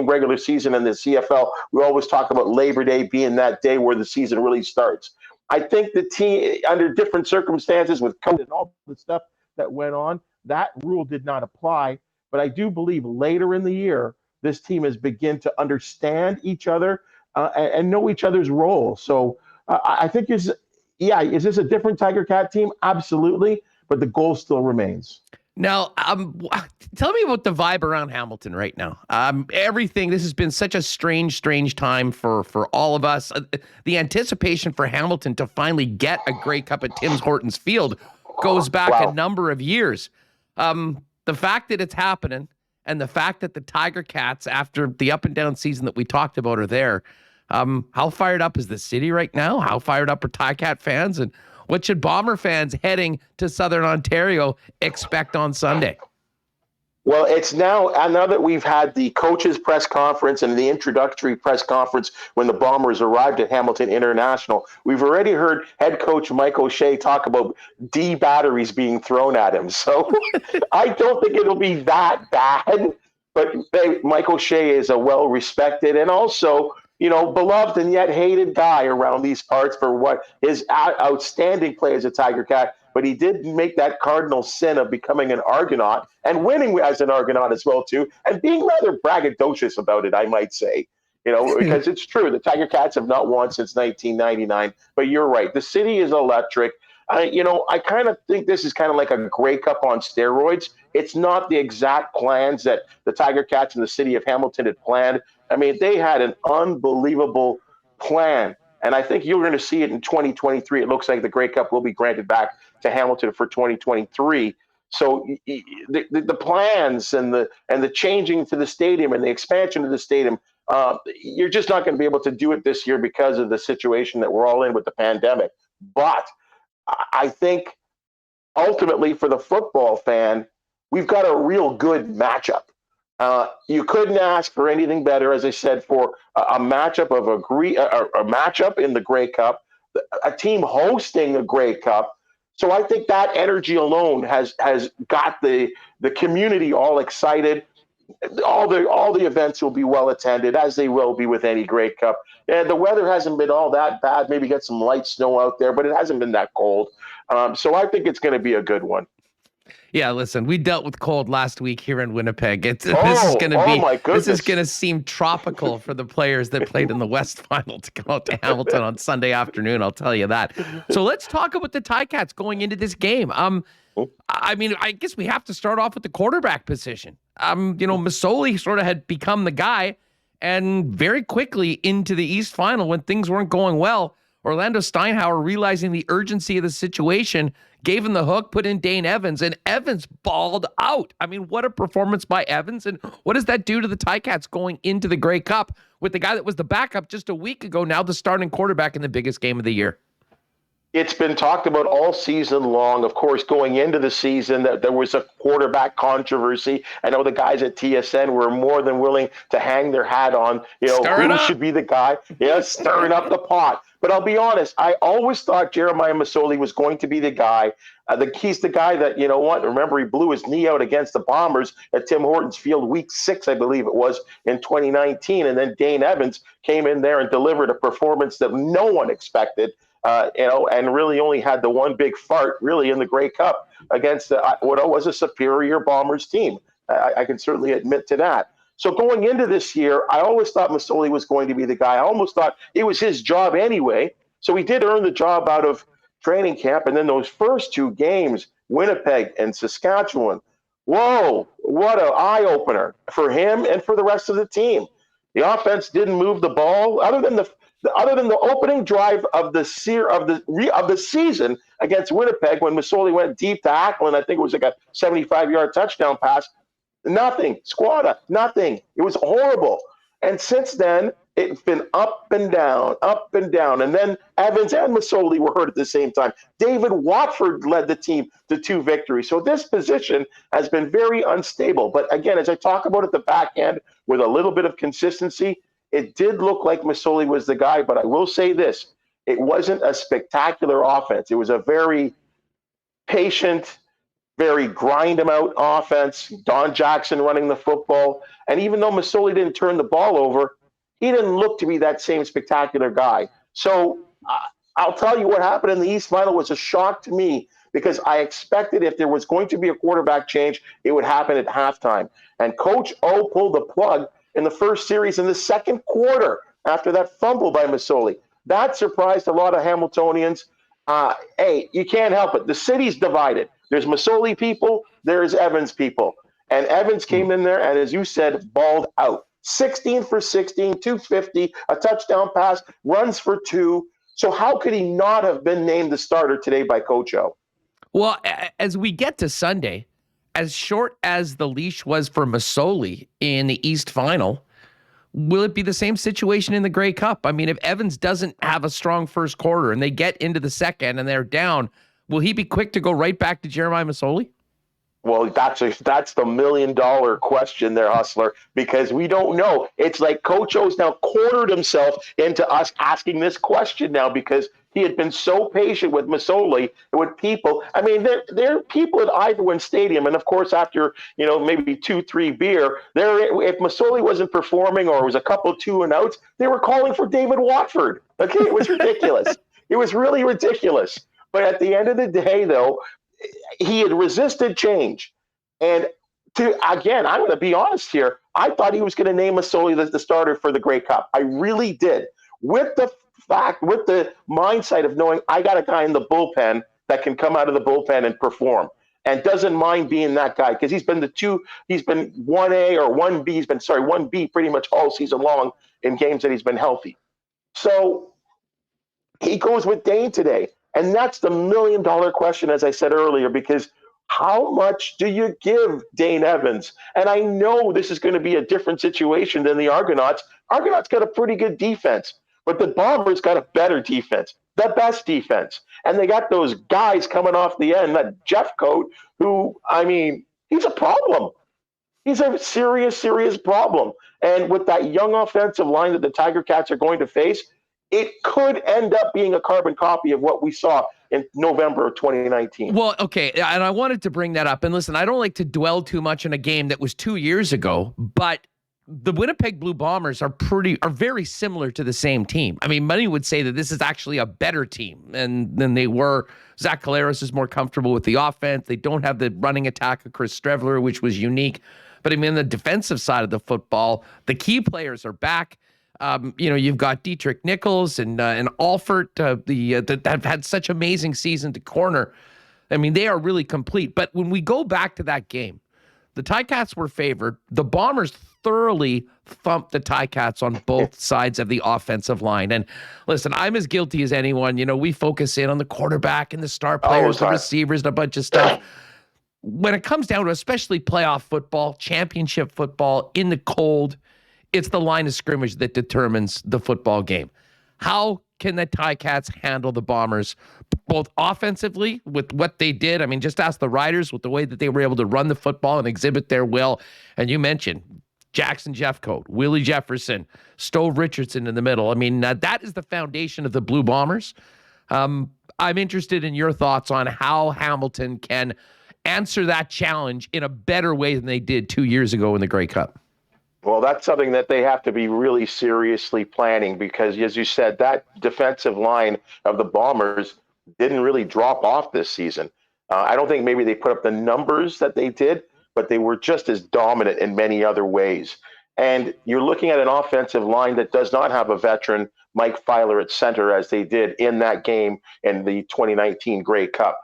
regular season in the CFL, we always talk about Labor Day being that day where the season really starts. I think the team, under different circumstances with COVID and all the stuff that went on, that rule did not apply. But I do believe later in the year, this team has begun to understand each other and know each other's role. So I think is this a different Tiger Cat team? Absolutely. But the goal still remains. Now, tell me about the vibe around Hamilton right now. Everything, this has been such a strange time for all of us. The anticipation for Hamilton to finally get a Grey Cup at Tim Hortons Field goes back a number of years. The fact that it's happening and the fact that the Tiger Cats, after the up and down season that we talked about, are there. How fired up is the city right now? How fired up are TiCat fans? And what should Bomber fans heading to Southern Ontario expect on Sunday? Well, it's now that we've had the coaches' press conference and the introductory press conference when the Bombers arrived at Hamilton International, we've already heard head coach Mike O'Shea talk about D batteries being thrown at him. So I don't think it'll be that bad, but Mike O'Shea is a well-respected and also, beloved and yet hated guy around these parts for what his outstanding play as a Tiger Cat. But he did make that cardinal sin of becoming an Argonaut and winning as an Argonaut as well, too, and being rather braggadocious about it, I might say. because it's true. The Tiger Cats have not won since 1999, but you're right. The city is electric. I kind of think this is kind of like a Grey Cup on steroids. It's not the exact plans that the Tiger Cats and the city of Hamilton had planned. I mean, they had an unbelievable plan, and I think you're going to see it in 2023. It looks like the Grey Cup will be granted back to Hamilton for 2023. So the plans and the changing to the stadium and the expansion of the stadium, you're just not going to be able to do it this year because of the situation that we're all in with the pandemic. But I think ultimately for the football fan, we've got a real good matchup. You couldn't ask for anything better, as I said, for a matchup of a matchup in the Grey Cup, a team hosting a Grey Cup. So I think that energy alone has got the community all excited. All the events will be well attended, as they will be with any Grey Cup. And the weather hasn't been all that bad. Maybe get some light snow out there, but it hasn't been that cold. So I think it's going to be a good one. Yeah, listen, we dealt with cold last week here in Winnipeg. This is going to seem tropical for the players that played in the West Final to go out to Hamilton on Sunday afternoon. I'll tell you that. So let's talk about the TiCats going into this game. I mean, I guess we have to start off with the quarterback position. Masoli sort of had become the guy, and very quickly into the East Final when things weren't going well, Orlando Steinhauer, realizing the urgency of the situation, gave him the hook, put in Dane Evans, and Evans balled out. I mean, what a performance by Evans, and what does that do to the TiCats going into the Grey Cup with the guy that was the backup just a week ago, now the starting quarterback in the biggest game of the year? It's been talked about all season long. Of course, going into the season, that there was a quarterback controversy. I know the guys at TSN were more than willing to hang their hat on, who should be the guy. Yeah, stirring up the pot. But I'll be honest, I always thought Jeremiah Masoli was going to be the guy. He's the guy that, remember he blew his knee out against the Bombers at Tim Hortons Field week 6, I believe it was, in 2019. And then Dane Evans came in there and delivered a performance that no one expected. And really only had the one big fart really in the Grey Cup against what was a superior Bombers team. I can certainly admit to that. So going into this year, I always thought Masoli was going to be the guy. I almost thought it was his job anyway. So he did earn the job out of training camp. And then those first 2 games, Winnipeg and Saskatchewan, whoa, what an eye-opener for him and for the rest of the team. The offense didn't move the ball other than the opening drive of the season against Winnipeg when Masoli went deep to Ackland. I think it was like a 75-yard touchdown pass. Nothing. Squatta. Nothing. It was horrible. And since then, it's been up and down. And then Evans and Masoli were hurt at the same time. David Watford led the team to 2 victories. So this position has been very unstable. But again, as I talk about at the back end with a little bit of consistency, it did look like Masoli was the guy, but I will say this. It wasn't a spectacular offense. It was a very patient, very grind-em-out offense. Don Jackson running the football. And even though Masoli didn't turn the ball over, he didn't look to be that same spectacular guy. So I'll tell you what happened in the East Final was a shock to me because I expected if there was going to be a quarterback change, it would happen at halftime. And Coach O pulled the plug in the first series in the second quarter after that fumble by Masoli. That surprised a lot of Hamiltonians. Hey, you can't help it. The city's divided. There's Masoli people, there's Evans people. And Evans came in there and, as you said, balled out. 16 for 16, 250, a touchdown pass, runs for 2. So how could he not have been named the starter today by Coach O? Well, as we get to Sunday, as short as the leash was for Masoli in the East Final, will it be the same situation in the Grey Cup? I mean, if Evans doesn't have a strong first quarter and they get into the second and they're down, will he be quick to go right back to Jeremiah Masoli? Well, that's the $1 million question there, Hustler, because we don't know. It's like Coach O's now cornered himself into us asking this question now because he had been so patient with Masoli and with people. I mean, there are people at Ivanhoe Stadium, and of course, after maybe 2-3 beer, if Masoli wasn't performing or it was a couple 2-and-outs, they were calling for David Watford. Okay, it was ridiculous. It was really ridiculous. But at the end of the day, though, he had resisted change. And again, I'm going to be honest here. I thought he was going to name Masoli as the starter for the Grey Cup. I really did. With the mindset of knowing I got a guy in the bullpen that can come out of the bullpen and perform and doesn't mind being that guy, because he's been 1A or 1B, 1B pretty much all season long in games that he's been healthy. So he goes with Dane today. And that's the $1 million question, as I said earlier, because how much do you give Dane Evans? And I know this is going to be a different situation than the Argonauts. Argonauts got a pretty good defense, but the Bombers got a better defense, the best defense. And they got those guys coming off the end, that Jeffcoat, who, I mean, he's a problem. He's a serious, serious problem. And with that young offensive line that the Tiger Cats are going to face, it could end up being a carbon copy of what we saw in November of 2019. Well, okay, and I wanted to bring that up. And listen, I don't like to dwell too much on a game that was 2 years ago, but the Winnipeg Blue Bombers are very similar to the same team. I mean, many would say that this is actually a better team than they were. Zach Collaros is more comfortable with the offense. They don't have the running attack of Chris Strevler, which was unique. But I mean, the defensive side of the football, the key players are back. You've got Dietrich Nichols and Alford that have had such amazing season to corner. I mean, they are really complete. But when we go back to that game, the TiCats were favored. The Bombers thoroughly thumped the TiCats on both sides of the offensive line. And listen, I'm as guilty as anyone. We focus in on the quarterback and the star players, the receivers, and a bunch of stuff. When it comes down to especially playoff football, championship football, in the cold, it's the line of scrimmage that determines the football game. How can the TiCats handle the Bombers, both offensively with what they did? I mean, just ask the Riders with the way that they were able to run the football and exhibit their will. And you mentioned Jackson Jeffcoat, Willie Jefferson, Stove Richardson in the middle. I mean, that is the foundation of the Blue Bombers. I'm interested in your thoughts on how Hamilton can answer that challenge in a better way than they did 2 years ago in the Grey Cup. Well, that's something that they have to be really seriously planning, because, as you said, that defensive line of the Bombers didn't really drop off this season. I don't think maybe they put up the numbers that they did, but they were just as dominant in many other ways. And you're looking at an offensive line that does not have a veteran, Mike Filer, at center, as they did in that game in the 2019 Grey Cup.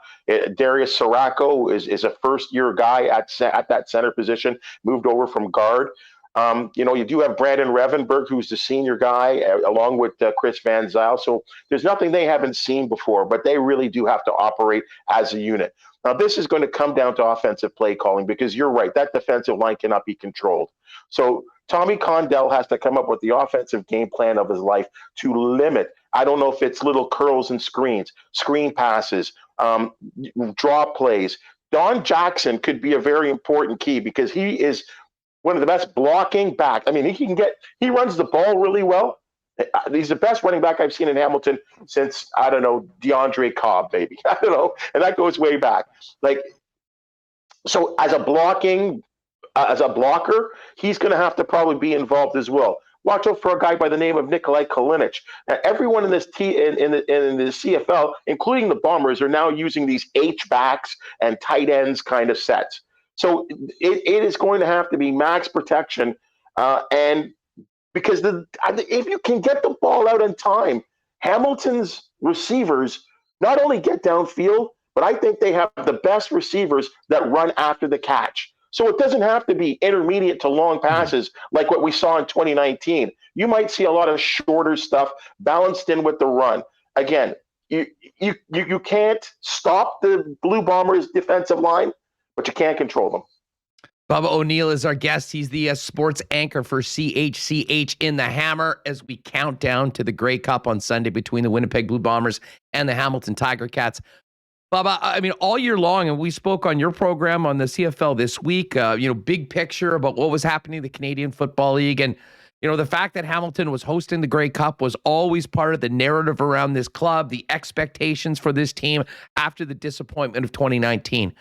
Darius Sirocco is a first-year guy at that center position, moved over from guard. You do have Brandon Revenberg, who's the senior guy, along with Chris Van Zyl. So there's nothing they haven't seen before, but they really do have to operate as a unit. Now, this is going to come down to offensive play calling, because you're right, that defensive line cannot be controlled. So Tommy Condell has to come up with the offensive game plan of his life to limit. I don't know if it's little curls and screens, screen passes, draw plays. Don Jackson could be a very important key, because he is one of the best blocking back. I mean, he runs the ball really well. He's the best running back I've seen in Hamilton since, I don't know, DeAndre Cobb, maybe. I don't know. And that goes way back. So as a blocker, he's going to have to probably be involved as well. Watch out for a guy by the name of Nikolai Kalinic. Everyone in this in the CFL, including the Bombers, are now using these H-backs and tight ends kind of sets. So it is going to have to be max protection, and because if you can get the ball out in time, Hamilton's receivers not only get downfield, but I think they have the best receivers that run after the catch. So it doesn't have to be intermediate to long passes like what we saw in 2019. You might see a lot of shorter stuff balanced in with the run. Again, you can't stop the Blue Bombers' defensive line, but you can't control them. Bubba O'Neil is our guest. He's the sports anchor for CHCH in the Hammer as we count down to the Grey Cup on Sunday between the Winnipeg Blue Bombers and the Hamilton Tiger Cats. Bubba, I mean, all year long, and we spoke on your program on the CFL this week, big picture about what was happening in the Canadian Football League. And, the fact that Hamilton was hosting the Grey Cup was always part of the narrative around this club, the expectations for this team after the disappointment of 2019.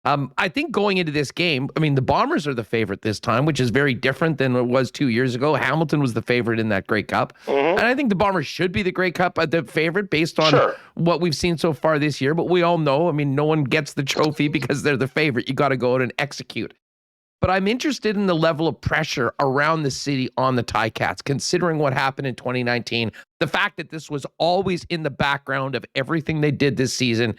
I think going into this game, I mean, the Bombers are the favorite this time, which is very different than it was 2 years ago. Hamilton was the favorite in that Grey Cup. Mm-hmm. And I think the Bombers should be the Grey Cup, the favorite based on what we've seen so far this year. But we all know, I mean, no one gets the trophy because they're the favorite. You got to go out and execute. but I'm interested in the level of pressure around the city on the TiCats, considering what happened in 2019, the fact that this was always in the background of everything they did this season.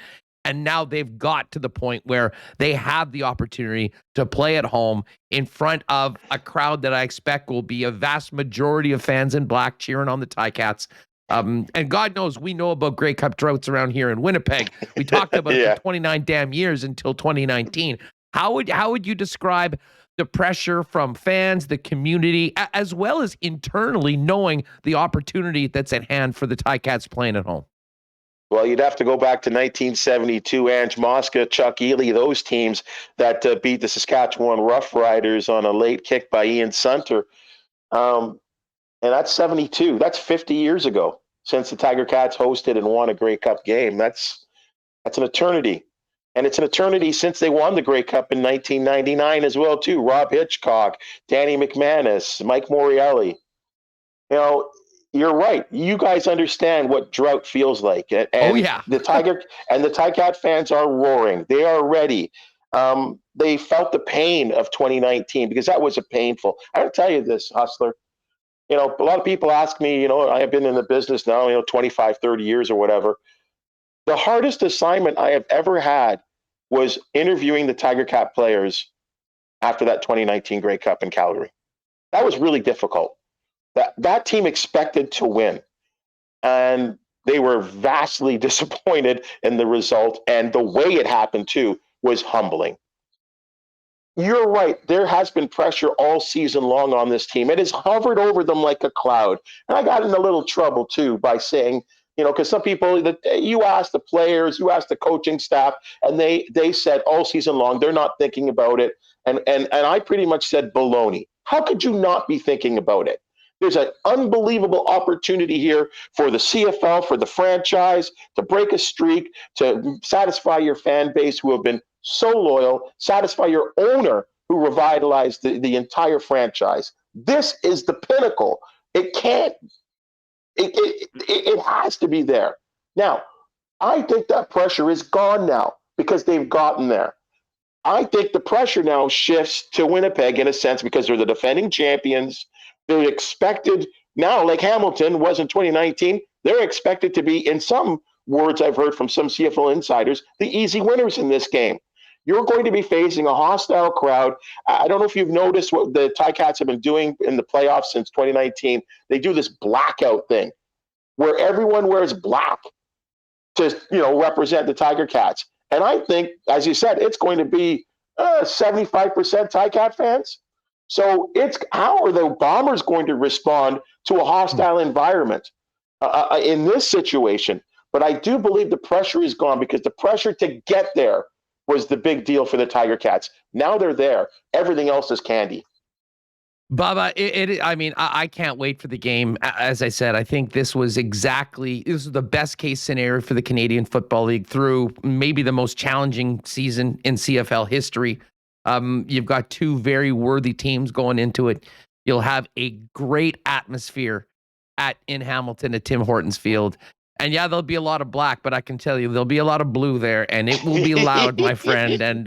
And now they've got to the point where they have the opportunity to play at home in front of a crowd that I expect will be a vast majority of fans in black cheering on the TiCats. And God knows we know about Grey Cup droughts around here in Winnipeg. We talked about it for 29 damn years until 2019. How would you describe the pressure from fans, the community, as well as internally knowing the opportunity that's at hand for the TiCats playing at home? Well, you'd have to go back to 1972, Ange Mosca, Chuck Ely, those teams that beat the Saskatchewan Roughriders on a late kick by Ian Sunter. And that's 72. That's 50 years ago since the Tiger Cats hosted and won a Grey Cup game. That's an eternity. And it's an eternity since they won the Grey Cup in 1999 as well, too. Rob Hitchcock, Danny McManus, Mike Morreale. You know, you're right. You guys understand what drought feels like. And the TiCat fans are roaring. They are ready. They felt the pain of 2019 because that was a painful. I gotta tell you this, Hustler. You know, a lot of people ask me, you know, I have been in the business now, 25, 30 years or whatever. The hardest assignment I have ever had was interviewing the Tiger Cat players after that 2019 Grey Cup in Calgary. That was really difficult. That team expected to win, and they were vastly disappointed in the result, and the way it happened too was humbling. You're right. There has been pressure all season long on this team. It has hovered over them like a cloud. And I got in a little trouble too by saying, because some people, you ask the players, you ask the coaching staff, and they said all season long they're not thinking about it. And I pretty much said baloney. How could you not be thinking about it? There's an unbelievable opportunity here for the CFL, for the franchise, to break a streak, to satisfy your fan base who have been so loyal, satisfy your owner who revitalized the entire franchise. This is the pinnacle. It has to be there. Now, I think that pressure is gone now because they've gotten there. I think the pressure now shifts to Winnipeg in a sense because they're the defending champions. They're expected now, like Hamilton was in 2019, they're expected to be, in some words I've heard from some CFL insiders, the easy winners in this game. You're going to be facing a hostile crowd. I don't know if you've noticed what the TiCats have been doing in the playoffs since 2019. They do this blackout thing where everyone wears black to, represent the Tiger Cats. And I think, as you said, it's going to be 75% TiCat fans. So it's how are the Bombers going to respond to a hostile environment in this situation? But I do believe the pressure is gone because the pressure to get there was the big deal for the Tiger Cats. Now they're there. Everything else is candy. Bubba, I can't wait for the game. As I said, I think this was the best case scenario for the Canadian Football League through maybe the most challenging season in CFL history. You've got two very worthy teams going into it. You'll have a great atmosphere in Hamilton at Tim Hortons Field. And yeah, there'll be a lot of black, but I can tell you there'll be a lot of blue there, and it will be loud, my friend. And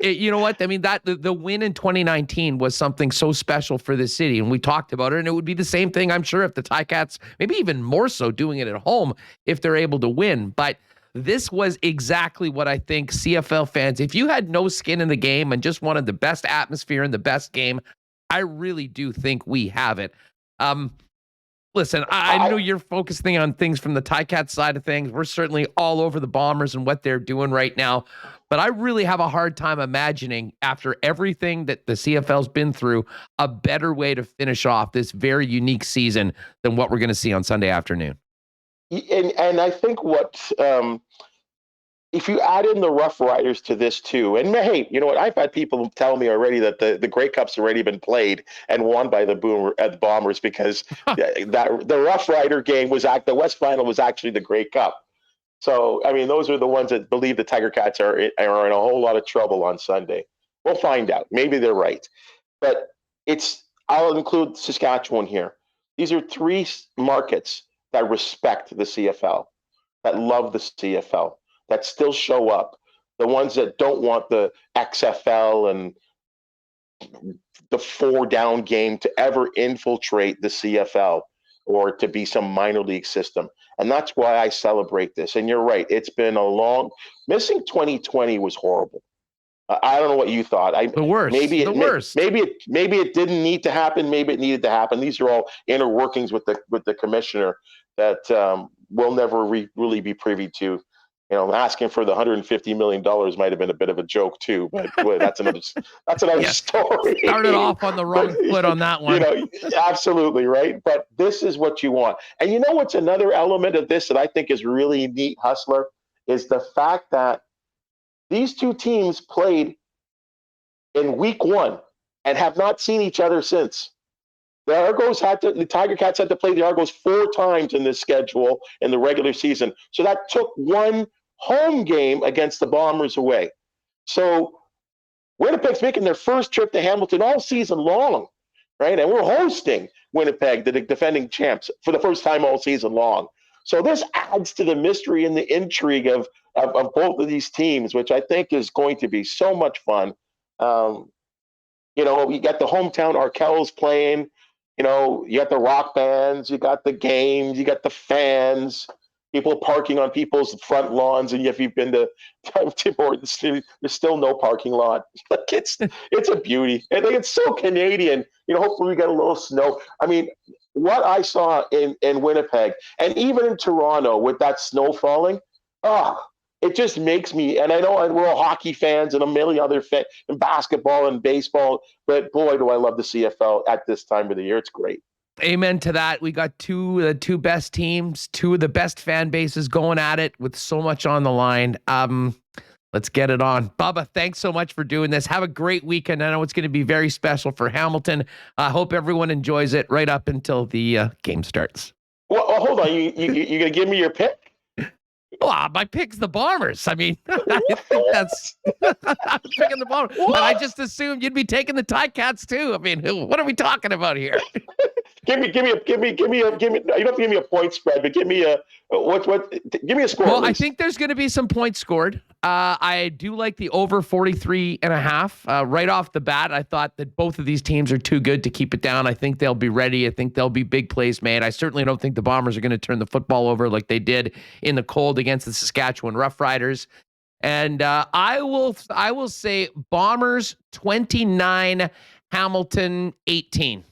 you know what? I mean, the win in 2019 was something so special for the city, and we talked about it. And it would be the same thing, I'm sure, if the TiCats, maybe even more so, doing it at home if they're able to win. But this was exactly what I think CFL fans, if you had no skin in the game and just wanted the best atmosphere and the best game, I really do think we have it. Listen, I know you're focusing on things from the TiCats side of things. We're certainly all over the Bombers and what they're doing right now. But I really have a hard time imagining, after everything that the CFL's been through, a better way to finish off this very unique season than what we're going to see on Sunday afternoon. And I think if you add in the Rough Riders to this too, and hey, you know what? I've had people tell me already that the Grey Cup's already been played and won by the Bombers because the Rough Rider game the West Final was actually the Grey Cup. So, I mean, those are the ones that believe the Tiger Cats are in a whole lot of trouble on Sunday. We'll find out. Maybe they're right. But I'll include Saskatchewan here. These are three markets that respect the CFL, that love the CFL, that still show up. The ones that don't want the XFL and the 4-down game to ever infiltrate the CFL or to be some minor league system. And that's why I celebrate this. And you're right. It's been missing 2020 was horrible. I don't know what you thought. The worst. Maybe it didn't need to happen. Maybe it needed to happen. These are all inner workings with the commissioner that we'll never really be privy to. Asking for the $150 million might have been a bit of a joke too, but boy, that's another story. Started off on the wrong foot on that one. Absolutely right. But this is what you want. And you know what's another element of this that I think is really neat, Hustler, is the fact that these two teams played in week 1 and have not seen each other since. The Tiger Cats had to play the Argos 4 times in this schedule in the regular season. So that took one home game against the Bombers away. So Winnipeg's making their first trip to Hamilton all season long, right? And we're hosting Winnipeg, the defending champs, for the first time all season long. So this adds to the mystery and the intrigue of both of these teams, which I think is going to be so much fun. You got the hometown Arkells playing. You got the rock bands, you got the games, you got the fans, people parking on people's front lawns. And if you've been to Tim Hortons, there's still no parking lot. It's a beauty. I think it's so Canadian. Hopefully we get a little snow. I mean, what I saw in Winnipeg and even in Toronto with that snow falling, it just makes me, and I know we're all hockey fans and a million other fans in basketball and baseball, but boy, do I love the CFL at this time of the year. It's great. Amen to that. We got the two best teams, two of the best fan bases going at it with so much on the line. Let's get it on. Bubba, thanks so much for doing this. Have a great weekend. I know it's going to be very special for Hamilton. I hope everyone enjoys it right up until the game starts. Well, hold on. You going to give me your pick? Oh, my pick's the Bombers. I mean, I think that's I'm picking the Bombers. And I just assumed you'd be taking the TiCats too. I mean, what are we talking about here? Give me. You don't have to give me a point spread, but give me a give me a score. Well, I think there's going to be some points scored. I do like the over 43.5. Right off the bat, I thought that both of these teams are too good to keep it down. I think they'll be ready. I think there'll be big plays made. I certainly don't think the Bombers are going to turn the football over like they did in the cold against the Saskatchewan Roughriders. And I will say Bombers 29, Hamilton 18.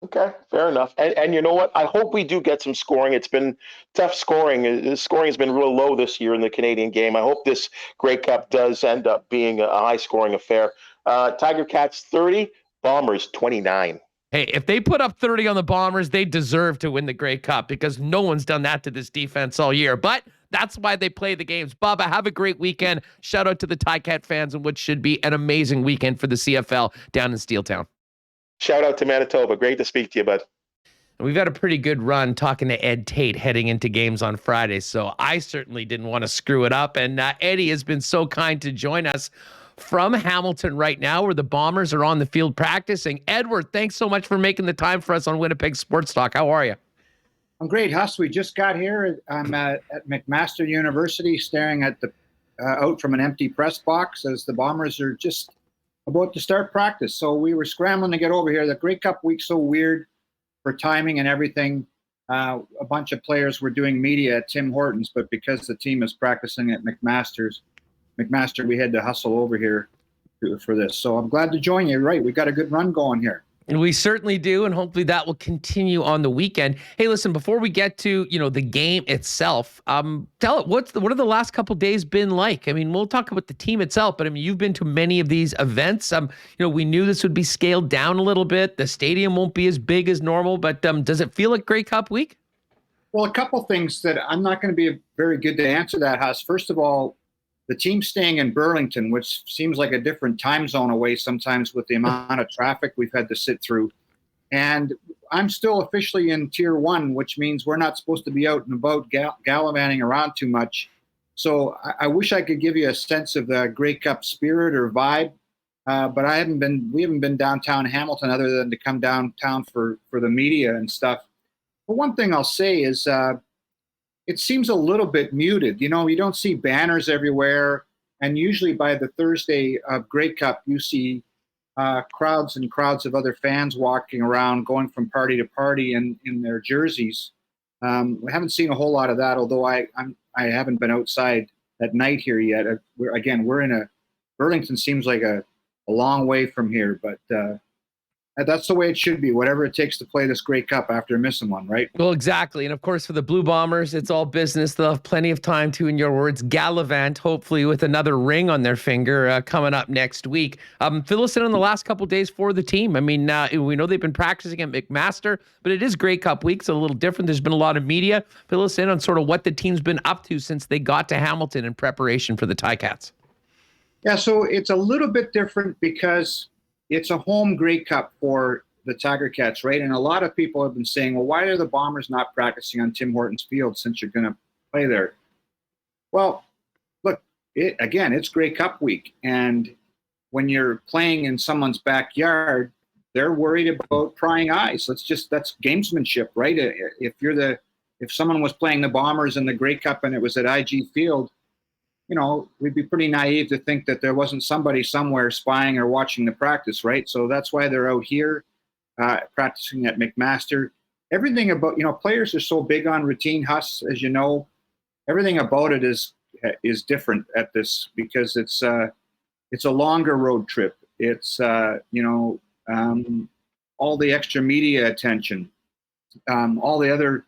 Okay, fair enough. And you know what? I hope we do get some scoring. It's been tough scoring. The scoring has been real low this year in the Canadian game. I hope this Grey Cup does end up being a high-scoring affair. Tiger Cats 30, Bombers 29. Hey, if they put up 30 on the Bombers, they deserve to win the Grey Cup because no one's done that to this defense all year. But that's why they play the games. Bubba, have a great weekend. Shout out to the TiCat fans and what should be an amazing weekend for the CFL down in Steeltown. Shout out to Manitoba. Great to speak to you, bud. We've had a pretty good run talking to Ed Tait heading into games on Friday, so I certainly didn't want to screw it up. And Eddie has been so kind to join us from Hamilton right now, where the Bombers are on the field practicing. Edward, thanks so much for making the time for us on Winnipeg Sports Talk. How are you? I'm great, Huss. We just got here. I'm at McMaster University, staring at the out from an empty press box as the Bombers are just about to start practice. So we were scrambling to get over here. The Grey Cup week's so weird for timing and everything. A bunch of players were doing media at Tim Hortons, but because the team is practicing at McMaster, we had to hustle over here for this. So I'm glad to join you. Right, we got a good run going here. And we certainly do, and hopefully that will continue on the weekend. Hey, listen, before we get to, the game itself, tell it what are the last couple of days been like? I mean, we'll talk about the team itself, but I mean, you've been to many of these events. We knew this would be scaled down a little bit. The stadium won't be as big as normal, but does it feel like Grey Cup week? Well, a couple things that I'm not going to be very good to answer that, Huss. First of all, the team's staying in Burlington, which seems like a different time zone away sometimes with the amount of traffic we've had to sit through. And I'm still officially in Tier 1, which means we're not supposed to be out and about gallivanting around too much. So I wish I could give you a sense of the Grey Cup spirit or vibe, but we haven't been downtown Hamilton other than to come downtown for the media and stuff. But one thing I'll say is it seems a little bit muted. You don't see banners everywhere. And usually by the Thursday of Grey Cup, you see crowds and crowds of other fans walking around, going from party to party in their jerseys. We haven't seen a whole lot of that, although I haven't been outside at night here yet. We're in Burlington seems like a long way from here, but that's the way it should be, whatever it takes to play this Grey Cup after missing one, right? Well, exactly. And of course, for the Blue Bombers, it's all business. They'll have plenty of time to, in your words, gallivant, hopefully with another ring on their finger coming up next week. Fill us in on the last couple of days for the team. I mean, we know they've been practicing at McMaster, but it is Grey Cup week, so a little different. There's been a lot of media. Fill us in on sort of what the team's been up to since they got to Hamilton in preparation for the TiCats. Yeah, so it's a little bit different because it's a home Grey Cup for the Tiger Cats, right? And a lot of people have been saying, well, why are the Bombers not practicing on Tim Hortons Field since you're going to play there? Well, look, it's Grey Cup week. And when you're playing in someone's backyard, they're worried about prying eyes. That's gamesmanship, right? If someone was playing the Bombers in the Grey Cup and it was at IG Field, we'd be pretty naive to think that there wasn't somebody somewhere spying or watching the practice, right? So that's why they're out here practicing at McMaster. Everything about, players are so big on routine, Huss, as you know. Everything about it is different at this because it's a longer road trip. It's, all the extra media attention, all the other,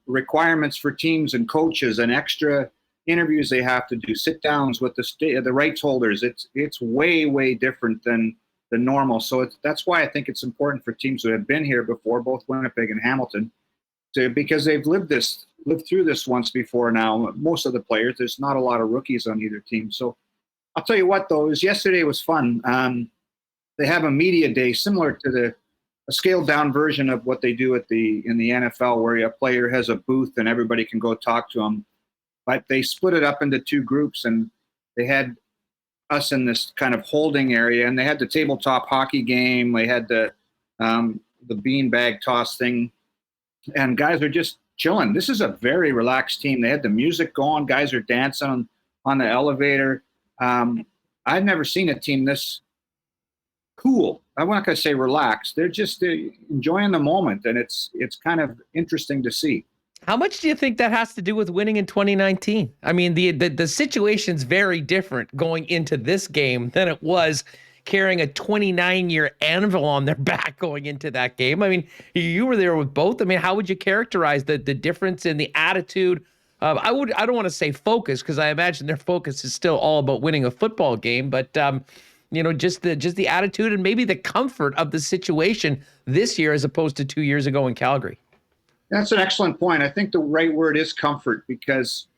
requirements for teams and coaches and extra interviews they have to do, sit downs with the rights holders. It's way, way different than the normal. So that's why I think it's important for teams who have been here before, both Winnipeg and Hamilton, because they've lived through this once before now. Most of the players, there's not a lot of rookies on either team. So I'll tell you what, though, yesterday was fun. They have a media day similar to a scaled down version of what they do in the NFL, where a player has a booth and everybody can go talk to him. But they split it up into two groups, and they had us in this kind of holding area, and they had the tabletop hockey game. They had the beanbag toss thing, and guys are just chilling. This is a very relaxed team. They had the music going. Guys are dancing on the elevator. I've never seen a team this cool. I'm not going to say relaxed. They're just enjoying the moment, and it's kind of interesting to see. How much do you think that has to do with winning in 2019? I mean, the situation's very different going into this game than it was carrying a 29-year anvil on their back going into that game. I mean, you were there with both. I mean, how would you characterize the difference in the attitude? I don't want to say focus, because I imagine their focus is still all about winning a football game, but just the attitude and maybe the comfort of the situation this year as opposed to 2 years ago in Calgary. That's an excellent point. I think the right word is comfort, because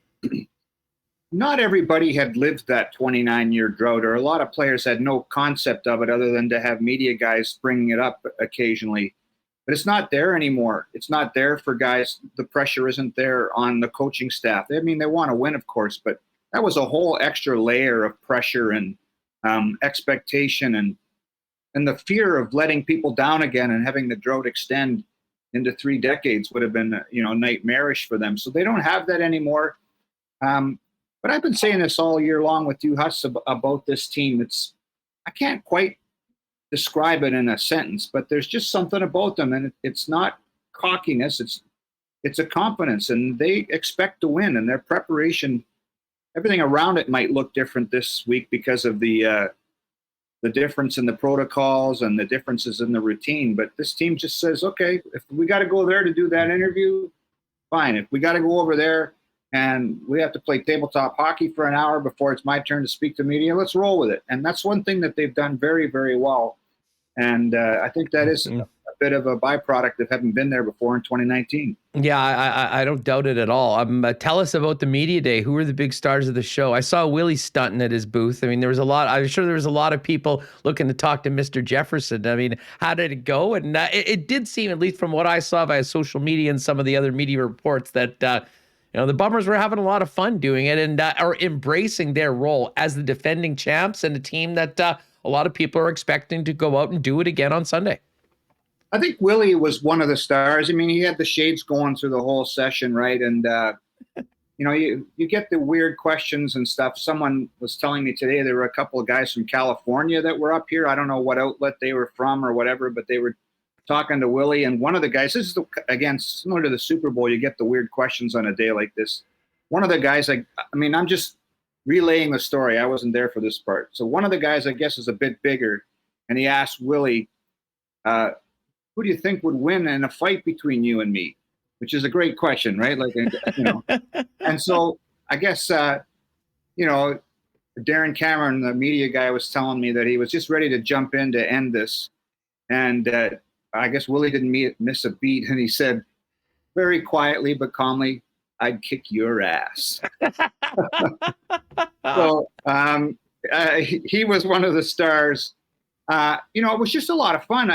not everybody had lived that 29-year drought, or a lot of players had no concept of it other than to have media guys bringing it up occasionally. But it's not there anymore. It's not there for guys. The pressure isn't there on the coaching staff. I mean, they want to win, of course, but that was a whole extra layer of pressure and expectation and the fear of letting people down again and having the drought extend into 3 decades would have been, nightmarish for them. So they don't have that anymore. But I've been saying this all year long with you, Huss, about this team. I can't quite describe it in a sentence, but there's just something about them, and it's not cockiness. It's a confidence, and they expect to win, and their preparation, everything around it might look different this week because of the difference in the protocols and the differences in the routine. But this team just says, okay, if we got to go there to do that interview, fine. If we got to go over there and we have to play tabletop hockey for an hour before it's my turn to speak to media, let's roll with it. And that's one thing that they've done very, very well. And I think that is a bit of a byproduct of having been there before in 2019. Yeah, I don't doubt it at all. Tell us about the media day. Who were the big stars of the show? I saw Willie stunting at his booth. I mean, I'm sure there was a lot of people looking to talk to Mr. Jefferson. I mean, how did it go? And it did seem, at least from what I saw via social media and some of the other media reports, that the Bombers were having a lot of fun doing it and are embracing their role as the defending champs and a team that a lot of people are expecting to go out and do it again on Sunday. I think Willie was one of the stars. I mean, he had the shades going through the whole session, right? And you get the weird questions and stuff. Someone was telling me today there were a couple of guys from California that were up here. I don't know what outlet they were from or whatever, but they were talking to Willie. And one of the guys, this is, again, similar to the Super Bowl, you get the weird questions on a day like this. One of the guys, I'm just relaying the story. I wasn't there for this part. So one of the guys, I guess, is a bit bigger. And he asked Willie, who do you think would win in a fight between you and me? Which is a great question, right? And so I guess, Darren Cameron, the media guy, was telling me that he was just ready to jump in to end this. And I guess Willie didn't miss a beat. And he said, very quietly but calmly, I'd kick your ass. So he was one of the stars. It was just a lot of fun.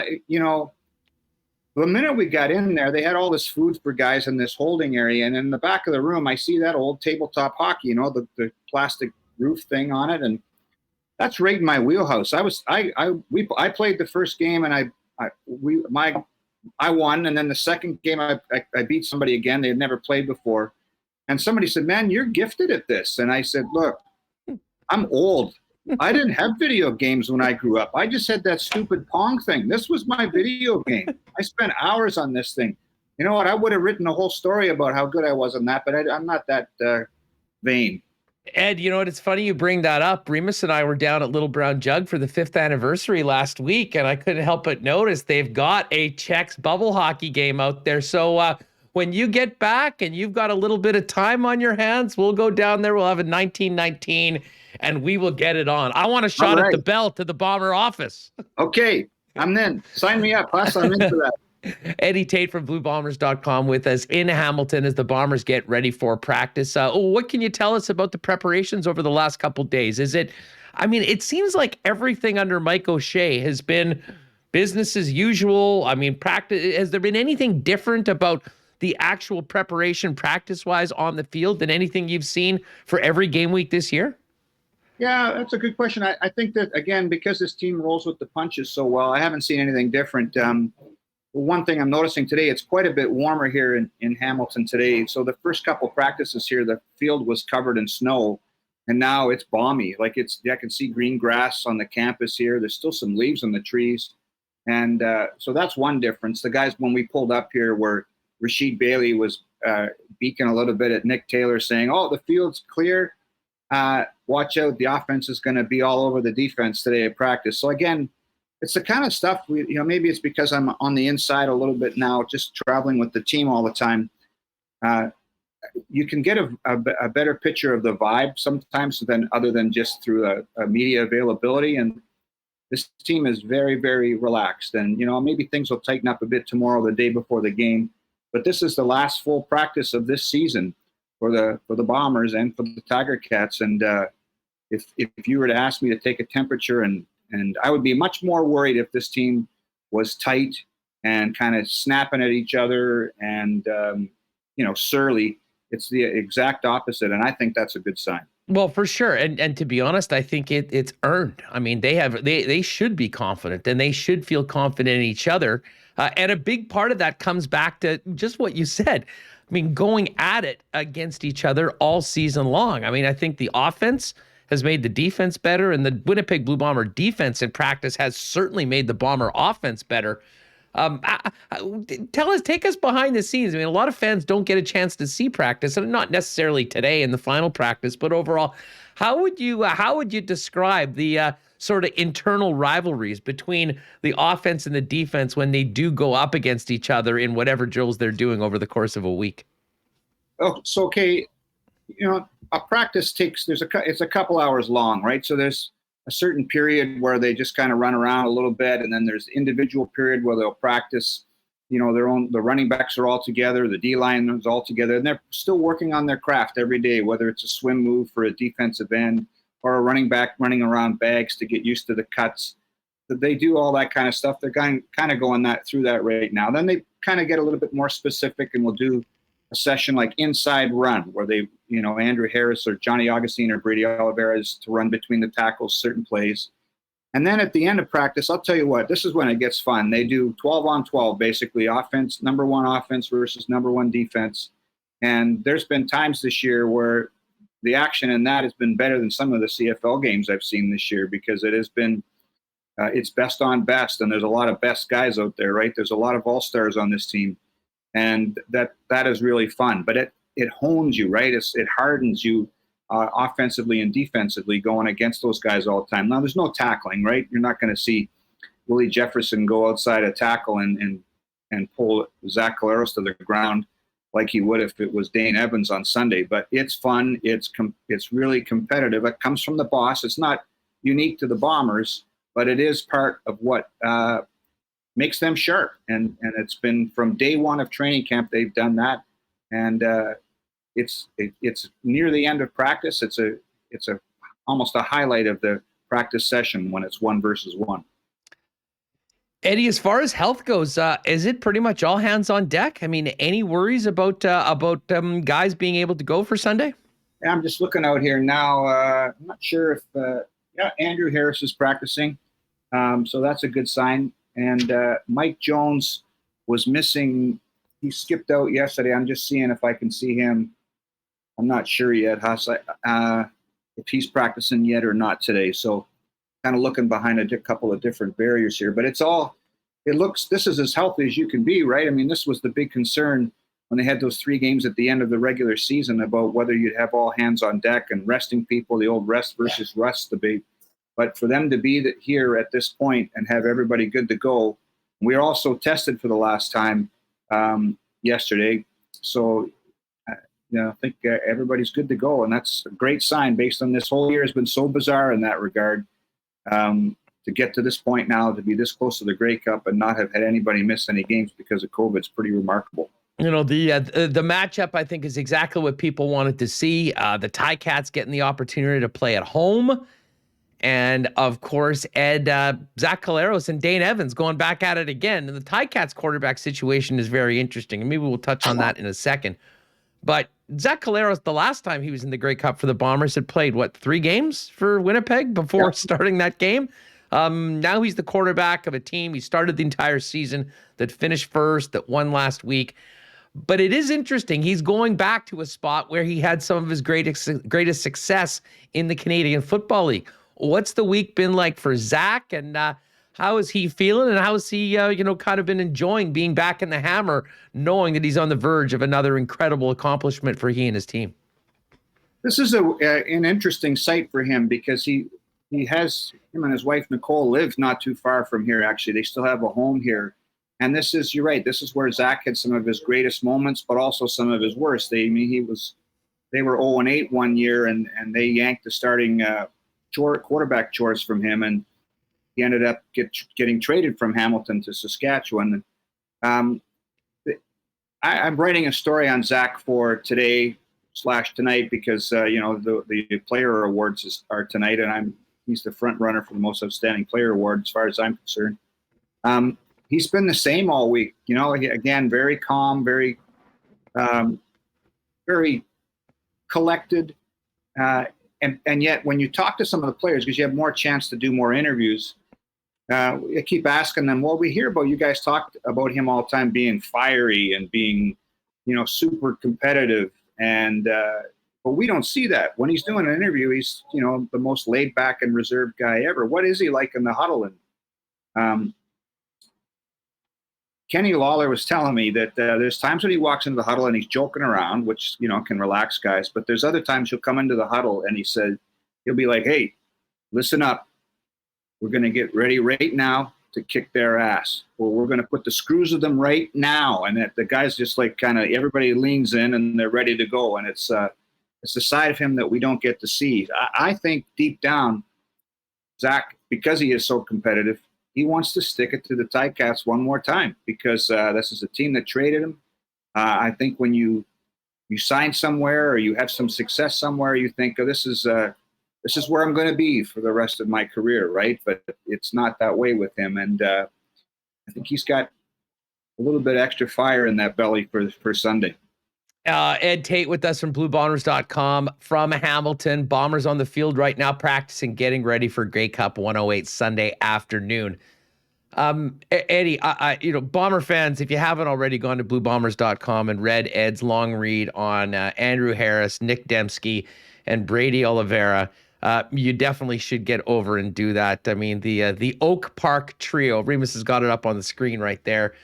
The minute we got in there, they had all this food for guys in this holding area. And in the back of the room, I see that old tabletop hockey, the plastic roof thing on it. And that's right in my wheelhouse. I played the first game and I won. And then the second game, I beat somebody again. They had never played before. And somebody said, man, you're gifted at this. And I said, look, I'm old. I didn't have video games when I grew up. I just had that stupid Pong thing. This was my video game. I spent hours on this thing. You know what? I would have written a whole story about how good I was on that, but I'm not that vain. Ed, you know what? It's funny you bring that up. Remus and I were down at Little Brown Jug for the 5th anniversary last week, and I couldn't help but notice they've got a Czechs bubble hockey game out there. So when you get back and you've got a little bit of time on your hands, we'll go down there. We'll have a 1919. And we will get it on. I want a shot at the bell to the Bomber office. Okay, I'm in. Sign me up, Huss. I'm into that. Eddie Tait from BlueBombers.com with us in Hamilton as the Bombers get ready for practice. What can you tell us about the preparations over the last couple of days? It seems like everything under Mike O'Shea has been business as usual. Practice. Has there been anything different about the actual preparation practice-wise on the field than anything you've seen for every game week this year? Yeah, that's a good question. I think that, again, because this team rolls with the punches so well, I haven't seen anything different. One thing I'm noticing today, it's quite a bit warmer here in Hamilton today. So the first couple practices here, the field was covered in snow, and now it's balmy. I can see green grass on the campus here. There's still some leaves on the trees. And so that's one difference. The guys, when we pulled up here, where Rasheed Bailey was beaking a little bit at Nick Taylor saying, oh, the field's clear. Watch out, the offense is going to be all over the defense today at practice. So again, it's the kind of stuff maybe it's because I'm on the inside a little bit now, just traveling with the team all the time. You can get a better picture of the vibe sometimes other than just through a media availability. And this team is very, very relaxed. And, maybe things will tighten up a bit tomorrow, the day before the game. But this is the last full practice of this season for the Bombers and for the Tiger Cats. And if you were to ask me to take a temperature, and I would be much more worried if this team was tight and kind of snapping at each other and surly. It's the exact opposite, and I think that's a good sign. Well, for sure, and to be honest, I think it's earned. They should be confident, and they should feel confident in each other. And a big part of that comes back to just what you said. Going at it against each other all season long. I think the offense has made the defense better, and the Winnipeg Blue Bomber defense in practice has certainly made the Bomber offense better. Take us behind the scenes. A lot of fans don't get a chance to see practice, and not necessarily today in the final practice, but overall, how would you describe the sort of internal rivalries between the offense and the defense when they do go up against each other in whatever drills they're doing over the course of a week? Oh, so okay, a practice it's a couple hours long, right? So there's a certain period where they just kind of run around a little bit, and then there's individual period where they'll practice, the running backs are all together, the D-line is all together, and they're still working on their craft every day, whether it's a swim move for a defensive end or a running back running around bags to get used to the cuts. They do all that kind of stuff. They're kind of going through that right now. Then they kind of get a little bit more specific, and we'll do a session like inside run where they, Andrew Harris or Johnny Augustine or Brady Oliveras to run between the tackles, certain plays. And then at the end of practice, I'll tell you what, this is when it gets fun. They do 12 on 12, basically number one offense versus number one defense. And there's been times this year where the action in that has been better than some of the CFL games I've seen this year, because it has been it's best on best, and there's a lot of best guys out there, right? There's a lot of all-stars on this team, and that is really fun. But it hones you, right? It hardens you offensively and defensively going against those guys all the time. Now, there's no tackling, right? You're not going to see Willie Jefferson go outside a tackle and pull Zach Collaros to the ground like he would if it was Dane Evans on Sunday. But it's fun. It's really competitive. It comes from the boss. It's not unique to the Bombers, but it is part of what makes them sharp. And it's been from day one of training camp, they've done that. And it's near the end of practice. It's almost a highlight of the practice session when it's 1 versus 1. Eddie, as far as health goes, is it pretty much all hands on deck? I mean, any worries about guys being able to go for Sunday? Yeah, I'm just looking out here now. I'm not sure if Andrew Harris is practicing, so that's a good sign. And Mike Jones was missing. He skipped out yesterday. I'm just seeing if I can see him. I'm not sure yet, Huss, if he's practicing yet or not today. So kind of looking behind a couple of different barriers here. But this is as healthy as you can be, right? I mean, this was the big concern when they had those 3 games at the end of the regular season about whether you'd have all hands on deck and resting people, the old rest versus rust debate. But for them to be here at this point and have everybody good to go, we were also tested for the last time yesterday. So, I think everybody's good to go. And that's a great sign based on this whole year has been so bizarre in that regard. To get to this point now, to be this close to the Grey Cup and not have had anybody miss any games because of COVID is pretty remarkable. You know, the matchup, I think, is exactly what people wanted to see. The TiCats getting the opportunity to play at home. And, of course, Zach Collaros and Dane Evans going back at it again. And the TiCats quarterback situation is very interesting. And maybe we'll touch on that in a second. But Zach Collaros, the last time he was in the Grey Cup for the Bombers, had played, 3 games for Winnipeg before starting that game? Now he's the quarterback of a team. He started the entire season, that finished first, that won last week. But it is interesting. He's going back to a spot where he had some of his greatest success in the Canadian Football League. What's the week been like for Zach, and how is he feeling, and how is he, kind of been enjoying being back in the Hammer, knowing that he's on the verge of another incredible accomplishment for he and his team? This is an interesting site for him because him and his wife, Nicole, live not too far from here, actually. They still have a home here. And you're right, this is where Zach had some of his greatest moments, but also some of his worst. They were 0-8 one year, and they yanked the starting quarterback chores from him, and he ended up getting traded from Hamilton to Saskatchewan. I'm writing a story on Zach for today/tonight because the player awards are tonight, and he's the front runner for the most outstanding player award as far as I'm concerned. He's been the same all week. Again, very calm, very very collected. And yet when you talk to some of the players, because you have more chance to do more interviews, I keep asking them, well, we hear about you guys talk about him all the time being fiery and being, super competitive. And but we don't see that. When he's doing an interview, he's, the most laid back and reserved guy ever. What is he like in the huddle? And Kenny Lawler was telling me that there's times when he walks into the huddle and he's joking around, which, can relax guys. But there's other times he'll come into the huddle and he'll be like, hey, listen up. We're going to get ready right now to kick their ass. Or we're going to put the screws of them right now. And that the guys just everybody leans in and they're ready to go. And it's a side of him that we don't get to see. I think deep down, Zach, because he is so competitive, he wants to stick it to the TiCats one more time because this is a team that traded him. I think when you sign somewhere or you have some success somewhere, you think, oh, this is where I'm going to be for the rest of my career, right? But it's not that way with him. And I think he's got a little bit extra fire in that belly for Sunday. Ed Tait with us from BlueBombers.com from Hamilton. Bombers on the field right now practicing, getting ready for Grey Cup 108 Sunday afternoon. Eddie, Bomber fans, if you haven't already gone to bluebombers.com and read Ed's long read on Andrew Harris, Nick Dembski, and Brady Oliveira, you definitely should get over and do that. I mean, the Oak Park trio, Remus has got it up on the screen right there.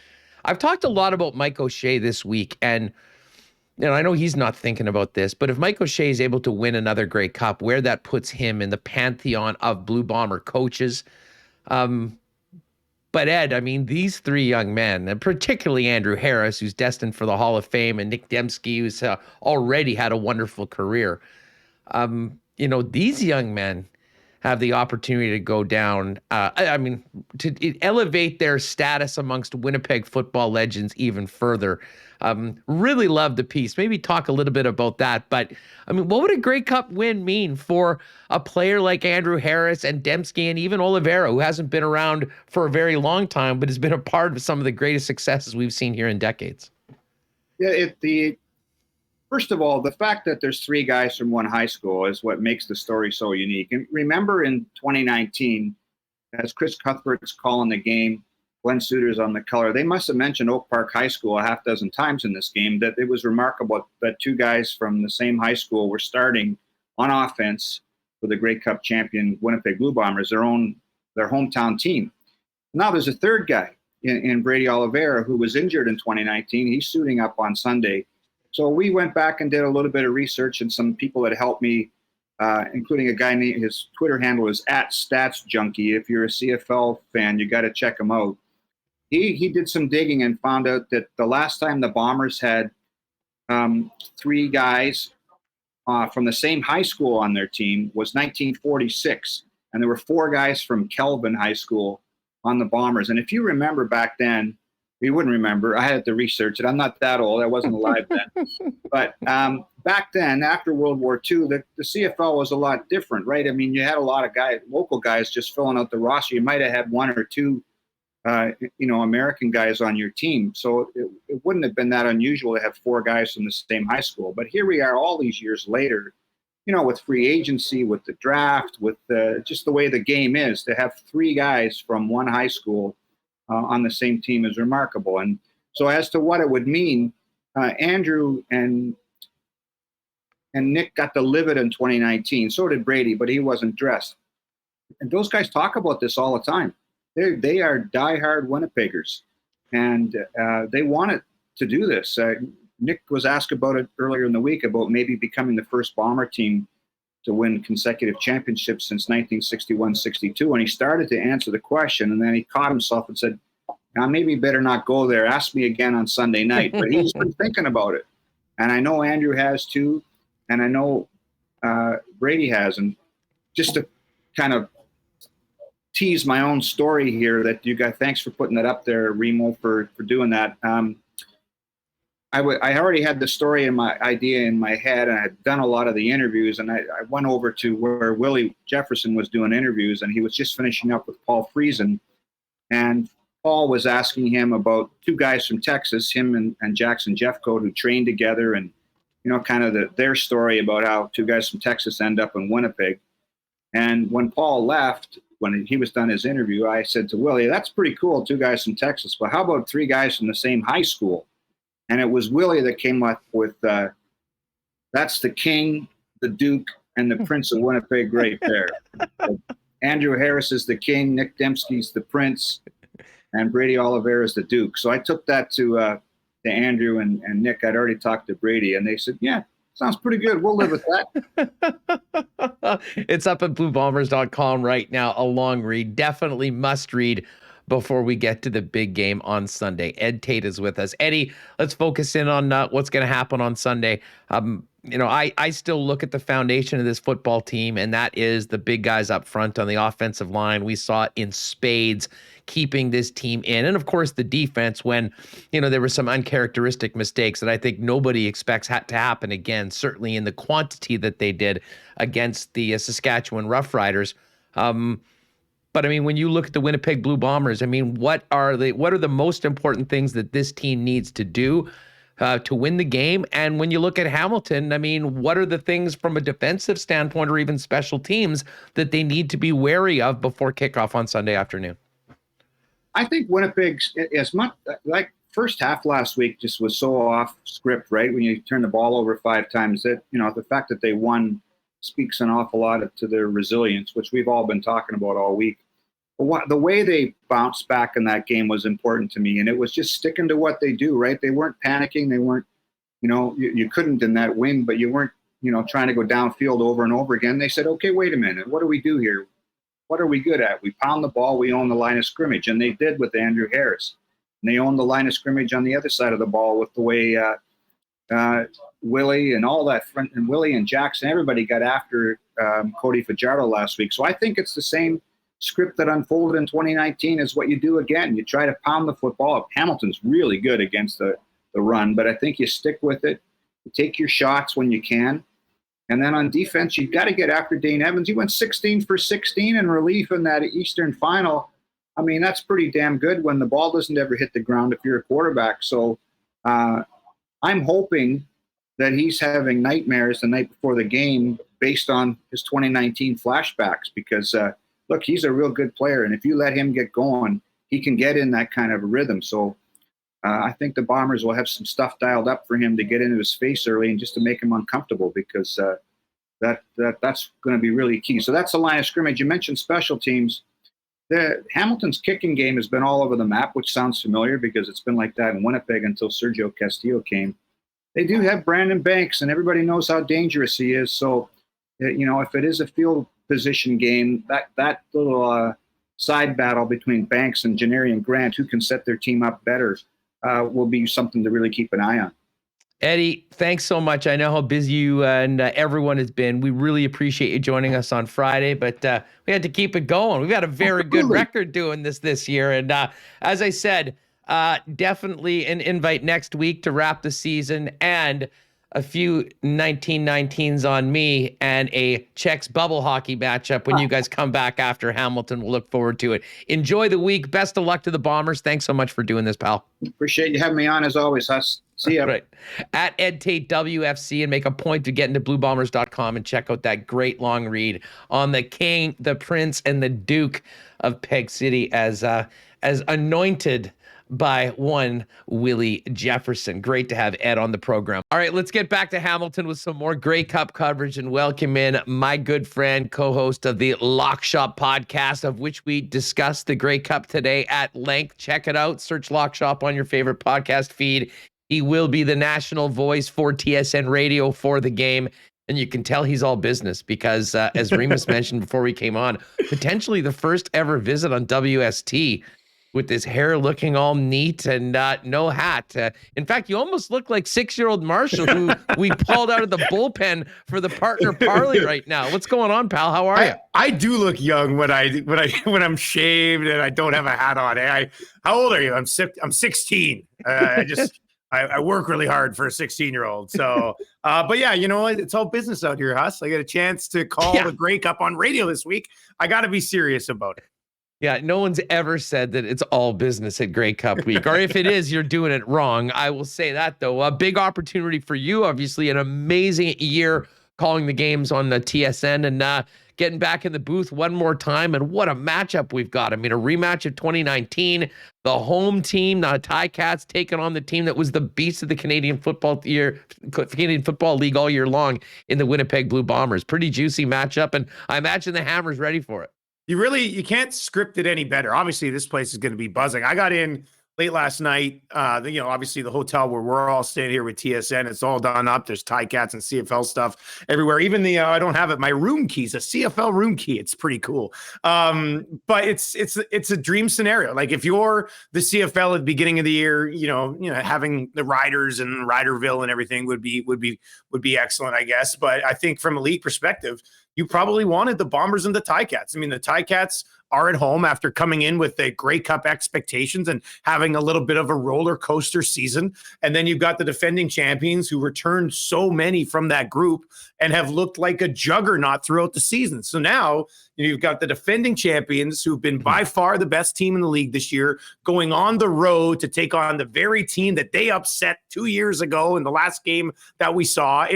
I've talked a lot about Mike O'Shea this week, and I know he's not thinking about this, but if Mike O'Shea is able to win another Grey Cup, where that puts him in the pantheon of Blue Bomber coaches. But Ed, I mean, these three young men, and particularly Andrew Harris, who's destined for the Hall of Fame, and Nick Dembski, who's already had a wonderful career. These young men have the opportunity to go down, to elevate their status amongst Winnipeg football legends even further. Really love the piece. Maybe talk a little bit about that. But, what would a Grey Cup win mean for a player like Andrew Harris and Dembski and even Oliveira, who hasn't been around for a very long time, but has been a part of some of the greatest successes we've seen here in decades? Yeah, first of all, the fact that there's three guys from one high school is what makes the story so unique. And remember in 2019, as Chris Cuthbert's calling the game, Glenn Suter's on the color, they must have mentioned Oak Park High School a half dozen times in this game, that it was remarkable that two guys from the same high school were starting on offense for the Grey Cup champion Winnipeg Blue Bombers, their hometown team. Now there's a third guy in Brady Oliveira who was injured in 2019. He's suiting up on Sunday. So we went back and did a little bit of research, and some people that helped me, including a guy named, his Twitter handle is @StatsJunkie. If you're a CFL fan, you got to check him out. He did some digging and found out that the last time the Bombers had three guys from the same high school on their team was 1946. And there were four guys from Kelvin High School on the Bombers. And if you remember back then, you wouldn't remember. I had to research it. I'm not that old. I wasn't alive then. But back then, after World War II, the CFL was a lot different, right? I mean, you had a lot of local guys just filling out the roster. You might have had one or two American guys on your team. So it wouldn't have been that unusual to have four guys from the same high school. But here we are all these years later, with free agency, with the draft, with just the way the game is, to have three guys from one high school on the same team is remarkable. And so as to what it would mean, Andrew and Nick got to live it in 2019. So did Brady, but he wasn't dressed. And those guys talk about this all the time. They are diehard Winnipeggers, and they wanted to do this. Nick was asked about it earlier in the week, about maybe becoming the first Bomber team to win consecutive championships since 1961-62, and he started to answer the question, and then he caught himself and said, "Now maybe better not go there. Ask me again on Sunday night." But he's been thinking about it, and I know Andrew has too, and I know Brady has. And just to kind of tease my own story here, that you guys, thanks for putting that up there, Remo, for doing that. I already had the story and my idea in my head, and I had done a lot of the interviews, and I went over to where Willie Jefferson was doing interviews, and he was just finishing up with Paul Friesen, and Paul was asking him about two guys from Texas, him and Jackson Jeffcoat, who trained together, and kind of their story about how two guys from Texas end up in Winnipeg. And when Paul left, when he was done his interview, I said to Willie, "That's pretty cool, two guys from Texas, but how about three guys from the same high school?" And it was Willie that came up with, "That's the King, the Duke, and the Prince of Winnipeg right there." Andrew Harris is the King, Nick Dembski's the Prince, and Brady Oliveira is the Duke. So I took that to Andrew and Nick. I'd already talked to Brady, and they said, "Yeah, sounds pretty good. We'll live with that." It's up at bluebombers.com right now. A long read. Definitely must read before we get to the big game on Sunday. Ed Tait is with us. Eddie, let's focus in on what's going to happen on Sunday. I still look at the foundation of this football team, and that is the big guys up front on the offensive line. We saw it in spades, keeping this team in. And of course, the defense, when, there were some uncharacteristic mistakes that I think nobody expects to happen again, certainly in the quantity that they did against the Saskatchewan Roughriders. But when you look at the Winnipeg Blue Bombers, what are the most important things that this team needs to do to win the game? And when you look at Hamilton, what are the things from a defensive standpoint or even special teams that they need to be wary of before kickoff on Sunday afternoon? I think Winnipeg's as much like first half last week just was so off script, right? When you turn the ball over 5 times, that the fact that they won speaks an awful lot to their resilience, which we've all been talking about all week. But the way they bounced back in that game was important to me, and it was just sticking to what they do, right? They weren't panicking. They weren't, you couldn't in that win, but you weren't, trying to go downfield over and over again. They said, okay, wait a minute. What do we do here? What are we good at? We pound the ball. We own the line of scrimmage, and they did with Andrew Harris. And they owned the line of scrimmage on the other side of the ball with the way Willie and all that front, and Willie and Jackson, everybody got after Cody Fajardo last week. So I think it's the same script that unfolded in 2019 is what you do again. You try to pound the football. Hamilton's really good against the run, but I think you stick with it. You take your shots when you can. And then on defense, you've got to get after Dane Evans. He went 16 for 16 in relief in that Eastern final. I mean, that's pretty damn good when the ball doesn't ever hit the ground if you're a quarterback. So I'm hoping that he's having nightmares the night before the game based on his 2019 flashbacks because, look, he's a real good player. And if you let him get going, he can get in that kind of a rhythm. So I think the Bombers will have some stuff dialed up for him to get into his face early and just to make him uncomfortable because that's going to be really key. So that's the line of scrimmage. You mentioned special teams. Hamilton's kicking game has been all over the map, which sounds familiar because it's been like that in Winnipeg until Sergio Castillo came. They do have Brandon Banks, and everybody knows how dangerous he is. So, if it is a field position game, that little side battle between Banks and Janarian Grant, who can set their team up better, will be something to really keep an eye on. Eddie, thanks so much. I know how busy you and everyone has been. We really appreciate you joining us on Friday, but we had to keep it going. We've got a very good record doing this year. And as I said, definitely an invite next week to wrap the season and a few 1919s on me and a Czechs bubble hockey matchup when you guys come back after Hamilton. We'll look forward to it. Enjoy the week. Best of luck to the Bombers. Thanks so much for doing this, pal. Appreciate you having me on as always, Huss. See ya. Right. At Ed Tait WFC, and make a point to get into bluebombers.com and check out that great long read on the King, the Prince, and the Duke of Peg City as anointed by one Willie Jefferson. Great to have Ed on the program. All right, let's get back to Hamilton with some more Grey Cup coverage and welcome in my good friend, co-host of the Lock Shop podcast, of which we discussed the Grey Cup today at length. Check it out. Search Lock Shop on your favorite podcast feed. He will be the national voice for TSN Radio for the game. And you can tell he's all business because, as Remus mentioned before we came on, potentially the first ever visit on WST with his hair looking all neat and no hat. In fact, you almost look like 6-year-old Marshall, who we pulled out of the bullpen for the partner parlay right now. What's going on, pal? How are you? I do look young when I'm shaved and I don't have a hat on. How old are you? I'm 16. I work really hard for a 16-year-old. So, but yeah, you know what? It's all business out here, Huss. I get a chance to call the Grey Cup on radio this week. I got to be serious about it. Yeah, no one's ever said that it's all business at Grey Cup week. Or if it is, you're doing it wrong. I will say that, though. A big opportunity for you, obviously, an amazing year calling the games on the TSN and getting back in the booth one more time. And what a matchup we've got. I mean, a rematch of 2019. The home team, the TiCats, taking on the team that was the beast of the Canadian Football League all year long in the Winnipeg Blue Bombers. Pretty juicy matchup, and I imagine the Hammer's ready for it. You can't script it any better. Obviously, this place is going to be buzzing. I got in late last night. Obviously the hotel where we're all staying here with TSN, it's all done up. There's TiCats and CFL stuff everywhere. Even I don't have it. My room key's a CFL room key. It's pretty cool. But it's a dream scenario. Like if you're the CFL at the beginning of the year, having the Riders and Riderville and everything would be excellent, I guess. But I think from a league perspective, you probably wanted the Bombers and the TiCats. I mean, the TiCats are at home after coming in with the Grey Cup expectations and having a little bit of a roller coaster season. And then you've got the defending champions who returned so many from that group and have looked like a juggernaut throughout the season. So now you've got the defending champions who've been by far the best team in the league this year going on the road to take on the very team that they upset 2 years ago in the last game that we saw.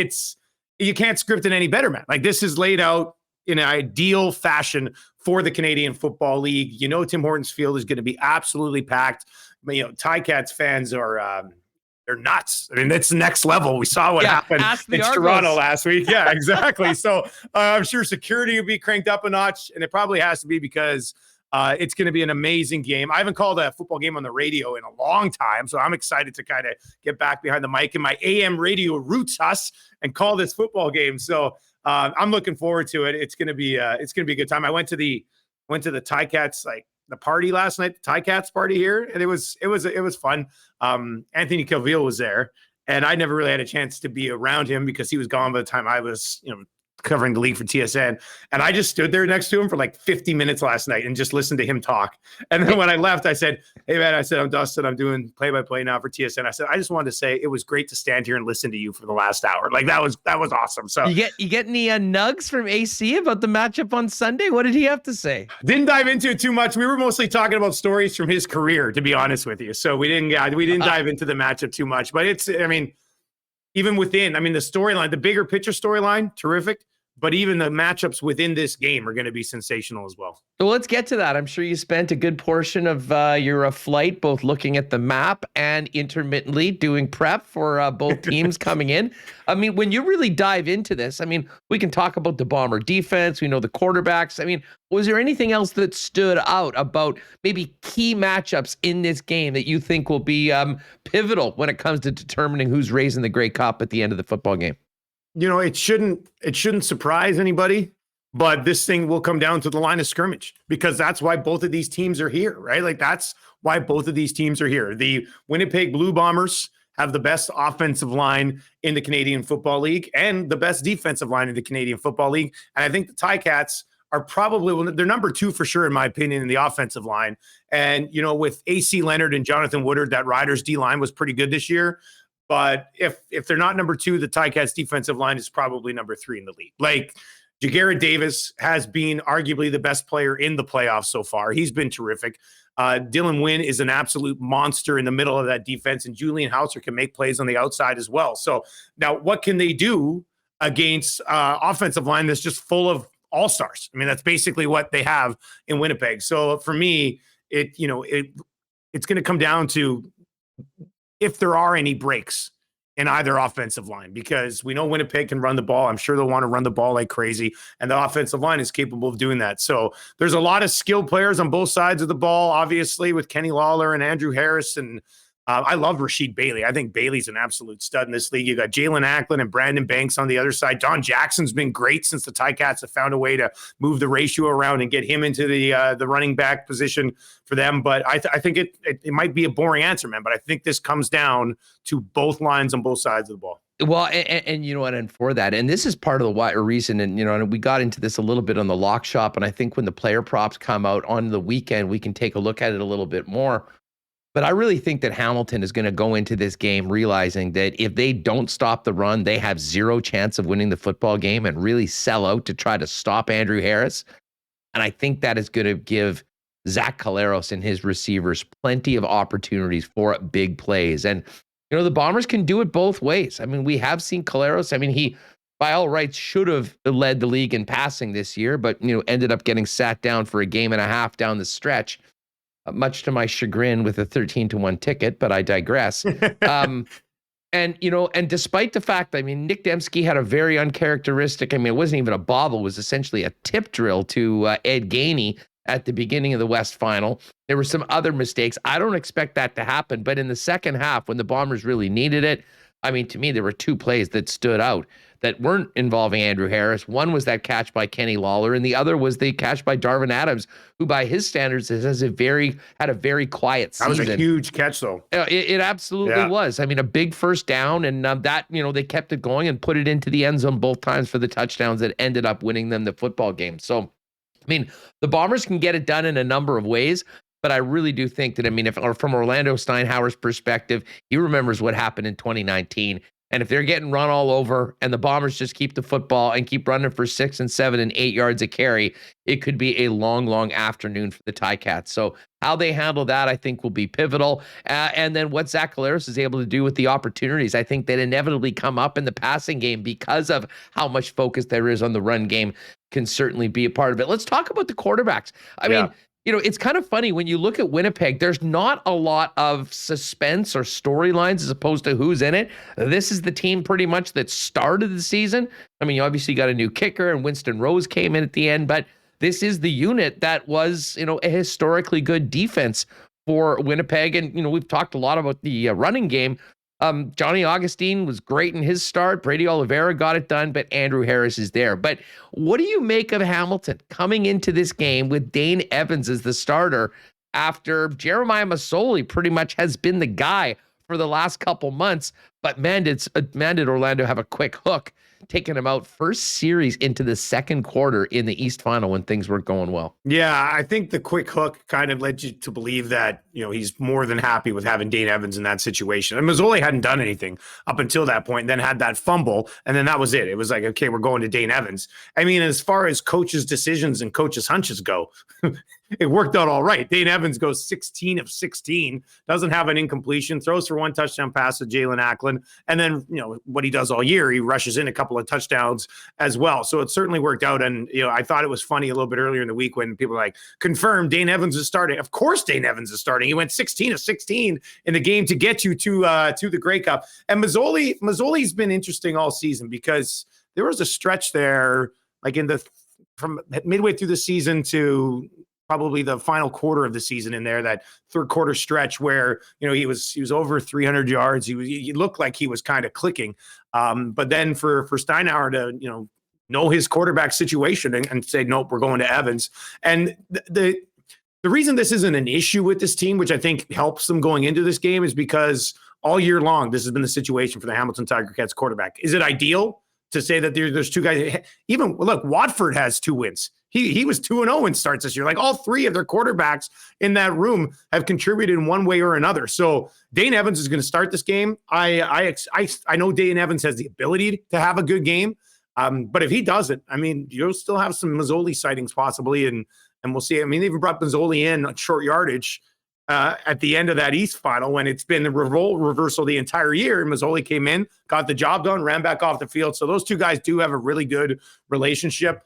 You can't script it any better, man. Like this is laid out in an ideal fashion for the Canadian Football League. You know, Tim Hortons Field is going to be absolutely packed. But, you know, TiCats fans are they're nuts. I mean, it's the next level. We saw what happened in Toronto last week. Yeah, exactly. So I'm sure security will be cranked up a notch, and it probably has to be because it's going to be an amazing game. I haven't called a football game on the radio in a long time, so I'm excited to kind of get back behind the mic in my AM radio roots and call this football game. So I'm looking forward to it. It's going to be a good time. I went to the TiCats the party last night, the TiCats party here, and it was fun. Anthony Calvillo was there, and I never really had a chance to be around him because he was gone by the time I was, covering the league for TSN. And I just stood there next to him for like 50 minutes last night and just listened to him talk. And then when I left, I said, "Hey man," I said, "I'm Dustin. I'm doing play-by-play now for TSN." I said, "I just wanted to say it was great to stand here and listen to you for the last hour. Like that was awesome." So you get any nugs from AC about the matchup on Sunday? What did he have to say? Didn't dive into it too much. We were mostly talking about stories from his career, to be honest with you. So we didn't dive into the matchup too much. But even within, the storyline, the bigger picture storyline, terrific. But even the matchups within this game are going to be sensational as well. Well, let's get to that. I'm sure you spent a good portion of your flight both looking at the map and intermittently doing prep for both teams coming in. When you really dive into this, we can talk about the Bomber defense. We know the quarterbacks. Was there anything else that stood out about maybe key matchups in this game that you think will be pivotal when it comes to determining who's raising the Grey Cup at the end of the football game? It shouldn't surprise anybody, but this thing will come down to the line of scrimmage because that's why both of these teams are here, right? Like that's why both of these teams are here. The Winnipeg Blue Bombers have the best offensive line in the Canadian Football League and the best defensive line in the Canadian Football League. And I think the TiCats are probably, they're number 2 for sure, in my opinion, in the offensive line. And, with AC Leonard and Jonathan Woodard, that Riders D line was pretty good this year. But if they're not number 2, the TiCats defensive line is probably number 3 in the league. Like Jagarrett Davis has been arguably the best player in the playoffs so far. He's been terrific. Dylan Wynn is an absolute monster in the middle of that defense, and Julian Hauser can make plays on the outside as well. So now what can they do against offensive line that's just full of all-stars? That's basically what they have in Winnipeg. So for me, it's going to come down to if there are any breaks in either offensive line, because we know Winnipeg can run the ball. I'm sure they'll want to run the ball like crazy, and the offensive line is capable of doing that. So there's a lot of skilled players on both sides of the ball, obviously, with Kenny Lawler and Andrew Harris. And I love Rasheed Bailey. I think Bailey's an absolute stud in this league. You got Jalen Acklin and Brandon Banks on the other side. Don Jackson's been great since the TiCats have found a way to move the ratio around and get him into the running back position for them. But I think it might be a boring answer, man, but I think this comes down to both lines on both sides of the ball. Well, and you know what, and for that, and this is part of the reason, and and we got into this a little bit on the lock shop, and I think when the player props come out on the weekend, we can take a look at it a little bit more. But I really think that Hamilton is going to go into this game realizing that if they don't stop the run, they have zero chance of winning the football game, and really sell out to try to stop Andrew Harris. And I think that is going to give Zach Collaros and his receivers plenty of opportunities for big plays. And, the Bombers can do it both ways. We have seen Collaros. He, by all rights, should have led the league in passing this year, but, ended up getting sat down for a game and a half down the stretch. Much to my chagrin with a 13-1 ticket, but I digress. And despite the fact, Nick Dembski had a very uncharacteristic, it wasn't even a bobble, it was essentially a tip drill to Ed Gainey at the beginning of the West Final. There were some other mistakes. I don't expect that to happen, but in the second half, when the Bombers really needed it, to me, there were 2 plays that stood out that weren't involving Andrew Harris. One was that catch by Kenny Lawler, and the other was the catch by Darvin Adams, who by his standards had a very quiet season. That was a huge catch, though. It absolutely was. A big first down, and that, they kept it going and put it into the end zone both times for the touchdowns that ended up winning them the football game. So, the Bombers can get it done in a number of ways, but I really do think that, from Orlando Steinhauer's perspective, he remembers what happened in 2019. And if they're getting run all over and the Bombers just keep the football and keep running for 6 and 7 and 8 yards a carry, it could be a long, long afternoon for the TiCats. So how they handle that, I think, will be pivotal. And then what Zach Collaros is able to do with the opportunities, I think that inevitably come up in the passing game because of how much focus there is on the run game. can certainly be a part of it. Let's talk about the quarterbacks. I mean, it's kind of funny when you look at Winnipeg, there's not a lot of suspense or storylines as opposed to who's in it. This is the team pretty much that started the season. I mean, you obviously got a new kicker and Winston Rose came in at the end, but this is the unit that was, a historically good defense for Winnipeg. And, we've talked a lot about the running game. Johnny Augustine was great in his start. Brady Oliveira got it done, but Andrew Harris is there. But what do you make of Hamilton coming into this game with Dane Evans as the starter after Jeremiah Masoli pretty much has been the guy for the last couple months? But man, did Orlando have a quick hook, taking him out first series into the second quarter in the East Final when things weren't going well. Yeah, I think the quick hook kind of led you to believe that, he's more than happy with having Dane Evans in that situation. And Mazzoli hadn't done anything up until that point, and then had that fumble, and then that was it. It was like, okay, we're going to Dane Evans. I mean, as far as coaches' decisions and coaches' hunches go, it worked out all right. Dane Evans goes 16 of 16, doesn't have an incompletion, throws for one touchdown pass to Jalen Ackland, and then, what he does all year, he rushes in a couple of touchdowns as well. So it certainly worked out. And, I thought it was funny a little bit earlier in the week when people were like, confirmed Dane Evans is starting. Of course Dane Evans is starting. He went 16 of 16 in the game to get you to the Grey Cup. And Mazzoli's been interesting all season because there was a stretch there, like from midway through the season to probably the final quarter of the season in there, that third quarter stretch where, he was over 300 yards. He looked like he was kind of clicking. But then for Steinauer to, know his quarterback situation and say, nope, we're going to Evans. And the reason this isn't an issue with this team, which I think helps them going into this game, is because all year long, this has been the situation for the Hamilton Tiger Cats quarterback. Is it ideal to say that there's two guys? Even look, Watford has 2 wins. He was 2-0 in starts this year. Like all 3 of their quarterbacks in that room have contributed in one way or another. So Dane Evans is going to start this game. I know Dane Evans has the ability to have a good game. But if he doesn't, I mean, you'll still have some Mazzoli sightings possibly, and we'll see. I mean, they even brought Mazzoli in on short yardage at the end of that East Final when it's been the role reversal the entire year. Mazzoli came in, got the job done, ran back off the field. So those two guys do have a really good relationship.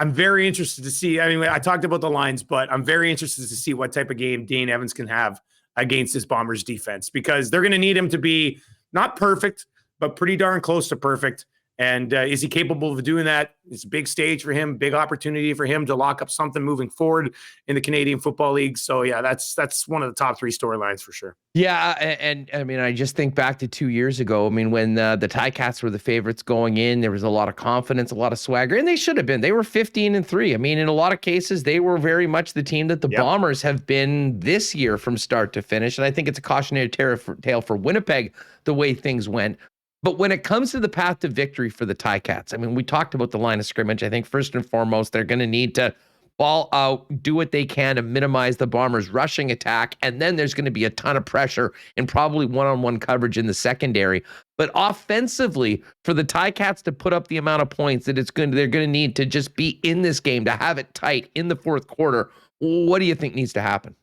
I'm very interested to see. I mean, I talked about the lines, but I'm very interested to see what type of game Dane Evans can have against this Bombers defense, because they're going to need him to be not perfect, but pretty darn close to perfect. And is he capable of doing that? It's a big stage for him, big opportunity for him to lock up something moving forward in the Canadian Football League. So, yeah, that's one of the top 3 storylines for sure. Yeah, and I mean, I just think back to 2 years ago. I mean, when the TiCats were the favorites going in, there was a lot of confidence, a lot of swagger, and they should have been. They were 15-3. I mean, in a lot of cases, they were very much the team that the Bombers have been this year from start to finish. And I think it's a cautionary tale for Winnipeg, the way things went. But when it comes to the path to victory for the TiCats, I mean, we talked about the line of scrimmage. I think first and foremost, they're going to need to ball out, do what they can to minimize the Bombers' rushing attack. And then there's going to be a ton of pressure and probably one-on-one coverage in the secondary. But offensively, for the TiCats to put up the amount of points that they're going to need to just be in this game, to have it tight in the fourth quarter, what do you think needs to happen?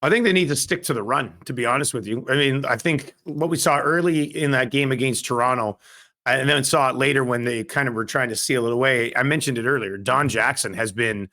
I think they need to stick to the run, to be honest with you. I mean, I think what we saw early in that game against Toronto, and then saw it later when they kind of were trying to seal it away. I mentioned it earlier. Don Jackson has been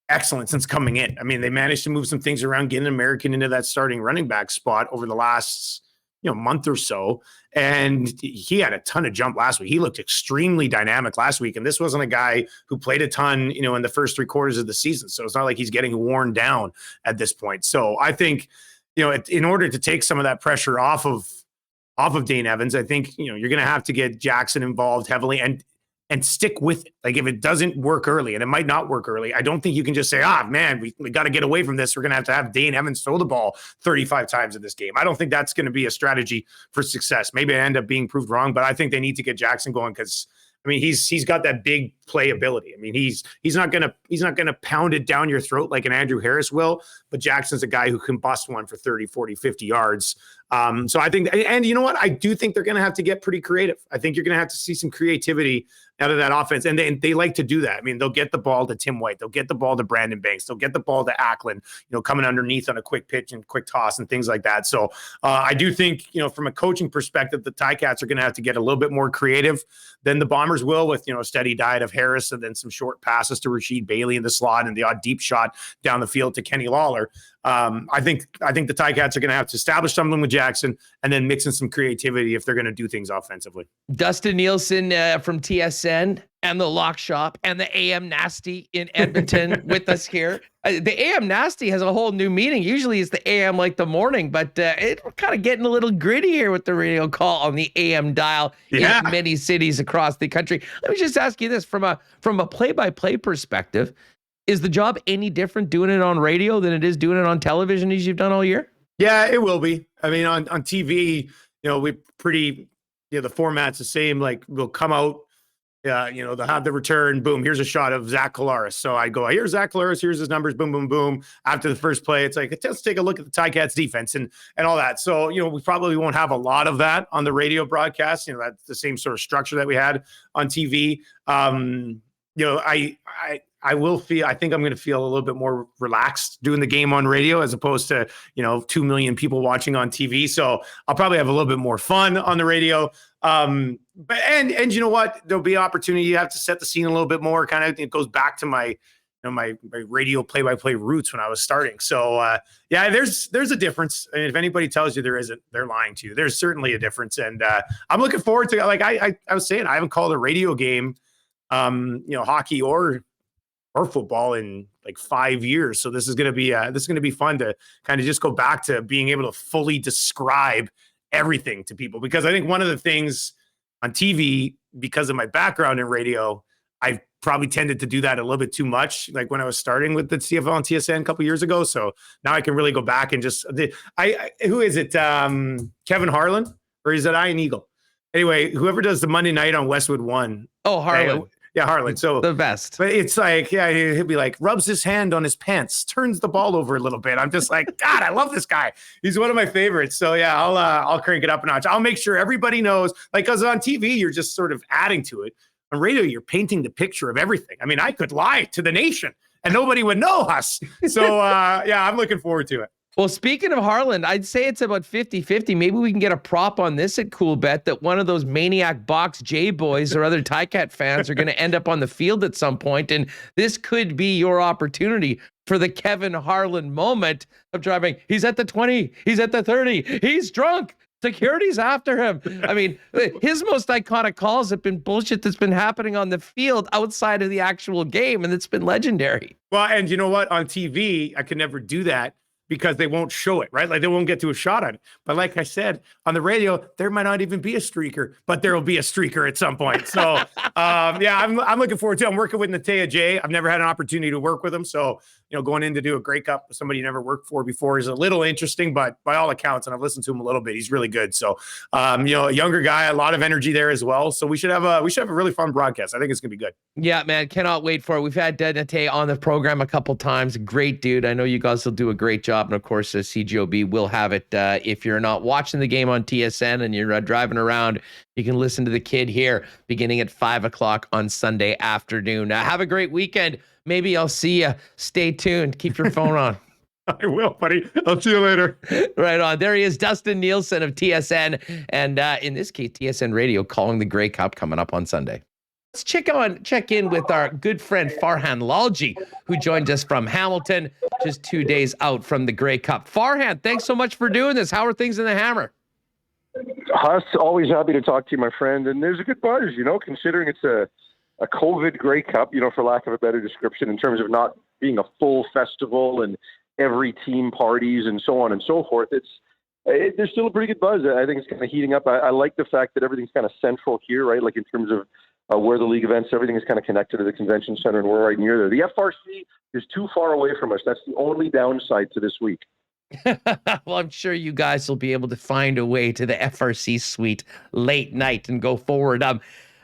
excellent since coming in. I mean, they managed to move some things around, get an American into that starting running back spot over the last month or so. And he had a ton of jump last week. He looked extremely dynamic last week. And this wasn't a guy who played a ton, in the first 3 quarters of the season. So it's not like he's getting worn down at this point. So I think, in order to take some of that pressure off of Dane Evans, I think, you're going to have to get Jackson involved heavily and stick with it. Like if it doesn't work early, and it might not work early, I don't think you can just say, man, we got to get away from this. We're going to have Dane Evans throw the ball 35 times in this game. I don't think that's going to be a strategy for success. Maybe I end up being proved wrong, but I think they need to get Jackson going because, I mean, he's got that big playability. I mean, he's not gonna pound it down your throat like an Andrew Harris will, but Jackson's a guy who can bust one for 30, 40, 50 yards So I think, and you know what? I do think they're going to have to get pretty creative. I think you're going to have to see some creativity out of that offense. And they like to do that. I mean, they'll get the ball to Tim White. They'll get the ball to Brandon Banks. They'll get the ball to Ackland, coming underneath on a quick pitch and quick toss and things like that. So I do think, from a coaching perspective, the TiCats are going to have to get a little bit more creative than the Bombers will with, a steady diet of Harris and then some short passes to Rasheed Bailey in the slot and the odd deep shot down the field to Kenny Lawler. I think the TiCats are going to have to establish something with Jackson and then mix in some creativity if they're going to do things offensively. Dustin Nielson from TSN and the Lock Shop and the AM Nasty in Edmonton with us here. The AM Nasty has a whole new meaning. Usually it's the AM like the morning, but it's kind of getting a little gritty here with the radio call on the AM dial in many cities across the country. Let me just ask you this from a play-by-play perspective. Is the job any different doing it on radio than it is doing it on television as you've done all year? Yeah, it will be. I mean, on TV, we pretty, the format's the same. Like we'll come out, they'll have the return. Boom, here's a shot of Zach Collaros. So I go, here's Zach Collaros. Here's his numbers. Boom, boom, boom. After the first play, it's like, let's take a look at the TiCats defense and all that. So, we probably won't have a lot of that on the radio broadcast. That's the same sort of structure that we had on TV. I think I'm going to feel a little bit more relaxed doing the game on radio as opposed to, 2 million people watching on TV. So I'll probably have a little bit more fun on the radio. But you know what? There'll be opportunity. You have to set the scene a little bit more. Kind of, it goes back to my, my radio play-by-play roots when I was starting. So there's a difference. I mean, if anybody tells you there isn't, they're lying to you. There's certainly a difference. And I'm looking forward to, like I was saying, I haven't called a radio game, hockey or football in like 5 years. So this is going to be fun to kind of just go back to being able to fully describe everything to people. Because I think one of the things on TV, because of my background in radio, I probably tended to do that a little bit too much. Like when I was starting with the CFL and TSN a couple years ago. So now I can really go back and just, who is it? Kevin Harlan, or is it Ian Eagle? Anyway, whoever does the Monday night on Westwood 1. Oh, Harlan. Yeah, Harlan. So the best. But it's like, he'll be like, rubs his hand on his pants, turns the ball over a little bit. I'm just like, God, I love this guy. He's one of my favorites. So yeah, I'll crank it up a notch. I'll make sure everybody knows. Like, because on TV, you're just sort of adding to it. On radio, you're painting the picture of everything. I mean, I could lie to the nation and nobody would know us. So I'm looking forward to it. Well, speaking of Harlan, I'd say it's about 50-50. Maybe we can get a prop on this at Cool Bet that one of those Maniac Box J boys or other TiCat fans are going to end up on the field at some point, and this could be your opportunity for the Kevin Harlan moment of driving. He's at the 20. He's at the 30. He's drunk. Security's after him. I mean, his most iconic calls have been bullshit that's been happening on the field outside of the actual game, and it's been legendary. Well, and you know what? On TV, I could never do that, because they won't show it, right? Like they won't get to a shot on it. But like I said, on the there might not even be a streaker, but there will be a streaker at some point. So I'm looking forward to it. I'm working with Natea J. I've never had an opportunity to work with him. So, going in to do a Grey Cup with somebody you never worked for before is a little interesting, but by all accounts, and I've listened to him a little bit, he's really good. So, a younger guy, a lot of energy there as well. So we should have a really fun broadcast. I think it's going to be good. Yeah, man. Cannot wait for it. We've had Natea on the program a couple times. Great dude. I know you guys will do a great job. And of course, CGOB will have it. If you're not watching the game on TSN and you're driving around, you can listen to the kid here beginning at 5:00 on Sunday afternoon. Have a great weekend. Maybe I'll see you. Stay tuned. Keep your phone on. I will, buddy. I'll see you later. Right on. There he is, Dustin Nielson of TSN. And in this case, TSN Radio calling the Grey Cup coming up on Sunday. Let's check in with our good friend Farhan Lalji, who joins us from Hamilton, just 2 days out from the Grey Cup. Farhan, thanks so much for doing this. How are things in the Hammer? Huss, always happy to talk to you, my friend. And there's a good buzz, considering it's a COVID Grey Cup, for lack of a better description, in terms of not being a full festival and every team parties and so on and so forth. There's still a pretty good buzz. I think it's kind of heating up. I like the fact that everything's kind of central here, right? Like in terms of where the league events, everything is kind of connected to the convention center, and we're right near there. The FRC is too far away from us. That's the only downside to this week. Well, I'm sure you guys will be able to find a way to the FRC suite late night and go forward.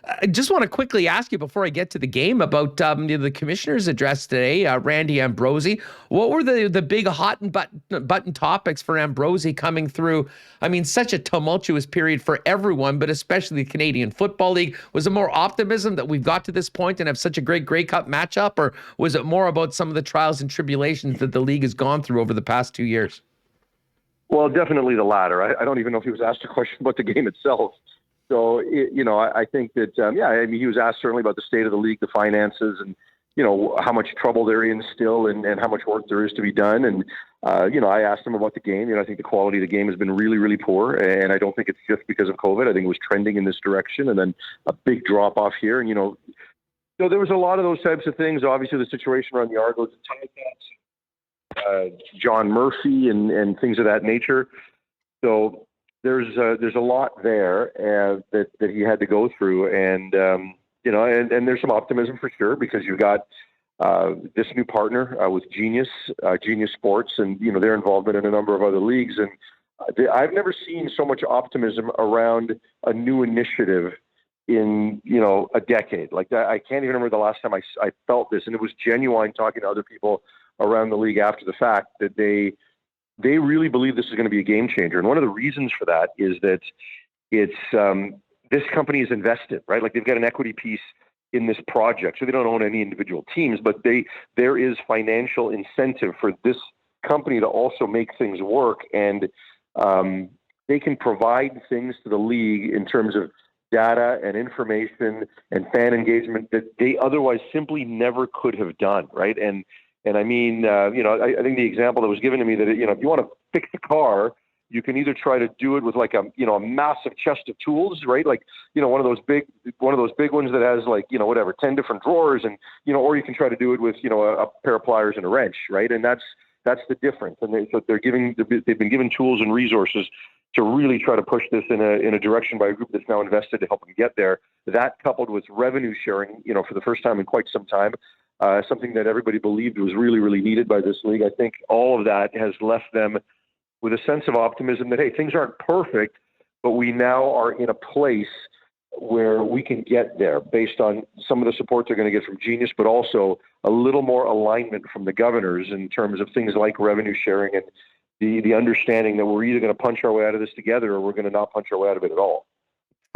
I just want to quickly ask you before I get to the game about the commissioner's address today, Randy Ambrosie. What were the big hot and button topics for Ambrosie coming through? I mean, such a tumultuous period for everyone, but especially the Canadian Football League. Was it more optimism that we've got to this point and have such a great Grey Cup matchup, or was it more about some of the trials and tribulations that the league has gone through over the past 2 years? Well, definitely the latter. I don't even know if he was asked a question about the game itself. So, I think that, he was asked certainly about the state of the league, the finances, and, how much trouble they're in still and how much work there is to be done. And, I asked him about the game. I think the quality of the game has been really, really poor. And I don't think it's just because of COVID. I think it was trending in this direction and then a big drop off here. And, so there was a lot of those types of things. Obviously, the situation around the Argos and TiCats, John Murphy and things of that nature. So there's a lot there that he had to go through, and and there's some optimism for sure because you've got this new partner with Genius Sports, and their involvement in a number of other leagues, and I've never seen so much optimism around a new initiative in a decade. Like that, I can't even remember the last time I felt this, and it was genuine talking to other people around the league after the fact that they really believe this is going to be a game changer. And one of the reasons for that is that it's this company is invested, right? Like they've got an equity piece in this project. So they don't own any individual teams, but there is financial incentive for this company to also make things work. And they can provide things to the league in terms of data and information and fan engagement that they otherwise simply never could have done, right? And I mean, I think the example that was given to me that, if you want to fix a car, you can either try to do it with like a massive chest of tools, right? Like, one of those big ones that has 10 different drawers and, or you can try to do it with, a pair of pliers and a wrench, right? And that's the difference. And they've been given tools and resources to really try to push this in a direction by a group that's now invested to help them get there. That coupled with revenue sharing, for the first time in quite some time, something that everybody believed was really, really needed by this league. I think all of that has left them with a sense of optimism that, hey, things aren't perfect, but we now are in a place where we can get there based on some of the support they're going to get from Genius, but also a little more alignment from the governors in terms of things like revenue sharing and the understanding that we're either going to punch our way out of this together or we're going to not punch our way out of it at all.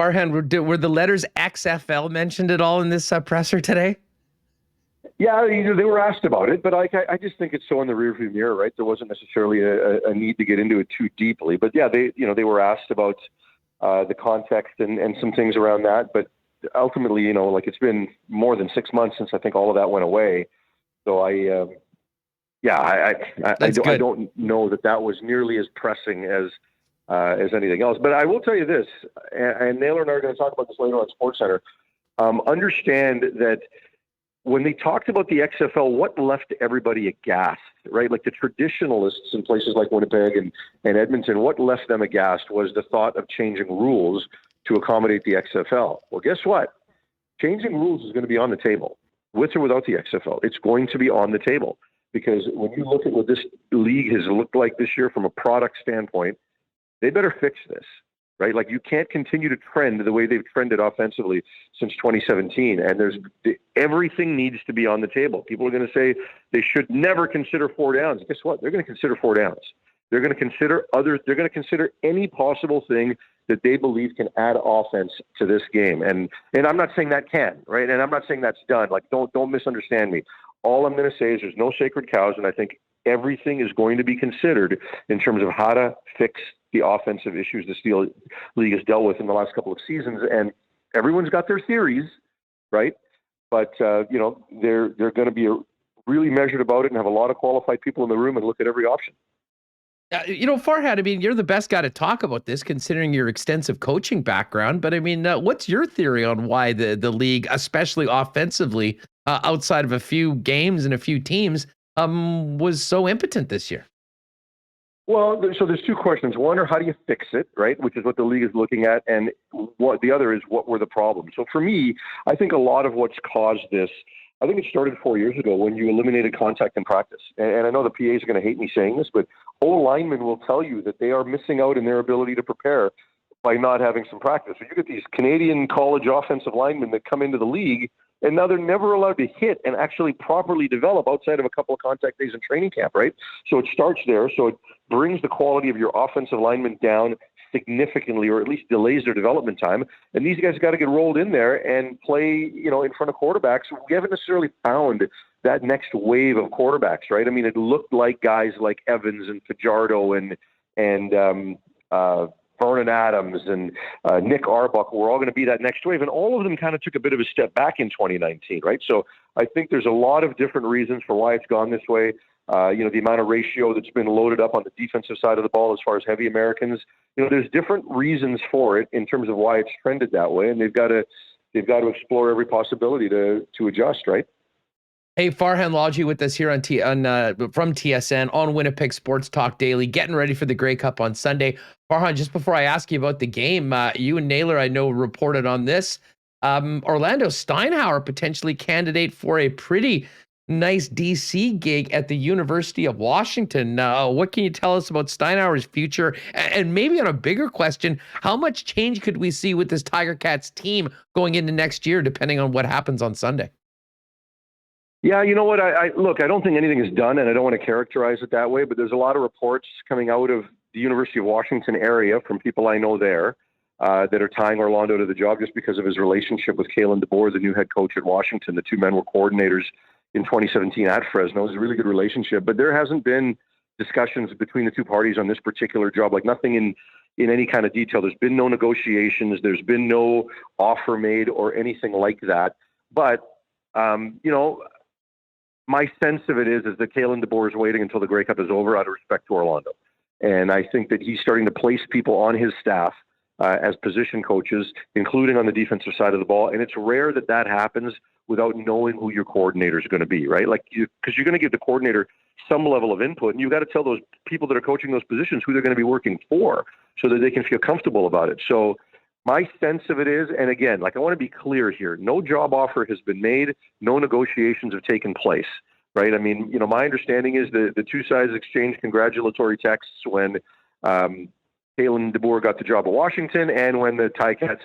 Farhan, were the letters XFL mentioned at all in this presser today? Yeah, they were asked about it, but I just think it's so in the rearview mirror, right? There wasn't necessarily a need to get into it too deeply, but yeah, they were asked about the context and some things around that. But ultimately, it's been more than 6 months since I think all of that went away. So I don't know that was nearly as pressing as anything else. But I will tell you this, and Naylor and I are going to talk about this later on SportsCenter. Understand that when they talked about the XFL, what left everybody aghast, right? Like the traditionalists in places like Winnipeg and Edmonton, what left them aghast was the thought of changing rules to accommodate the XFL. Well, guess what? Changing rules is going to be on the table, with or without the XFL. It's going to be on the table because when you look at what this league has looked like this year from a product standpoint, they better fix this. Right? Like you can't continue to trend the way they've trended offensively since 2017. And everything needs to be on the table. People are going to say they should never consider 4 downs. Guess what? They're going to consider 4 downs. They're going to consider any possible thing that they believe can add offense to this game. And I'm not saying that can, right? And I'm not saying that's done. Like don't misunderstand me. All I'm going to say is there's no sacred cows. And I think everything is going to be considered in terms of how to fix the offensive issues the Steel League has dealt with in the last couple of seasons. And everyone's got their theories, right? But, they're going to be really measured about it and have a lot of qualified people in the room and look at every option. Farhan, I mean, you're the best guy to talk about this considering your extensive coaching background. But I mean, what's your theory on why the league, especially offensively, outside of a few games and a few teams, was so impotent this year? Well, so there's 2 questions. One, how do you fix it, right? Which is what the league is looking at. And the other is what were the problems? So for me, I think a lot of what's caused this, I think it started 4 years ago when you eliminated contact in practice. And I know the PAs are going to hate me saying this, but O linemen will tell you that they are missing out in their ability to prepare by not having some practice. So you get these Canadian college offensive linemen that come into the league, and now they're never allowed to hit and actually properly develop outside of a couple of contact days in training camp, right? So it starts there. So it brings the quality of your offensive linemen down significantly, or at least delays their development time. And these guys got to get rolled in there and play, in front of quarterbacks. We haven't necessarily found that next wave of quarterbacks, right? I mean, it looked like guys like Evans and Fajardo and Vernon Adams and Nick Arbuckle were all going to be that next wave. And all of them kind of took a bit of a step back in 2019, right? So I think there's a lot of different reasons for why it's gone this way. The amount of ratio that's been loaded up on the defensive side of the ball as far as heavy Americans, there's different reasons for it in terms of why it's trended that way. And they've got to explore every possibility to adjust, right? Hey, Farhan Lalji with us here from TSN on Winnipeg Sports Talk Daily, getting ready for the Grey Cup on Sunday. Farhan, just before I ask you about the game, you and Naylor, I know, reported on this. Orlando Steinhauer potentially candidate for a pretty nice DC gig at the University of Washington. What can you tell us about Steinhauer's future? And maybe on a bigger question, how much change could we see with this TiCats team going into next year, depending on what happens on Sunday? Yeah, you know what? I don't think anything is done, and I don't want to characterize it that way, but there's a lot of reports coming out of the University of Washington area from people I know there that are tying Orlando to the job just because of his relationship with Kalen DeBoer, the new head coach at Washington. The two men were coordinators in 2017 at Fresno. It was a really good relationship, but there hasn't been discussions between the two parties on this particular job, like nothing in any kind of detail. There's been no negotiations. There's been no offer made or anything like that. But, my sense of it is that Kalen DeBoer is waiting until the Grey Cup is over out of respect to Orlando. And I think that he's starting to place people on his staff as position coaches, including on the defensive side of the ball. And it's rare that happens without knowing who your coordinator is going to be, right? Because you're going to give the coordinator some level of input, and you've got to tell those people that are coaching those positions who they're going to be working for so that they can feel comfortable about it. So my sense of it is, and again, I want to be clear here, no job offer has been made, no negotiations have taken place, right? I mean, my understanding is that the two sides exchanged congratulatory texts when Kalen DeBoer got the job at Washington and when the TiCats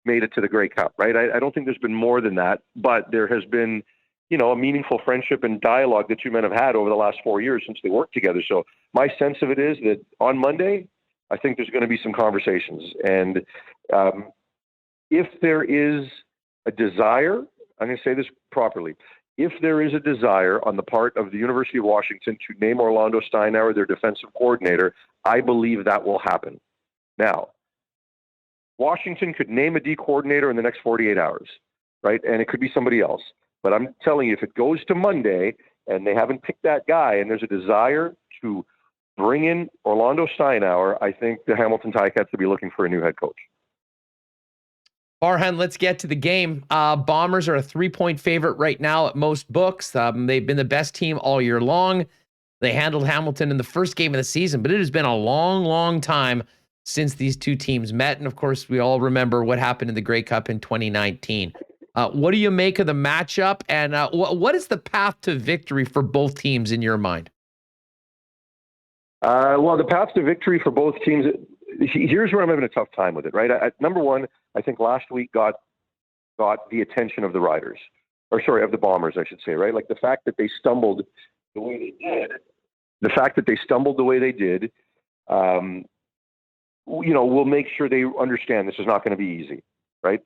made it to the Grey Cup, right? I don't think there's been more than that, but there has been, a meaningful friendship and dialogue the two men have had over the last 4 years since they worked together. So my sense of it is that on Monday, I think there's going to be some conversations. And if there is a desire, I'm going to say this properly, if there is a desire on the part of the University of Washington to name Orlando Steinhauer their defensive coordinator, I believe that will happen. Now, Washington could name a D coordinator in the next 48 hours, right? And it could be somebody else. But I'm telling you, if it goes to Monday and they haven't picked that guy and there's a desire to bring in Orlando Steinhauer, I think the Hamilton TiCats will be looking for a new head coach. Farhan, let's get to the game. Bombers are a 3-point favorite right now at most books. They've been the best team all year long. They handled Hamilton in the first game of the season, but it has been a long, long time since these two teams met. And of course, we all remember what happened in the Grey Cup in 2019. What do you make of the matchup? And what is the path to victory for both teams in your mind? Well, the path to victory for both teams, here's where I'm having a tough time with it, right? Number one, I think last week got the attention of the Riders, of the Bombers, I should say, right? Like the fact that they stumbled the way they did, we'll make sure they understand this is not going to be easy, right?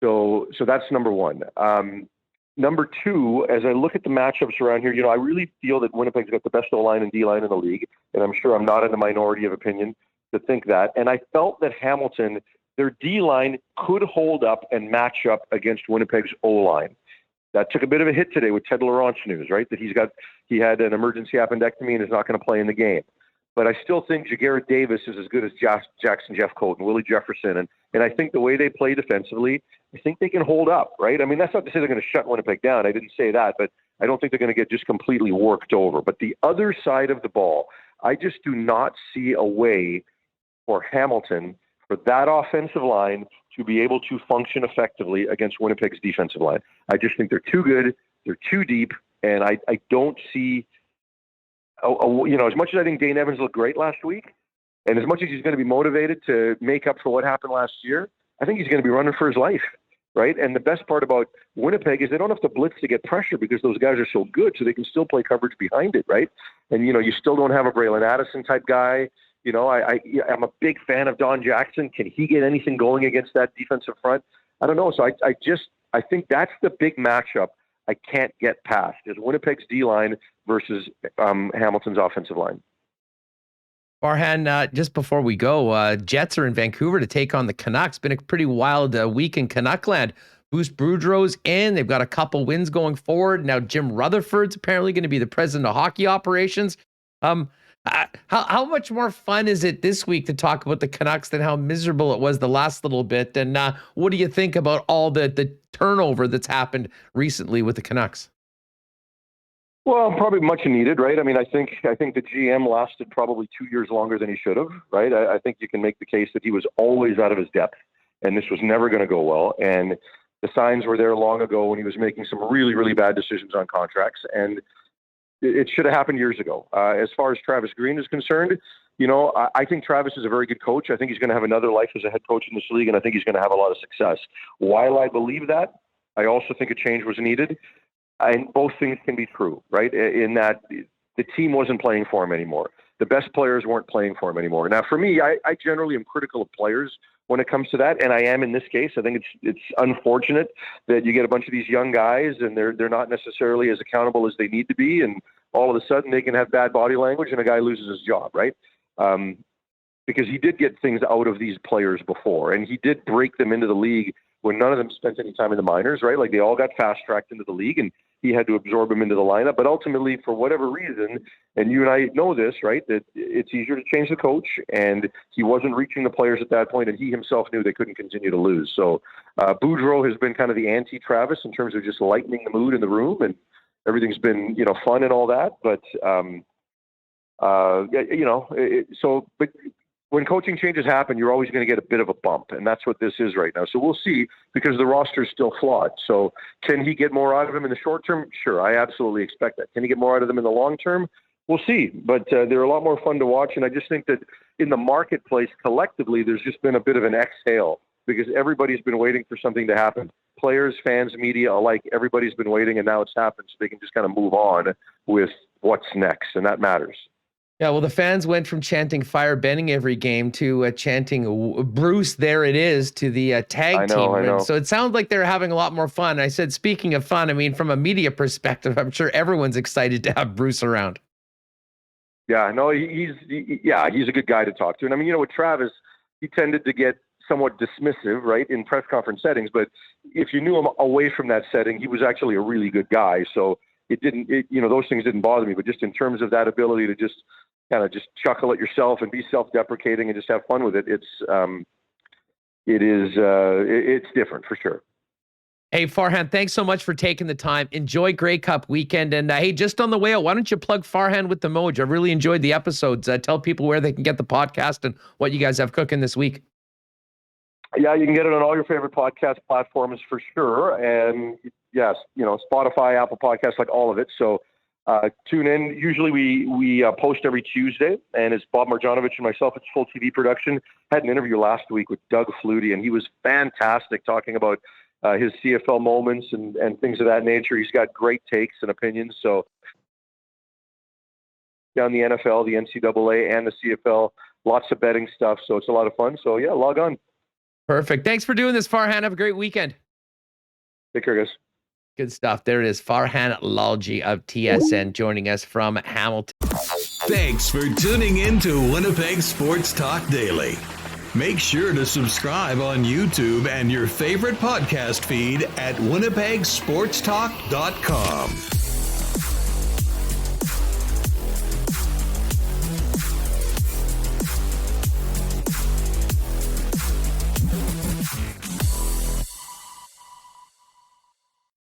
So that's number one. Number two, as I look at the matchups around here, I really feel that Winnipeg's got the best O-line and D-line in the league, and I'm sure I'm not in the minority of opinion to think that. And I felt that Hamilton, their D-line could hold up and match up against Winnipeg's O-line. That took a bit of a hit today with Ted Laurent's news, right? That he had an emergency appendectomy and is not going to play in the game. But I still think Jagarrett Davis is as good as Jackson Jeffcoat and Willie Jefferson. And I think the way they play defensively, I think they can hold up, right? I mean, that's not to say they're going to shut Winnipeg down. I didn't say that, but I don't think they're going to get just completely worked over. But the other side of the ball, I just do not see a way for Hamilton, for that offensive line, to be able to function effectively against Winnipeg's defensive line. I just think they're too good, they're too deep, and I don't see, as much as I think Dane Evans looked great last week, And as much as he's going to be motivated to make up for what happened last year, I think he's going to be running for his life, right? And the best part about Winnipeg is they don't have to blitz to get pressure because those guys are so good, so they can still play coverage behind it, right? And, you still don't have a Braylon Addison type guy. I'm a big fan of Don Jackson. Can he get anything going against that defensive front? I don't know. So I think that's the big matchup I can't get past is Winnipeg's D-line versus Hamilton's offensive line. Farhan, just before we go, Jets are in Vancouver to take on the Canucks. Been a pretty wild week in Canuckland. Bruce Boudreau's in. They've got a couple wins going forward. Now Jim Rutherford's apparently going to be the president of hockey operations. How much more fun is it this week to talk about the Canucks than how miserable it was the last little bit? And what do you think about all the turnover that's happened recently with the Canucks? Well, probably much needed, right? I mean, I think the GM lasted probably 2 years longer than he should have, right? I think you can make the case that he was always out of his depth, and this was never going to go well. And the signs were there long ago when he was making some really, really bad decisions on contracts, and it should have happened years ago. As far as Travis Green is concerned, I think Travis is a very good coach. I think he's going to have another life as a head coach in this league, and I think he's going to have a lot of success. While I believe that, I also think a change was needed. And both things can be true, right? In that the team wasn't playing for him anymore. The best players weren't playing for him anymore. Now, for me, I generally am critical of players when it comes to that, and I am in this case. I think it's unfortunate that you get a bunch of these young guys and they're not necessarily as accountable as they need to be, and all of a sudden they can have bad body language and a guy loses his job, right? Because he did get things out of these players before, and he did break them into the league when none of them spent any time in the minors, right? Like they all got fast-tracked into the league, and he had to absorb them into the lineup. But ultimately, for whatever reason, and you and I know this, right, that it's easier to change the coach, and he wasn't reaching the players at that point, and he himself knew they couldn't continue to lose. So Boudreau has been kind of the anti-Travis in terms of just lightening the mood in the room, and everything's been, fun and all that. But, but when coaching changes happen, you're always going to get a bit of a bump, and that's what this is right now. So we'll see, because the roster is still flawed. So can he get more out of him in the short term? Sure, I absolutely expect that. Can he get more out of them in the long term? We'll see. But they're a lot more fun to watch, and I just think that in the marketplace collectively, there's just been a bit of an exhale, because everybody's been waiting for something to happen. Players, fans, media alike, everybody's been waiting, and now it's happened, so they can just kind of move on with what's next, and that matters. Yeah, well, the fans went from chanting "Fire Benning" every game to chanting "Bruce, there it is" to the tag team win. So it sounds like they're having a lot more fun. I said, speaking of fun, I mean, from a media perspective, I'm sure everyone's excited to have Bruce around. Yeah, no, he's a good guy to talk to. And I mean, with Travis, he tended to get somewhat dismissive, right, in press conference settings. But if you knew him away from that setting, he was actually a really good guy. So those things didn't bother me. But just in terms of that ability to just kind of just chuckle at yourself and be self-deprecating and just have fun with it, it's different for sure. Hey, Farhan, thanks so much for taking the time. Enjoy Grey Cup weekend. And hey, just on the way out, why don't you plug Farhan with the Moj? I really enjoyed the episodes. Tell people where they can get the podcast and what you guys have cooking this week. Yeah, you can get it on all your favorite podcast platforms for sure. And yes, Spotify, Apple Podcasts, like all of it. So tune in. Usually we post every Tuesday, and it's Bob Marjanovic and myself. It's full TV production. Had an interview last week with Doug Flutie, and he was fantastic talking about his CFL moments and things of that nature. He's got great takes and opinions. So down the NFL, the NCAA, and the CFL, lots of betting stuff. So it's a lot of fun. So yeah, log on. Perfect. Thanks for doing this, Farhan. Have a great weekend. Take care, guys. Good stuff. There it is. Farhan Lalji of TSN joining us from Hamilton. Thanks for tuning in to Winnipeg Sports Talk Daily. Make sure to subscribe on YouTube and your favorite podcast feed at winnipegsportstalk.com.